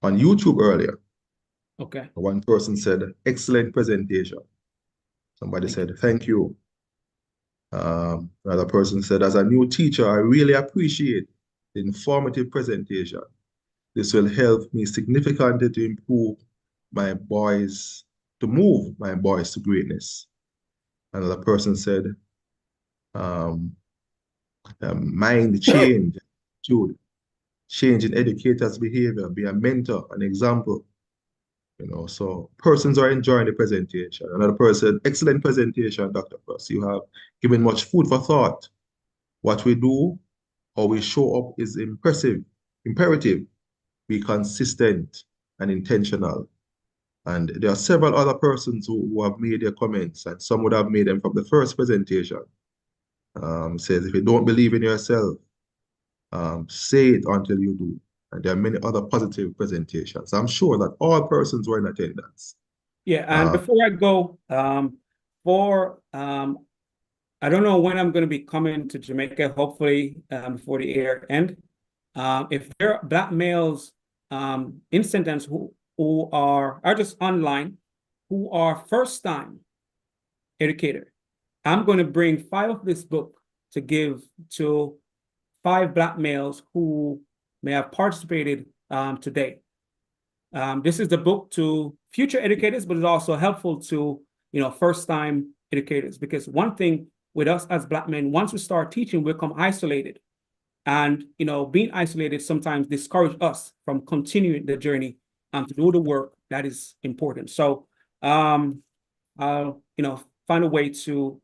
YouTube earlier. Okay. One person said, excellent presentation. Somebody said, thank you. Another person said, as a new teacher, I really appreciate the informative presentation. This will help me significantly to move my boys to greatness. Another person said, mind change, change in educators' behavior, be a mentor, an example. So persons are enjoying the presentation. Another person, excellent presentation, Dr. Cross. You have given much food for thought. What we do, how we show up is imperative. Be consistent and intentional. And there are several other persons who have made their comments, and some would have made them from the first presentation. Says, if you don't believe in yourself, say it until you do. And there are many other positive presentations. I'm sure that all persons were in attendance. Yeah, and before I go, I don't know when I'm going to be coming to Jamaica, hopefully before the year end. If there are Black males in sentence who are just online, who are first-time educator, I'm going to bring 5 of this book to give to 5 Black males who may have participated today. This is the book to future educators, but it's also helpful to first-time educators, because one thing with us as Black men, once we start teaching, we become isolated, and being isolated sometimes discourages us from continuing the journey to do the work that is important. So I'll find a way to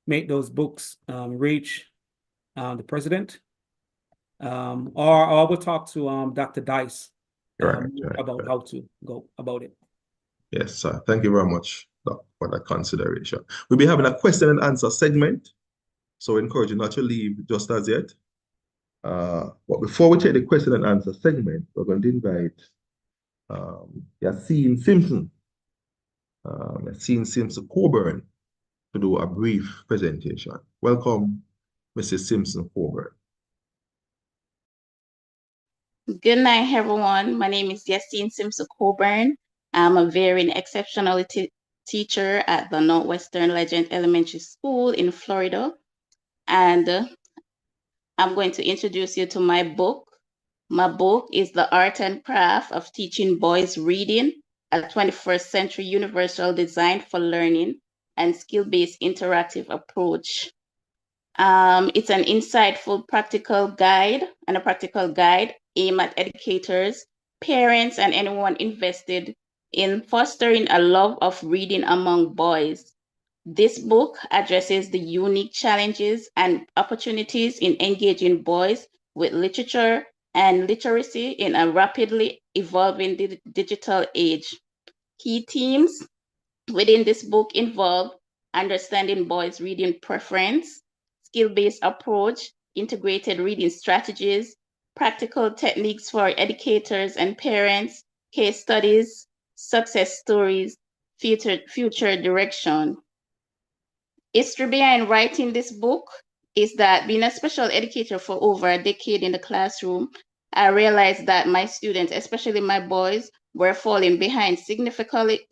make those books reach the president. Or I will talk to Dr. Dice about how to go about it. Yes, sir. Thank you very much for that consideration. We'll be having a question and answer segment, so I encourage you not to leave just as yet. But before we take the question and answer segment, we're going to invite Yassine Simpson Coburn to do a brief presentation. Welcome, Mrs. Simpson Coburn. Good night, everyone. My name is Yassine Simpson Coburn. I'm a very exceptional teacher at the Northwestern Legend Elementary School in Florida. And I'm going to introduce you to my book. My book is The Art and Craft of Teaching Boys Reading, a 21st Century Universal Design for Learning and Skill-Based Interactive Approach. It's an insightful practical guide aimed at educators, parents, and anyone invested in fostering a love of reading among boys. This book addresses the unique challenges and opportunities in engaging boys with literature and literacy in a rapidly evolving digital age. Key themes within this book involve understanding boys' reading preference, skill-based approach, integrated reading strategies, practical techniques for educators and parents, case studies, success stories, future direction. History behind writing this book is that being a special educator for over a decade in the classroom, I realized that my students, especially my boys, were falling behind significantly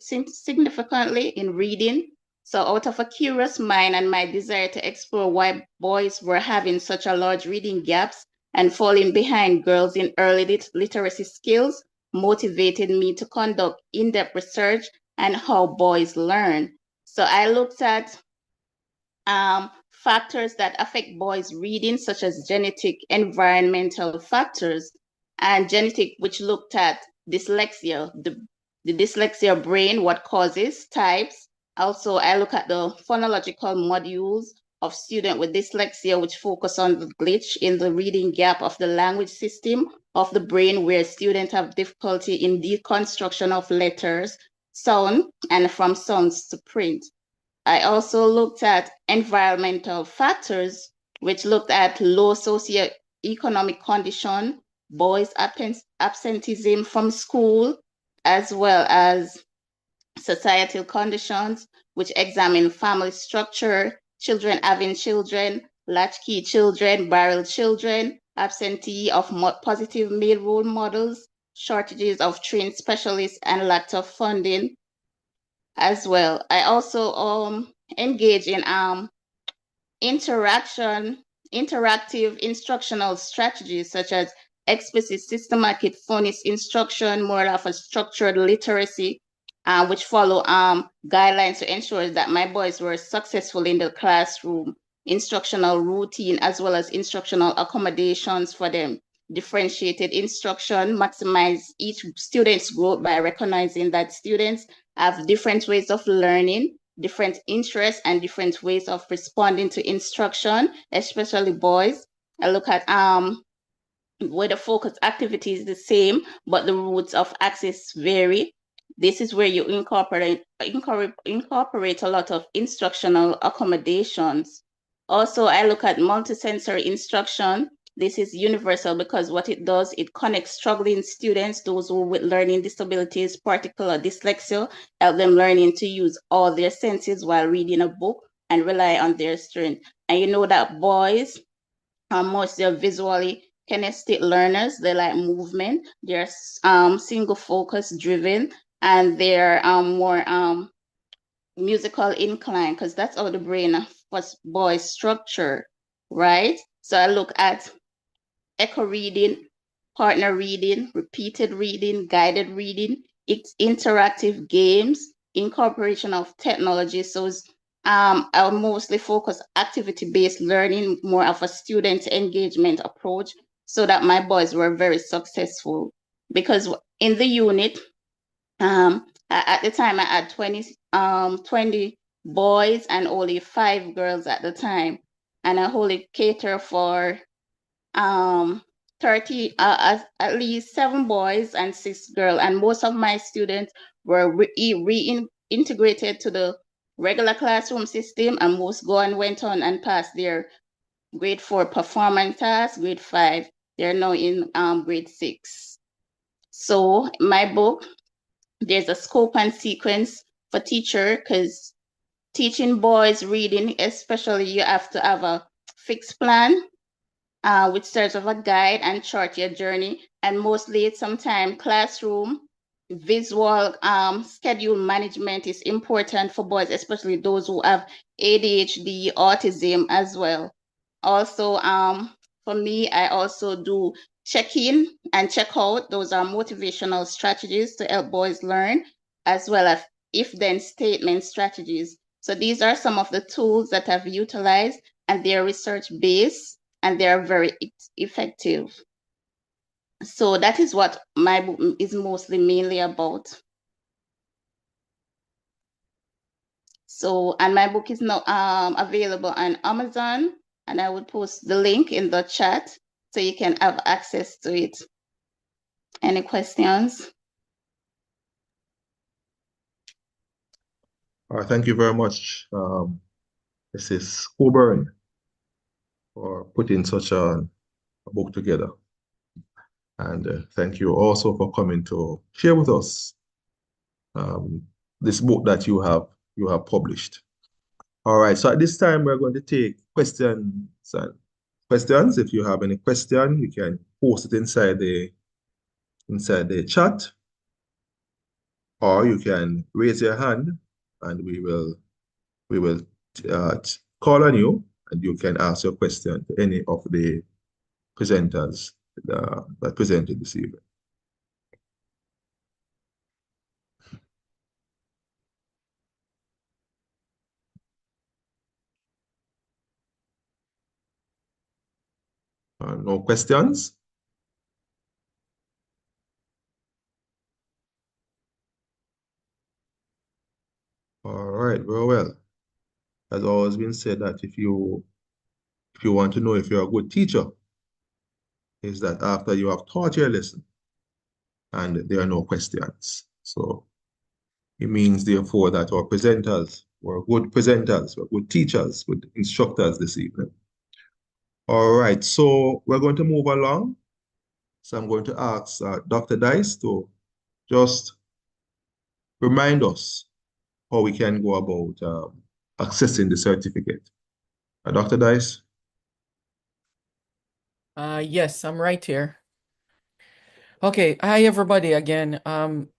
in reading. So out of a curious mind and my desire to explore why boys were having such a large reading gaps and falling behind girls in early literacy skills motivated me to conduct in-depth research on how boys learn. So I looked at factors that affect boys' reading, such as genetic, environmental factors, and genetic, which looked at dyslexia, the dyslexia brain, what causes, types. Also, I look at the phonological modules of students with dyslexia, which focus on the glitch in the reading gap of the language system of the brain, where students have difficulty in deconstruction of letters, sound, and from sounds to print. I also looked at environmental factors, which looked at low socioeconomic condition, boys' absenteeism from school, as well as societal conditions, which examine family structure, children having children, latchkey children, barrel children, absentee of positive male role models, shortages of trained specialists, and lack of funding as well. I also engage in interactive instructional strategies such as explicit systematic phonics instruction, more of a structured literacy, which follow guidelines to ensure that my boys were successful in the classroom, instructional routine, as well as instructional accommodations for them. Differentiated instruction, maximize each student's growth by recognizing that students have different ways of learning, different interests, and different ways of responding to instruction, especially boys. I look at where the focus activity is the same, but the routes of access vary. This is where you incorporate a lot of instructional accommodations. Also, I look at multisensory instruction. This is universal because what it does, it connects struggling students, those who with learning disabilities, particular dyslexia, help them learning to use all their senses while reading a book and rely on their strength. And you know that boys are mostly visually kinesthetic learners. They like movement. They're single focus driven, and they're more musical inclined because that's how the brain was boys structure, right? So I look at echo reading, partner reading, repeated reading, guided reading, it's interactive games, incorporation of technology. So I'll mostly focus activity-based learning, more of a student engagement approach, so that my boys were very successful. Because in the unit, at the time I had 20 boys and only 5 girls at the time. And I only cater for 30 at least 7 boys and 6 girls, and most of my students were reintegrated to the regular classroom system, and most went on and passed their grade 4 performance tasks, grade 5. They're now in grade 6. So my book, there's a scope and sequence for teacher, because teaching boys reading, especially, you have to have a fixed plan, which serves as a guide and chart your journey. And mostly, sometimes classroom visual schedule management is important for boys, especially those who have ADHD, autism as well. Also, For me, I also do check-in and check-out. Those are motivational strategies to help boys learn, as well as if-then statement strategies. So these are some of the tools that I've utilized, and they're research-based, and they're very effective. So that is what my book is mostly mainly about. So, and my book is now available on Amazon, and I will post the link in the chat so you can have access to it. Any questions? All right, thank you very much, Mrs. Coburn, for putting such a book together. And thank you also for coming to share with us this book that you have published. All right, so at this time, we're going to take questions. If you have any question, you can post it inside the chat, or you can raise your hand, and we will call on you, and you can ask your question to any of the presenters that presented this evening. No questions? All right, very well. Has always been said that if you want to know if you're a good teacher, is that after you have taught your lesson and there are no questions. So it means therefore that our presenters were good presenters, were good teachers, good instructors this evening. All right, so we're going to move along. So I'm going to ask Dr. Dice to just remind us how we can go about accessing the certificate. Dr. Dice? Yes, I'm right here. Okay, hi everybody again.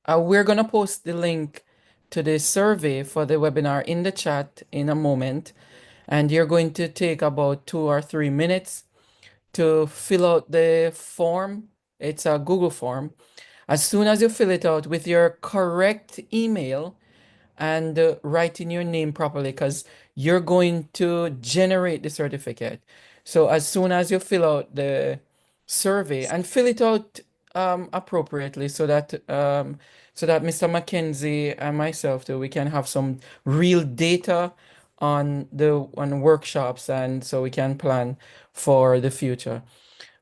We're gonna post the link to the survey for the webinar in the chat in a moment, and you're going to take about 2 or 3 minutes to fill out the form. It's a Google form. As soon as you fill it out with your correct email and write in your name properly, because you're going to generate the certificate. So as soon as you fill out the survey and fill it out appropriately, so that Mr. Mackenzie and myself too, we can have some real data on workshops, and so we can plan for the future.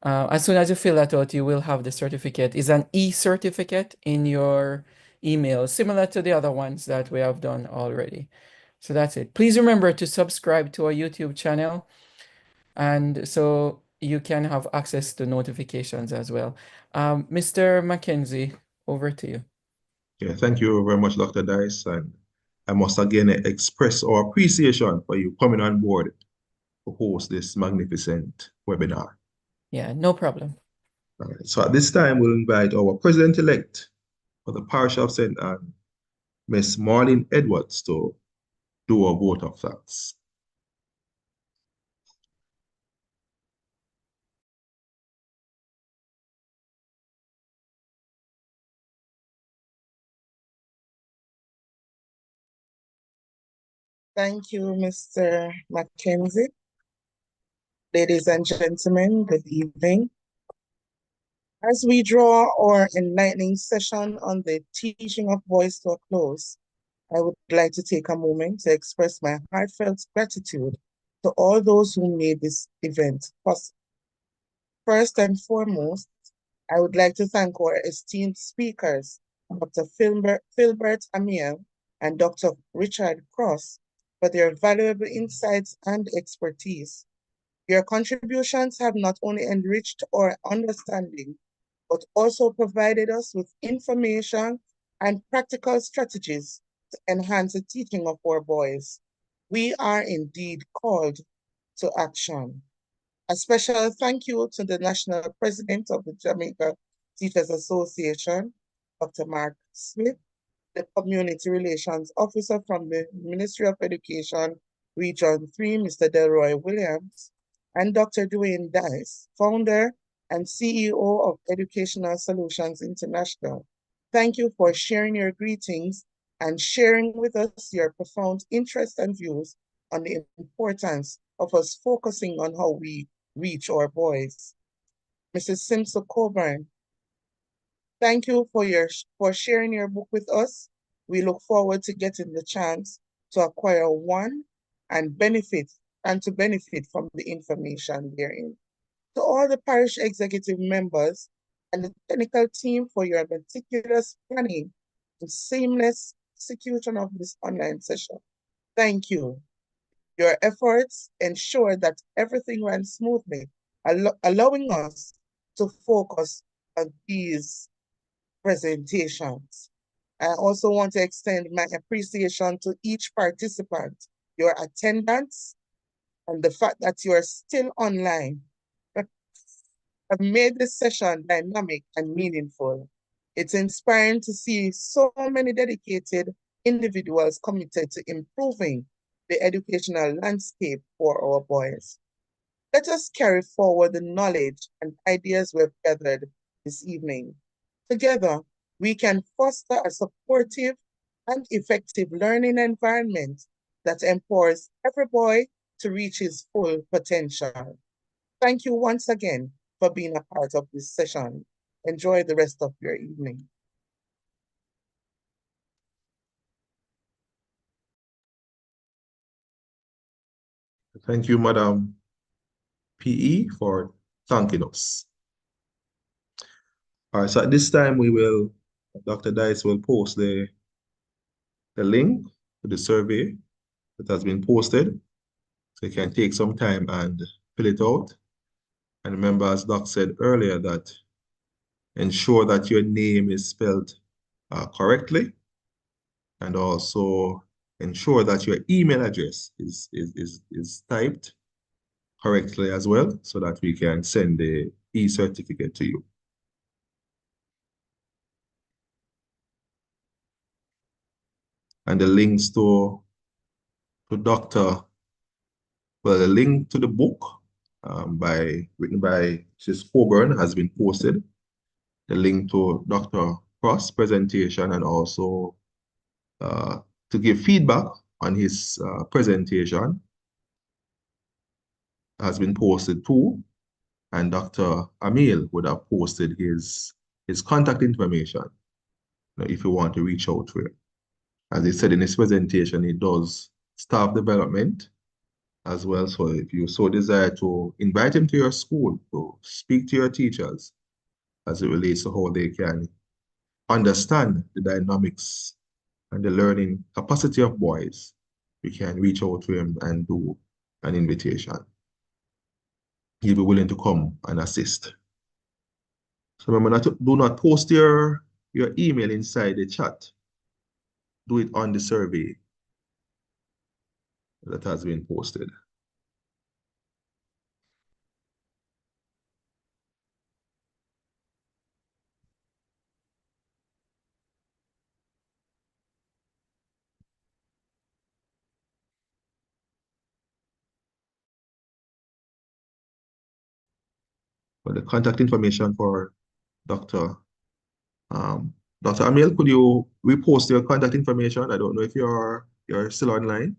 As soon as you fill that out, you will have the certificate. It's an e-certificate in your email, similar to the other ones that we have done already. So that's it. Please remember to subscribe to our YouTube channel, and so you can have access to notifications as well. Mr. Mackenzie, over to you. Yeah, thank you very much, Dr. Dice. And I must again express our appreciation for you coming on board to host this magnificent webinar. Yeah, no problem. All right, so at this time, we'll invite our President-elect for the Parish of St. Anne, Ms. Marlene Edwards, to do a vote of thanks. Thank you, Mr. Mackenzie. Ladies and gentlemen, good evening. As we draw our enlightening session on the teaching of voice to a close, I would like to take a moment to express my heartfelt gratitude to all those who made this event possible. First and foremost, I would like to thank our esteemed speakers, Dr. Philbert Amiel and Dr. Richard Cross, for their valuable insights and expertise. Your contributions have not only enriched our understanding, but also provided us with information and practical strategies to enhance the teaching of our boys. We are indeed called to action. A special thank you to the National President of the Jamaica Teachers Association, Dr. Mark Smith, the Community Relations Officer from the Ministry of Education, Region 3, Mr. Delroy Williams, and Dr. Dwayne Dice, founder and CEO of Educational Solutions International. Thank you for sharing your greetings and sharing with us your profound interest and views on the importance of us focusing on how we reach our boys. Mrs. Simpson Coburn, thank you for sharing your book with us. We look forward to getting the chance to acquire one and to benefit from the information therein. To all the parish executive members and the technical team for your meticulous planning and seamless execution of this online session. Thank you. Your efforts ensure that everything ran smoothly, allowing us to focus on these presentations. I also want to extend my appreciation to each participant, your attendance, and the fact that you are still online have made this session dynamic and meaningful. It's inspiring to see so many dedicated individuals committed to improving the educational landscape for our boys. Let us carry forward the knowledge and ideas we've gathered this evening. Together, we can foster a supportive and effective learning environment that empowers every boy to reach his full potential. Thank you once again for being a part of this session. Enjoy the rest of your evening. Thank you, Madam PE, for thanking us. All right, so at this time, Dr. Dice will post the link to the survey that has been posted. So you can take some time and fill it out. And remember, as Doc said earlier, that ensure that your name is spelled correctly, and also ensure that your email address is typed correctly as well, so that we can send the e-certificate to you. And the links to the link to the book written by Mrs. Coburn has been posted. The link to Dr. Cross' presentation, and also to give feedback on his presentation, has been posted too. And Dr. Amil would have posted his contact information, if you want to reach out to him. As he said in his presentation, he does staff development as well. So if you so desire to invite him to your school, to speak to your teachers as it relates to how they can understand the dynamics and the learning capacity of boys, we can reach out to him and do an invitation. He'll be willing to come and assist. So remember, do not post your email inside the chat. Do it on the survey that has been posted. But the contact information for Dr. Amil, could you repost your contact information? I don't know if you're still online.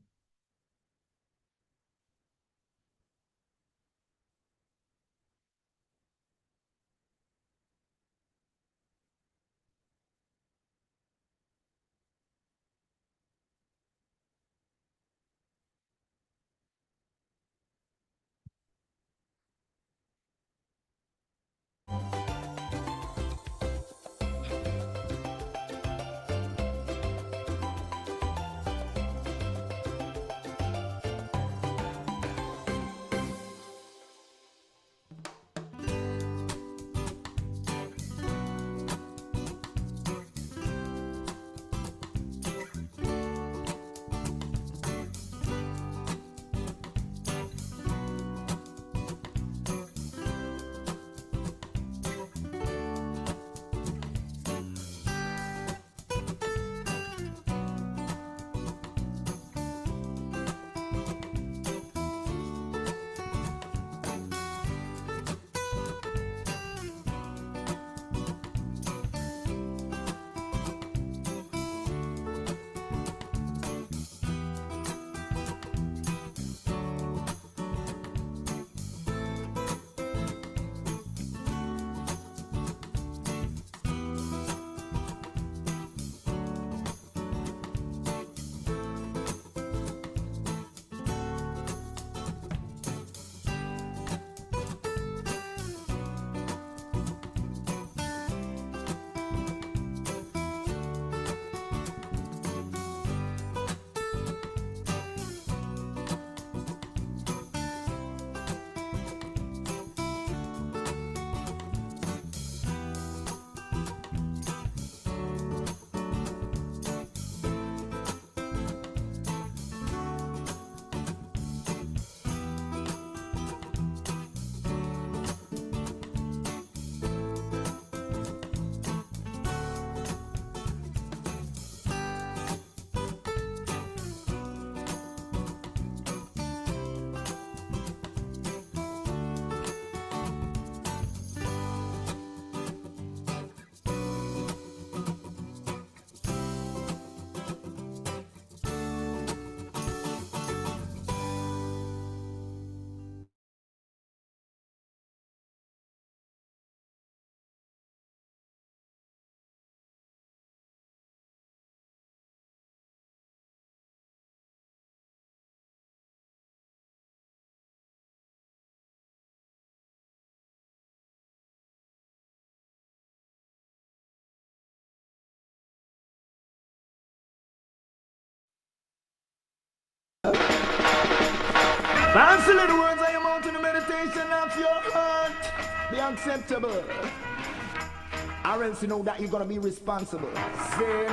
Fancy little words I am out in the meditation of your heart. Be acceptable. Or else you know that you're gonna be responsible. Sin.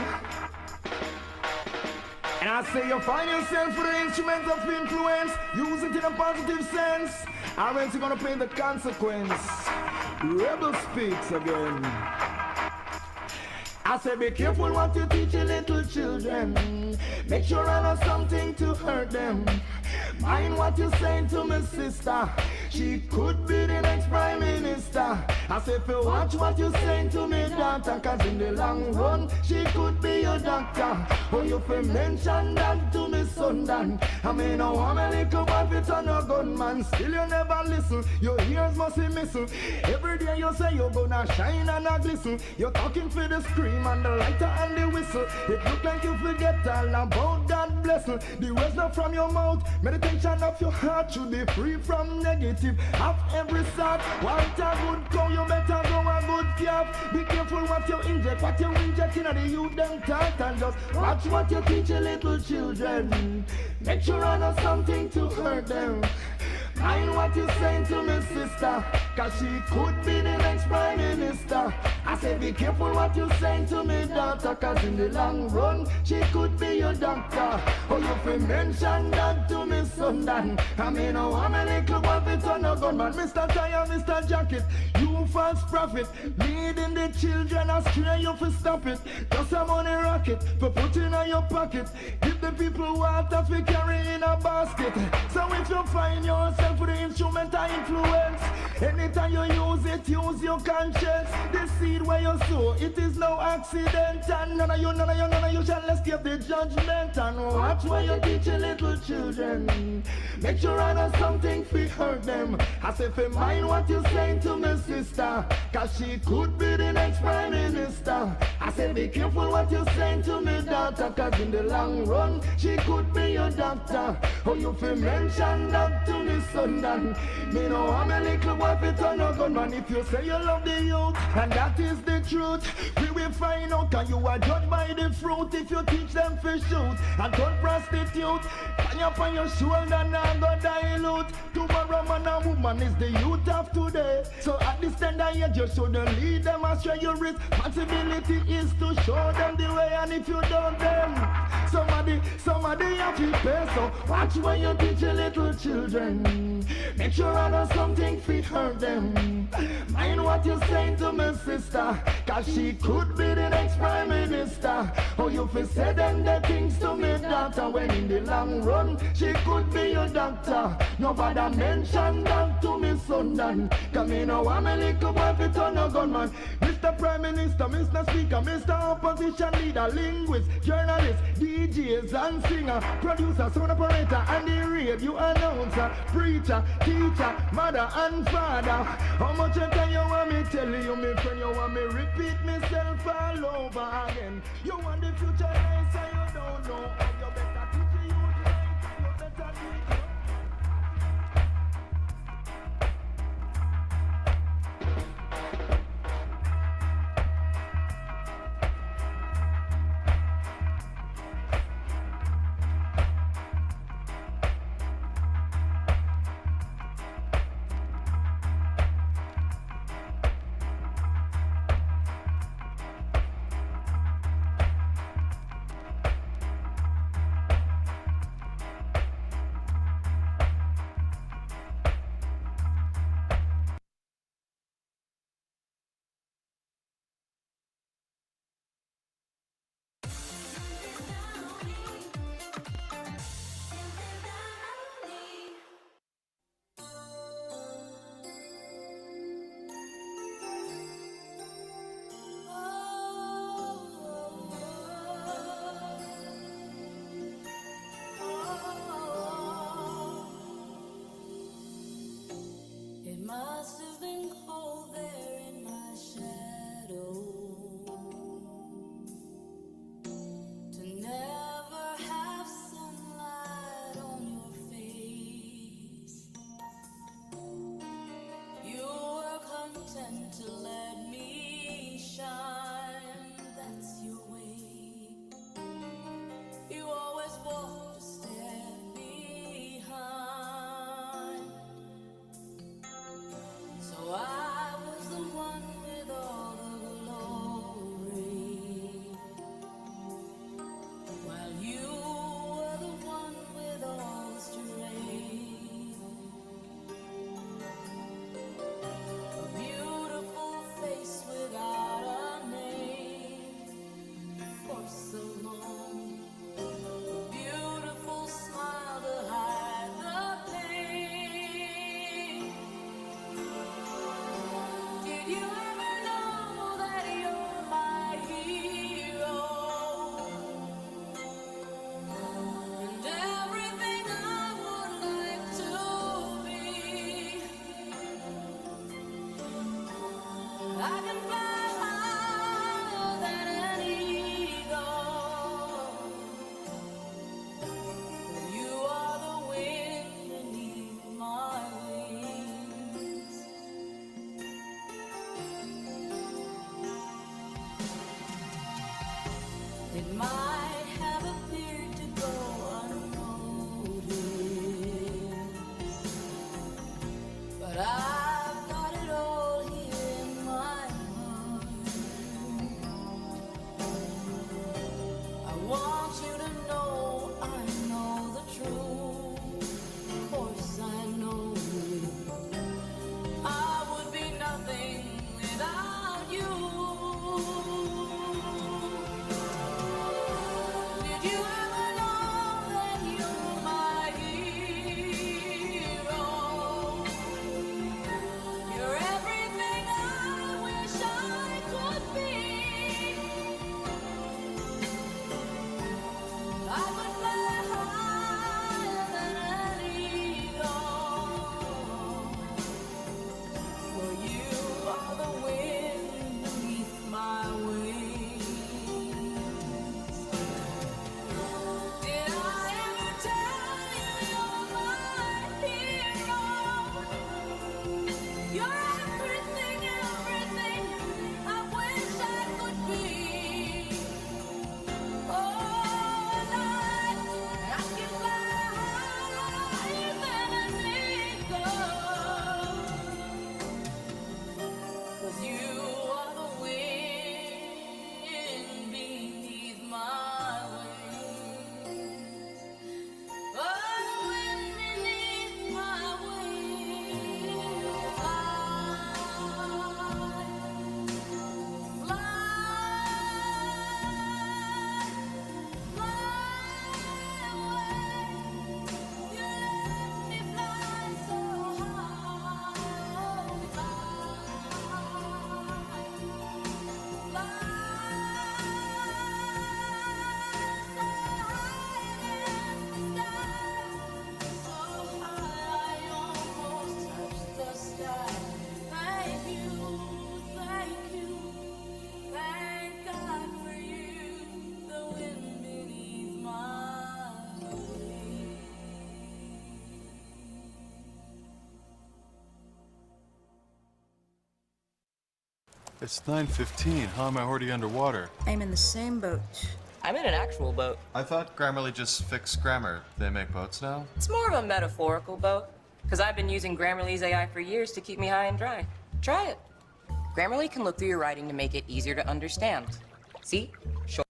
And I say you find yourself with the instrument of influence. Use it in a positive sense. Or else you're gonna pay the consequence. Rebel speaks again. I say be careful what you teach your little children. Make sure I know something to hurt them. Mind what you saying to my sister. She could be the next prime minister. I say if you watch what you saying to me daughter, cause in the long run she could be your doctor. Oh, you fi mention that to me son Dan. I mean no I'm a little boy fit on a gunman. Still you never listen. Your ears must be missing. Every day you say you're gonna shine and a glisten. You're talking for the scream and the lighter and the whistle. It look like you forget all about that blessing. The words not from your mouth. Meditation of your heart should be free from negative. Have every sort. Want a good cow, you better go a good calf. Be careful what you inject. What you inject in the youth them talk. And just watch what you teach your little children. Make sure I know something to hurt them. Mind what you saying to me sister, cause she could be the next prime minister. I say be careful what you saying to me daughter, cause in the long run she could be your doctor. Oh, you fi mention that to me son Dan. I mean oh I'm a little boy fit on a gunman. Mr. Tire, Mr. Jacket, you false prophet, leading the children astray. You fi stop it. Just a money rocket for put in your pocket. Give the people water fi carry in a basket. So if you find yourself with the instrument of influence, anytime you use it, use your conscience. The seed where you sow, it is no accident. And none of you shall escape the judgment. And watch where you teach your little children. Make sure I know something fi hurt them. I say fi mind what you saying to my sister, cause she could be the next prime minister. I say be careful what you saying to me daughter, cause in the long run she could be your doctor. Oh, you fi mention that to me son Dan. Me know I'm a little boy fit on a gunman. If you say you love the youth, and that is the truth, we will find out, cause you are judged by the fruit. If you teach them to shoot and don't prostitute, hang up on your shoulder now go dilute. Tomorrow man and woman is the youth of today. So at this tender age you shouldn't lead them astray. Your responsibility is to show them the way, and if you don't then somebody have to pay. So watch when you teach your little children. Make sure I know something fi hurt them. Mind what you saying to my sister, cause she could be the next prime minister. Oh, you fi say them the things to me daughter, when in the long run she could be your doctor. Nobody mention that to me son Dan. Cause me know I'm a little boy fit on a gunman. Mr. Prime Minister, Mr. Speaker, Mr. Opposition Leader, linguist, journalist, DJs and singer, producer, sound operator and the radio announcer, preacher, teacher, mother and father. How much time you want me tell you, me friend? You want me repeat myself all over again? You want the future nice and you don't know. You better teach you right, you better do it. might have appeared to go unnoticed, but I've got it all here in my heart. I want you to know I know the truth. Of course I know I would be nothing without you. Did you ever know that you're my hero? You're everything I wish I could be. I would fly higher than an eagle, for you are the wind beneath my wings. Did I ever tell you you're my hero? You're everything, everything I wish I could be. Oh, and I can fly higher than an eagle, 'cause you are the wind beneath my wings. Oh, the wind beneath my wings. Fly, fly away. You let me fly so high. Thank God for you, the wind beneath my wings. It's 9:15. How am I already underwater? I'm in the same boat. I'm in an actual boat. I thought Grammarly just fixed grammar. They make boats now? It's more of a metaphorical boat, because I've been using Grammarly's AI for years to keep me high and dry. Try it. Grammarly can look through your writing to make it easier to understand. See? Short